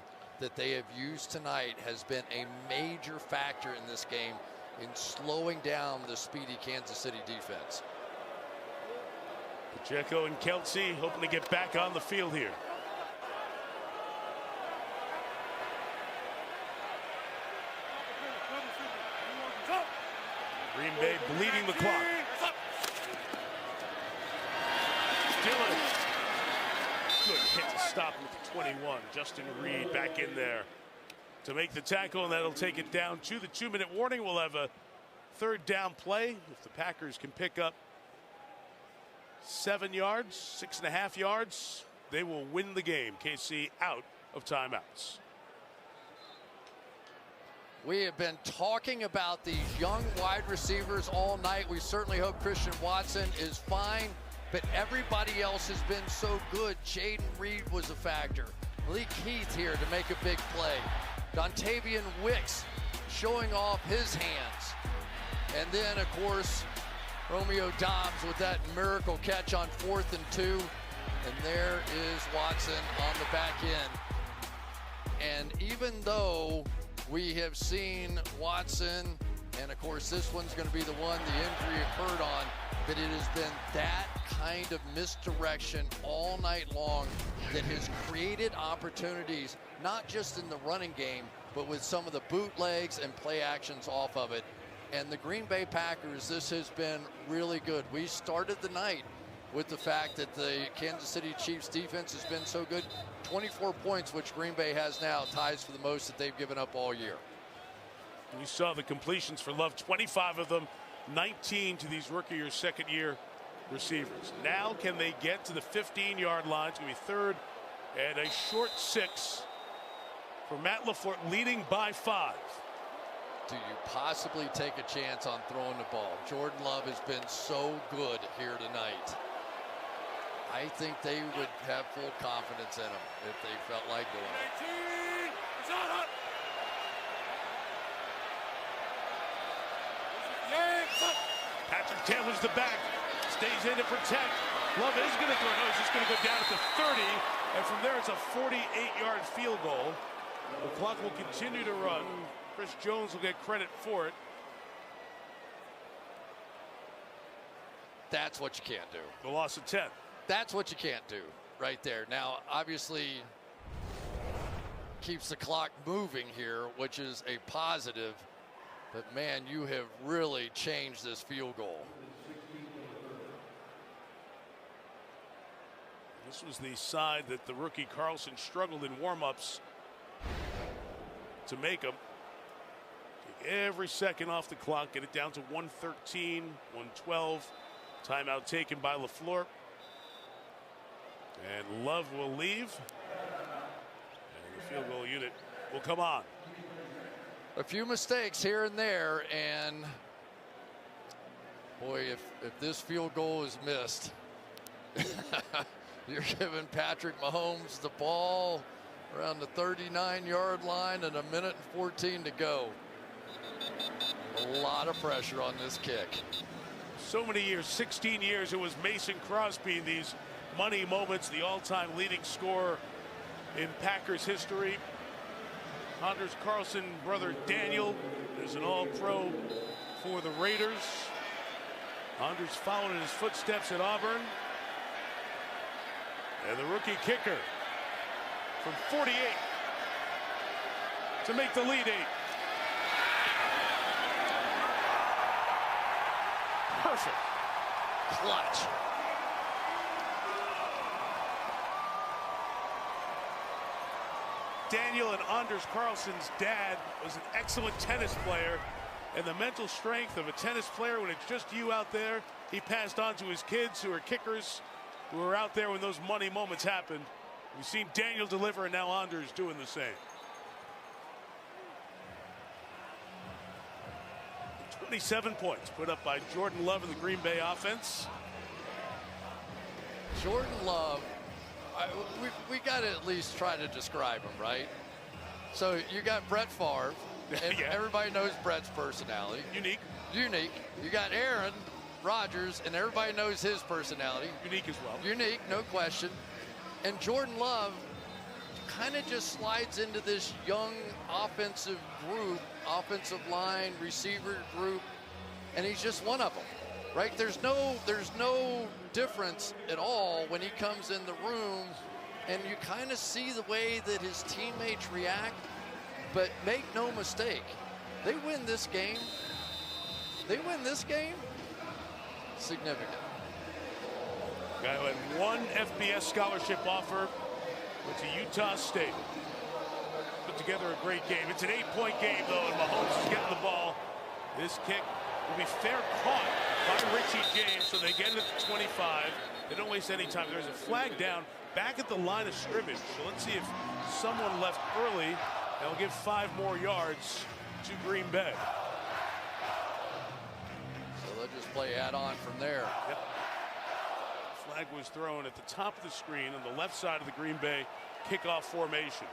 that they have used tonight has been a major factor in this game in slowing down the speedy Kansas City defense.
Pacheco and Kelsey hoping to get back on the field here. Green Bay bleeding the clock. Dillon. Good hit to stop with the 21. Justin Reed back in there to make the tackle, and that'll take it down to the 2-minute warning. We'll have a third down play. If the Packers can pick up 7 yards, 6.5 yards, they will win the game. KC out of timeouts.
We have been talking about these young wide receivers all night. We certainly hope Christian Watson is fine, but everybody else has been so good. Jaden Reed was a factor. Malik Heath here to make a big play. Dontavian Wicks showing off his hands. And then, of course, Romeo Dobbs with that miracle catch on 4th and 2. And there is Watson on the back end. And even though we have seen Watson, and of course this one's going to be the one the injury occurred on, that it has been that kind of misdirection all night long that has created opportunities, not just in the running game, but with some of the bootlegs and play actions off of it. And the Green Bay Packers, this has been really good. We started the night with the fact that the Kansas City Chiefs defense has been so good. 24 points, which Green Bay has now, ties for the most that they've given up all year.
You saw the completions for Love, 25 of them, 19 to these rookie or second year receivers. Now can they get to the 15-yard line? It's going to be third and a short 6 for Matt LaFleur, leading by 5.
Do you possibly take a chance on throwing the ball? Jordan Love has been so good here tonight. I think they would have full confidence in him if they felt like doing it.
Patrick Taylor's the back, stays in to protect. Love is going to throw. No, he's just going to go down at the 30, and from there it's a 48-yard field goal. The clock will continue to run. Chris Jones will get credit for it.
That's what you can't do.
The loss of 10.
That's what you can't do right there. Now, obviously, keeps the clock moving here, which is a positive. But, man, you have really changed this field goal.
This was the side that the rookie Carlson struggled in warm-ups to make them. Take every second off the clock, get it down to 113, 112. Timeout taken by LaFleur. And Love will leave. And the field goal unit will come on.
A few mistakes here and there, and boy, if this field goal is missed, you're giving Patrick Mahomes the ball around the 39-yard line and 1:14 to go. A lot of pressure on this kick.
So many years, 16 years, it was Mason Crosby, these money moments, the all-time leading scorer in Packers history. Anders Carlson, brother Daniel, is an all-pro for the Raiders. Anders followed in his footsteps at Auburn. And the rookie kicker from 48 to make the lead 8. Perfect.
Clutch.
Daniel and Anders Carlson's dad was an excellent tennis player, and the mental strength of a tennis player when it's just you out there, he passed on to his kids who are kickers, who are out there when those money moments happened. We've seen Daniel deliver, and now Anders doing the same. 27 points put up by Jordan Love in the Green Bay offense.
Jordan Love, we got to at least try to describe him, right? So you got Brett Favre, and
Yeah.
everybody knows Brett's personality.
Unique.
You got Aaron Rodgers, and everybody knows his personality.
Unique as well.
Unique, no question. And Jordan Love kind of just slides into this young offensive group, offensive line, receiver group, and he's just one of them, right? There's no difference at all when he comes in the room, and you kind of see the way that his teammates react, but make no mistake, they win this game. Significant.
Guy who had one FBS scholarship offer, went to Utah State. Put together a great game. It's an 8-point game, though, and Mahomes is getting the ball. This kick will be fair caught by Richie James, so they get it at 25. They don't waste any time. There's a flag down back at the line of scrimmage. So let's see if someone left early, and will give 5 more yards to Green Bay.
So they'll just play add-on from there.
Yep. Flag was thrown at the top of the screen on the left side of the Green Bay kickoff formation.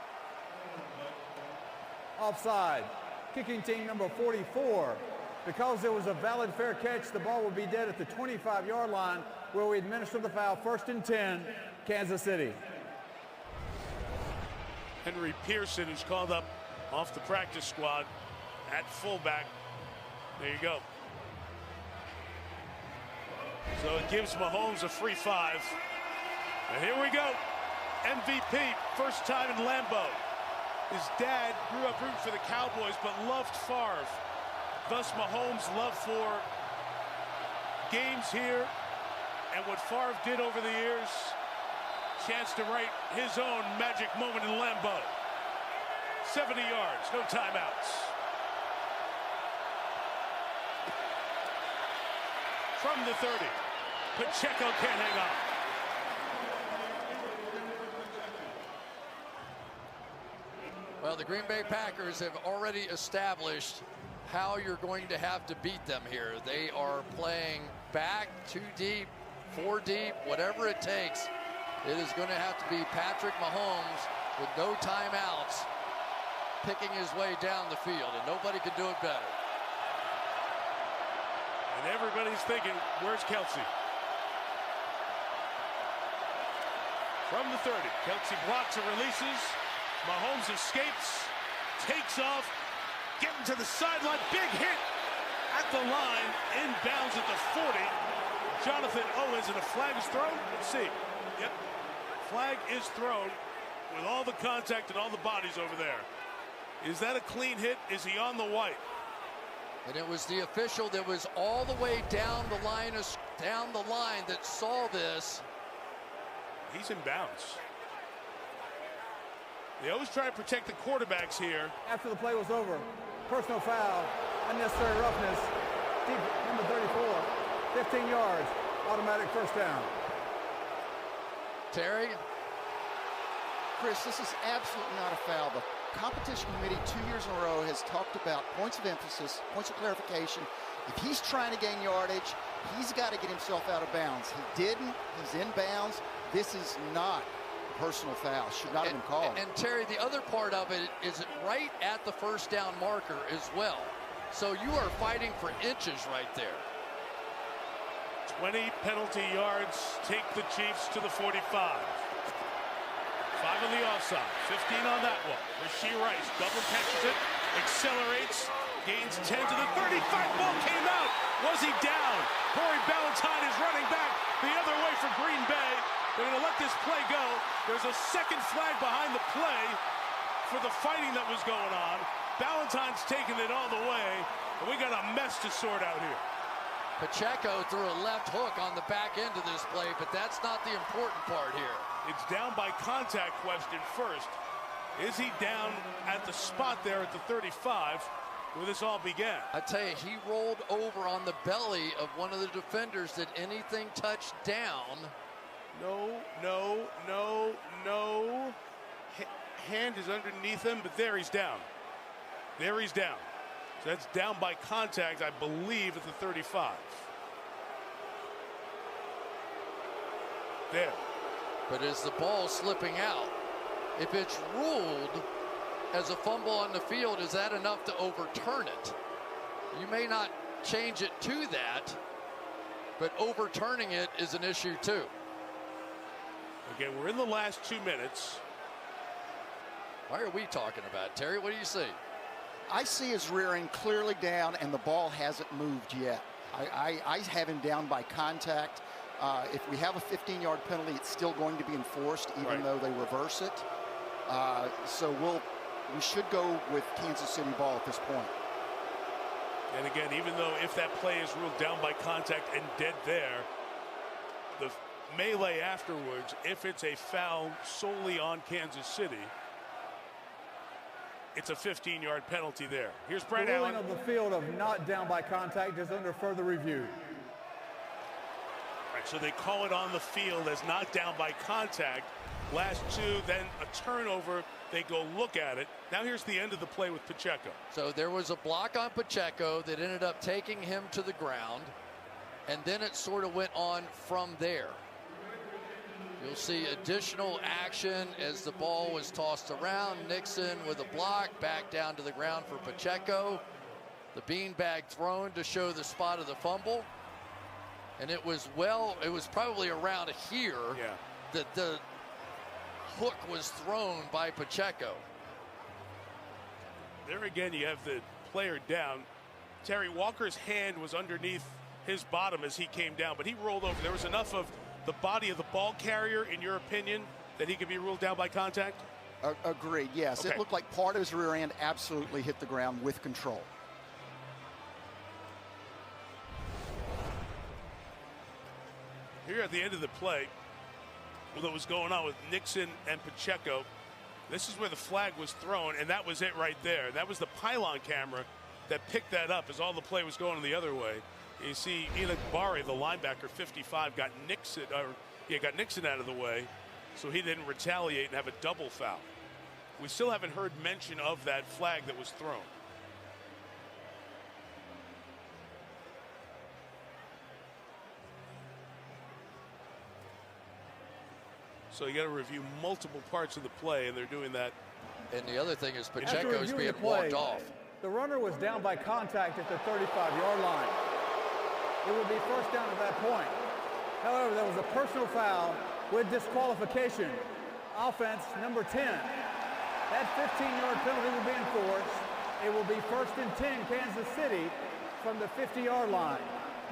Offside. Kicking team number 44. Because there was a valid fair catch, the ball will be dead at the 25-yard line where we administer the foul. 1st and 10, Kansas City.
Henry Pearson, who's called up off the practice squad at fullback. There you go. So it gives Mahomes a free 5. And here we go. MVP, first time in Lambeau. His dad grew up rooting for the Cowboys, but loved Favre. Thus, Mahomes' love for games here and what Favre did over the years. Chance to write his own magic moment in Lambeau. 70 yards, no timeouts. From the 30, Pacheco can't hang on.
Well, the Green Bay Packers have already established how you're going to have to beat them here. They are playing back 2 deep, 4 deep, whatever it takes. It is going to have to be Patrick Mahomes with no timeouts picking his way down the field, and nobody can do it better.
And everybody's thinking, where's Kelsey? From the 30, Kelsey blocks and releases. Mahomes escapes, takes off, getting to the sideline, big hit at the line, inbounds at the 40. Jonathan Owens, and a flag is thrown. Let's see. Yep, flag is thrown with all the contact and all the bodies over there. Is that a clean hit? Is he on the white?
And it was the official that was all the way down the line that saw this.
He's in bounds. They always try to protect the quarterbacks here.
After the play was over, personal foul, unnecessary roughness, deep number 34, 15 yards, automatic first down.
Terry?
Chris, this is absolutely not a foul. The competition committee 2 years in a row has talked about points of emphasis, points of clarification. If he's trying to gain yardage, he's got to get himself out of bounds. He didn't. He's in bounds. This is not a personal foul. Should not have been called.
And Terry, the other part of it is right at the first down marker as well. So you are fighting for inches right there.
20 penalty yards take the Chiefs to the 45. 5 on the offside, 15 on that one. Rashee Rice double catches it, accelerates, gains 10 to the 35. Ball came out. Was he down? Corey Ballantyne is running back the other way for Green Bay. They're going to let this play go. There's a second flag behind the play for the fighting that was going on. Ballantyne's taking it all the way, and we got a mess to sort out here.
Pacheco threw a left hook on the back end of this play, but that's not the important part here.
It's down by contact question first. Is he down at the spot there at the 35 where this all began?
I tell you, he rolled over on the belly of one of the defenders. Did anything touch down?
No. Hand is underneath him, but there he's down. There he's down. So that's down by contact, I believe, at the 35. There.
But is the ball slipping out? If it's ruled as a fumble on the field, is that enough to overturn it? You may not change it to that, but overturning it is an issue too.
Again, we're in the last 2 minutes.
Why are we talking about it, Terry? What do you see?
I see his rear end clearly down, and the ball hasn't moved yet. I have him down by contact. If we have a 15-yard penalty, it's still going to be enforced, even though they reverse it. So we should go with Kansas City ball at this point.
And again, even though if that play is ruled down by contact and dead there, the melee afterwards, if it's a foul solely on Kansas City, it's a 15-yard penalty there. Here's Brent Allen.
The ruling of the field of not down by contact is under further review.
Right, so they call it on the field as not down by contact. Last 2, then a turnover. They go look at it. Now here's the end of the play with Pacheco.
So there was a block on Pacheco that ended up taking him to the ground, and then it sort of went on from there. You'll see additional action as the ball was tossed around. Nixon with a block, back down to the ground for Pacheco. The beanbag thrown to show the spot of the fumble. And it was probably around here that the hook was thrown by Pacheco.
There again, you have the player down. Terry Walker's hand was underneath his bottom as he came down, but he rolled over. There was enough of the body of the ball carrier, in your opinion, that he could be ruled down by contact?
Agreed, yes.
Okay.
It looked like part of his rear end absolutely hit the ground with control.
Here at the end of the play, what was going on with Nixon and Pacheco, this is where the flag was thrown, and that was it right there. That was the pylon camera that picked that up as all the play was going the other way. You see Enoch Barry, the linebacker, 55, got Nixon out of the way, so he didn't retaliate and have a double foul. We still haven't heard mention of that flag that was thrown. So you got to review multiple parts of the play, and they're doing that.
And the other thing is Pacheco's being walked off.
The runner was down by contact at the 35-yard line. It would be first down at that point. However, there was a personal foul with disqualification. Offense number 10. That 15-yard penalty will be enforced. It will be 1st and 10 Kansas City from the 50-yard line.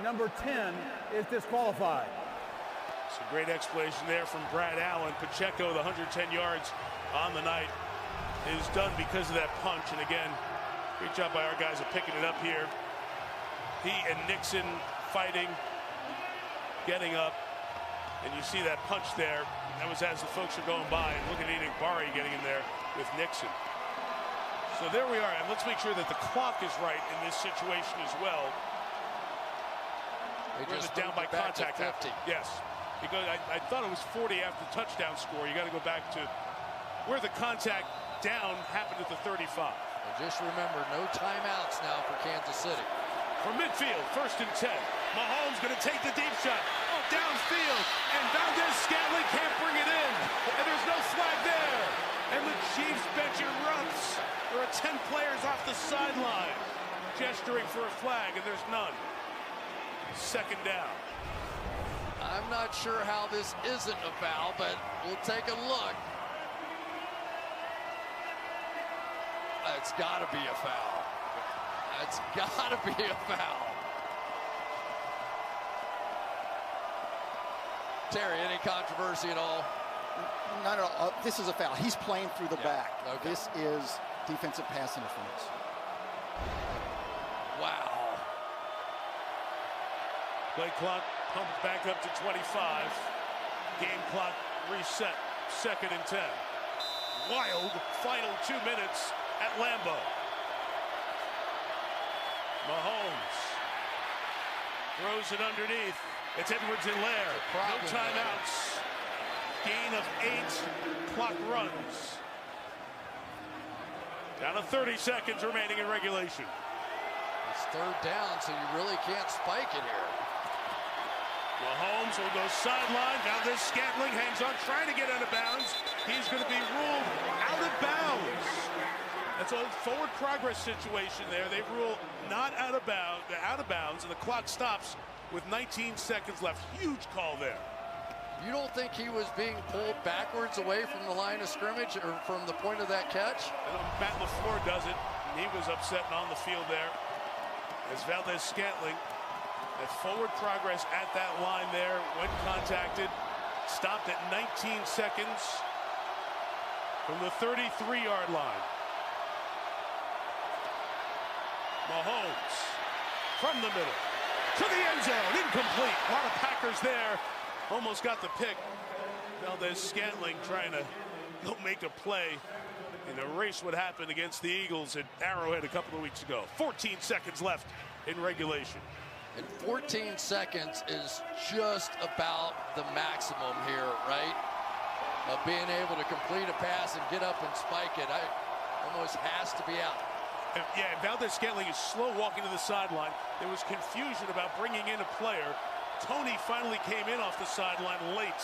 Number 10 is disqualified.
It's a great explanation there from Brad Allen. Pacheco, the 110 yards on the night, is done because of that punch. And again, great job by our guys of picking it up here. He and Nixon fighting, getting up, and you see that punch there. That was as the folks are going by, and look at Enoch Barry getting in there with Nixon. So there we are, and let's make sure that the clock is right in this situation as well.
They just
down by contact.
50.
Yes, because I thought it was 40 after the touchdown score. You got to go back to where the contact down happened at the 35.
And just remember, no timeouts now for Kansas City.
From midfield, 1st and 10. Mahomes going to take the deep shot. Downfield, and Valdez-Scantling can't bring it in. And there's no flag there. And the Chiefs bench erupts. There are 10 players off the sideline gesturing for a flag, and there's none. 2nd down.
I'm not sure how this isn't a foul, but we'll take a look. It's got to be a foul. It's got to be a foul. Terry, any controversy at all?
Not at all. This is a foul. He's playing through the back.
Okay.
This is defensive pass interference.
Wow.
Play clock pumped back up to 25. Game clock reset. 2nd and 10. Wild final 2 minutes at Lambeau. Mahomes throws it underneath. It's Edwards and Lair. No timeouts. Gain of 8. Clock runs. Down to 30 seconds remaining in regulation.
It's 3rd down, so you really can't spike it here.
Mahomes will go sideline. Valdez-Scantling hangs on, trying to get out of bounds. He's going to be ruled out of bounds. That's a forward progress situation there. They rule not out of bounds, and the clock stops with 19 seconds left. Huge call there.
You don't think he was being pulled backwards away from the line of scrimmage or from the point of that catch?
Matt LaFleur does it. He was upset and on the field there. As Valdez-Scantling, that forward progress at that line there, when contacted, stopped at 19 seconds from the 33-yard line. Mahomes from the middle to the end zone, incomplete. A lot of Packers there, almost got the pick. Valdez-Scantling trying to go make a play and erase what happened against the Eagles at Arrowhead a couple of weeks ago. 14 seconds left in regulation.
And 14 seconds is just about the maximum here, right? Of being able to complete a pass and get up and spike it. Almost has to be out.
Yeah, Valdez-Scantling is slow walking to the sideline. There was confusion about bringing in a player. Tony finally came in off the sideline late.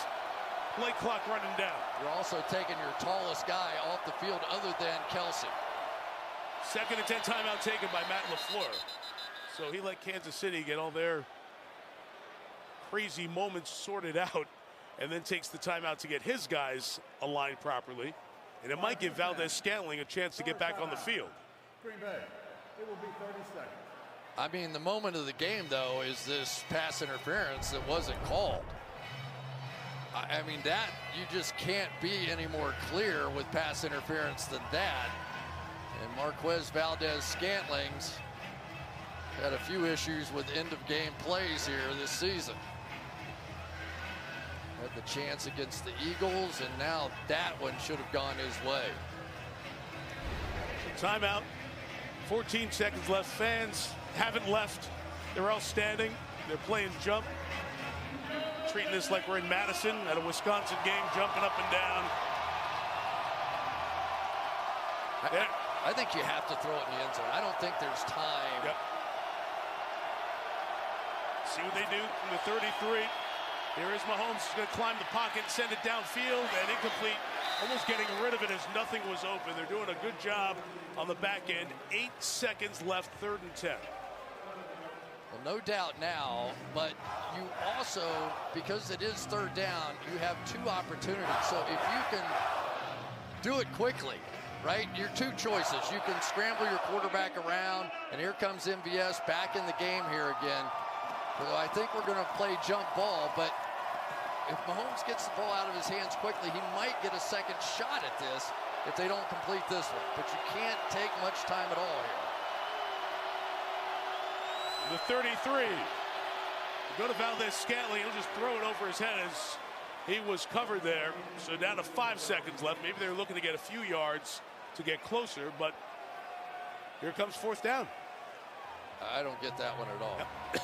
Play clock running down.
You're also taking your tallest guy off the field other than Kelsey.
2nd and 10 timeout taken by Matt LaFleur. So he let Kansas City get all their crazy moments sorted out and then takes the timeout to get his guys aligned properly. And it might give Valdez-Scantling a chance to get back on the field.
Green Bay, it will be 30 seconds.
I mean, the moment of the game, though, is this pass interference that wasn't called. I mean, that you just can't be any more clear with pass interference than that. And Marquez Valdez-Scantling's had a few issues with end-of-game plays here this season. Had the chance against the Eagles, and now that one should have gone his way.
Timeout. 14 seconds left. Fans haven't left. They're all standing. They're playing jump. Treating this like we're in Madison at a Wisconsin game, jumping up and down.
I think you have to throw it in the end zone. I don't think there's time.
Yep. See what they do from the 33. Here is Mahomes. He's going to climb the pocket, send it downfield, and incomplete. Almost getting rid of it as nothing was open. They're doing a good job on the back end. 8 seconds left, 3rd and 10.
Well, no doubt now, but you also, because it is 3rd down, you have 2 opportunities. So if you can do it quickly, right? Your 2 choices. You can scramble your quarterback around, and here comes MVS back in the game here again. So I think we're going to play jump ball, but if Mahomes gets the ball out of his hands quickly, he might get a second shot at this if they don't complete this one. But you can't take much time at all here.
The 33. Go to Valdez-Scantling. He'll just throw it over his head as he was covered there. So down to 5 seconds left. Maybe they're looking to get a few yards to get closer, but here comes 4th down.
I don't get that one at all.
Yep.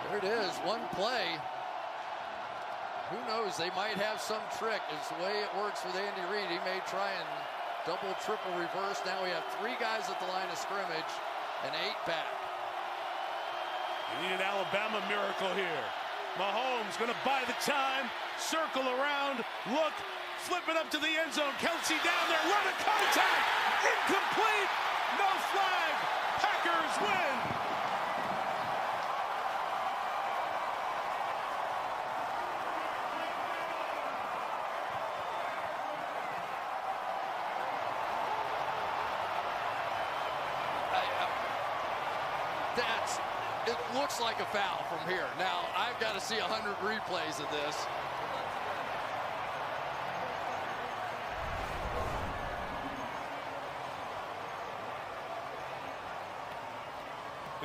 There it is, one play. Who knows, they might have some trick. It's the way it works with Andy Reid. He may try and double, triple reverse. Now we have 3 guys at the line of scrimmage and 8 back.
You need an Alabama miracle here. Mahomes going to buy the time, circle around, look, flip it up to the end zone. Kelsey down there, run a contact, incomplete, no flag. Packers win.
It looks like a foul from here. Now, I've got to see 100 replays of this.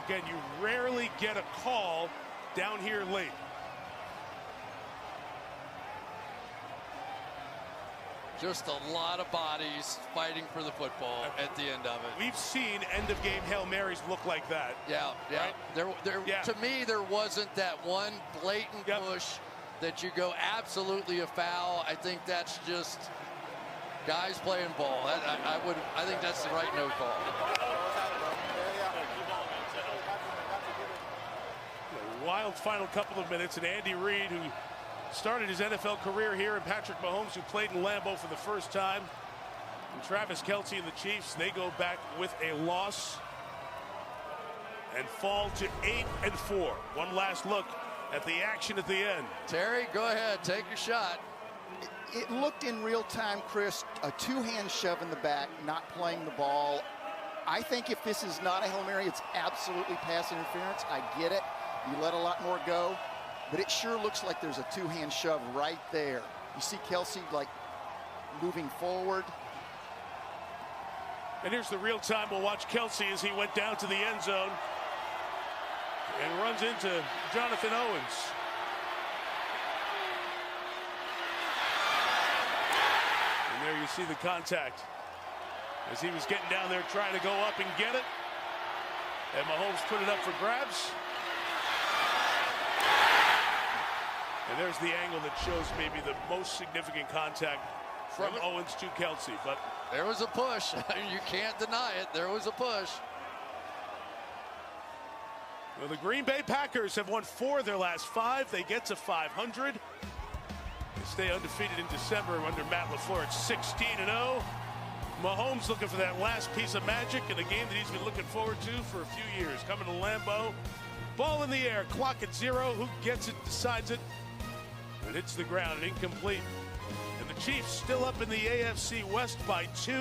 Again, you rarely get a call down here late.
Just a lot of bodies fighting for the football at the end of it.
We've seen end-of-game Hail Marys look like that.
Yeah.
Right?
To me, there wasn't that one blatant push that you go absolutely a foul. I think that's just guys playing ball. I think that's the right no call.
A wild final couple of minutes, and Andy Reid, who started his NFL career here, and Patrick Mahomes, who played in Lambeau for the first time, and Travis Kelce and the Chiefs, they go back with a loss and fall to 8-4. One last look at the action at the end.
Terry, go ahead, take your shot.
It looked in real time, Chris, a 2-hand shove in the back, not playing the ball. I think if this is not a Hail Mary, it's absolutely pass interference. I get it. You let a lot more go. But it sure looks like there's a 2-hand shove right there. You see Kelce like moving forward.
And here's the real time. We'll watch Kelce as he went down to the end zone and runs into Jonathan Owens. And there you see the contact as he was getting down there trying to go up and get it. And Mahomes put it up for grabs. And there's the angle that shows maybe the most significant contact from Owens to Kelce. But
there was a push. You can't deny it. There was a push.
Well, the Green Bay Packers have won 4 of their last 5. They get to 500. They stay undefeated in December under Matt LaFleur at 16-0. Mahomes looking for that last piece of magic in a game that he's been looking forward to for a few years. Coming to Lambeau Ball in the air, clock at 0. Who gets it, decides it. It hits the ground, incomplete. And the Chiefs still up in the AFC West by 2.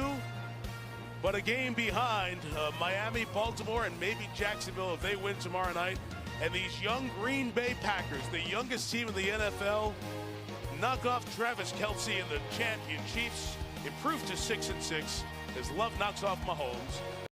But a game behind Miami, Baltimore, and maybe Jacksonville if they win tomorrow night. And these young Green Bay Packers, the youngest team in the NFL, knock off Travis Kelce and the champion Chiefs, improve to 6-6 as Love knocks off Mahomes.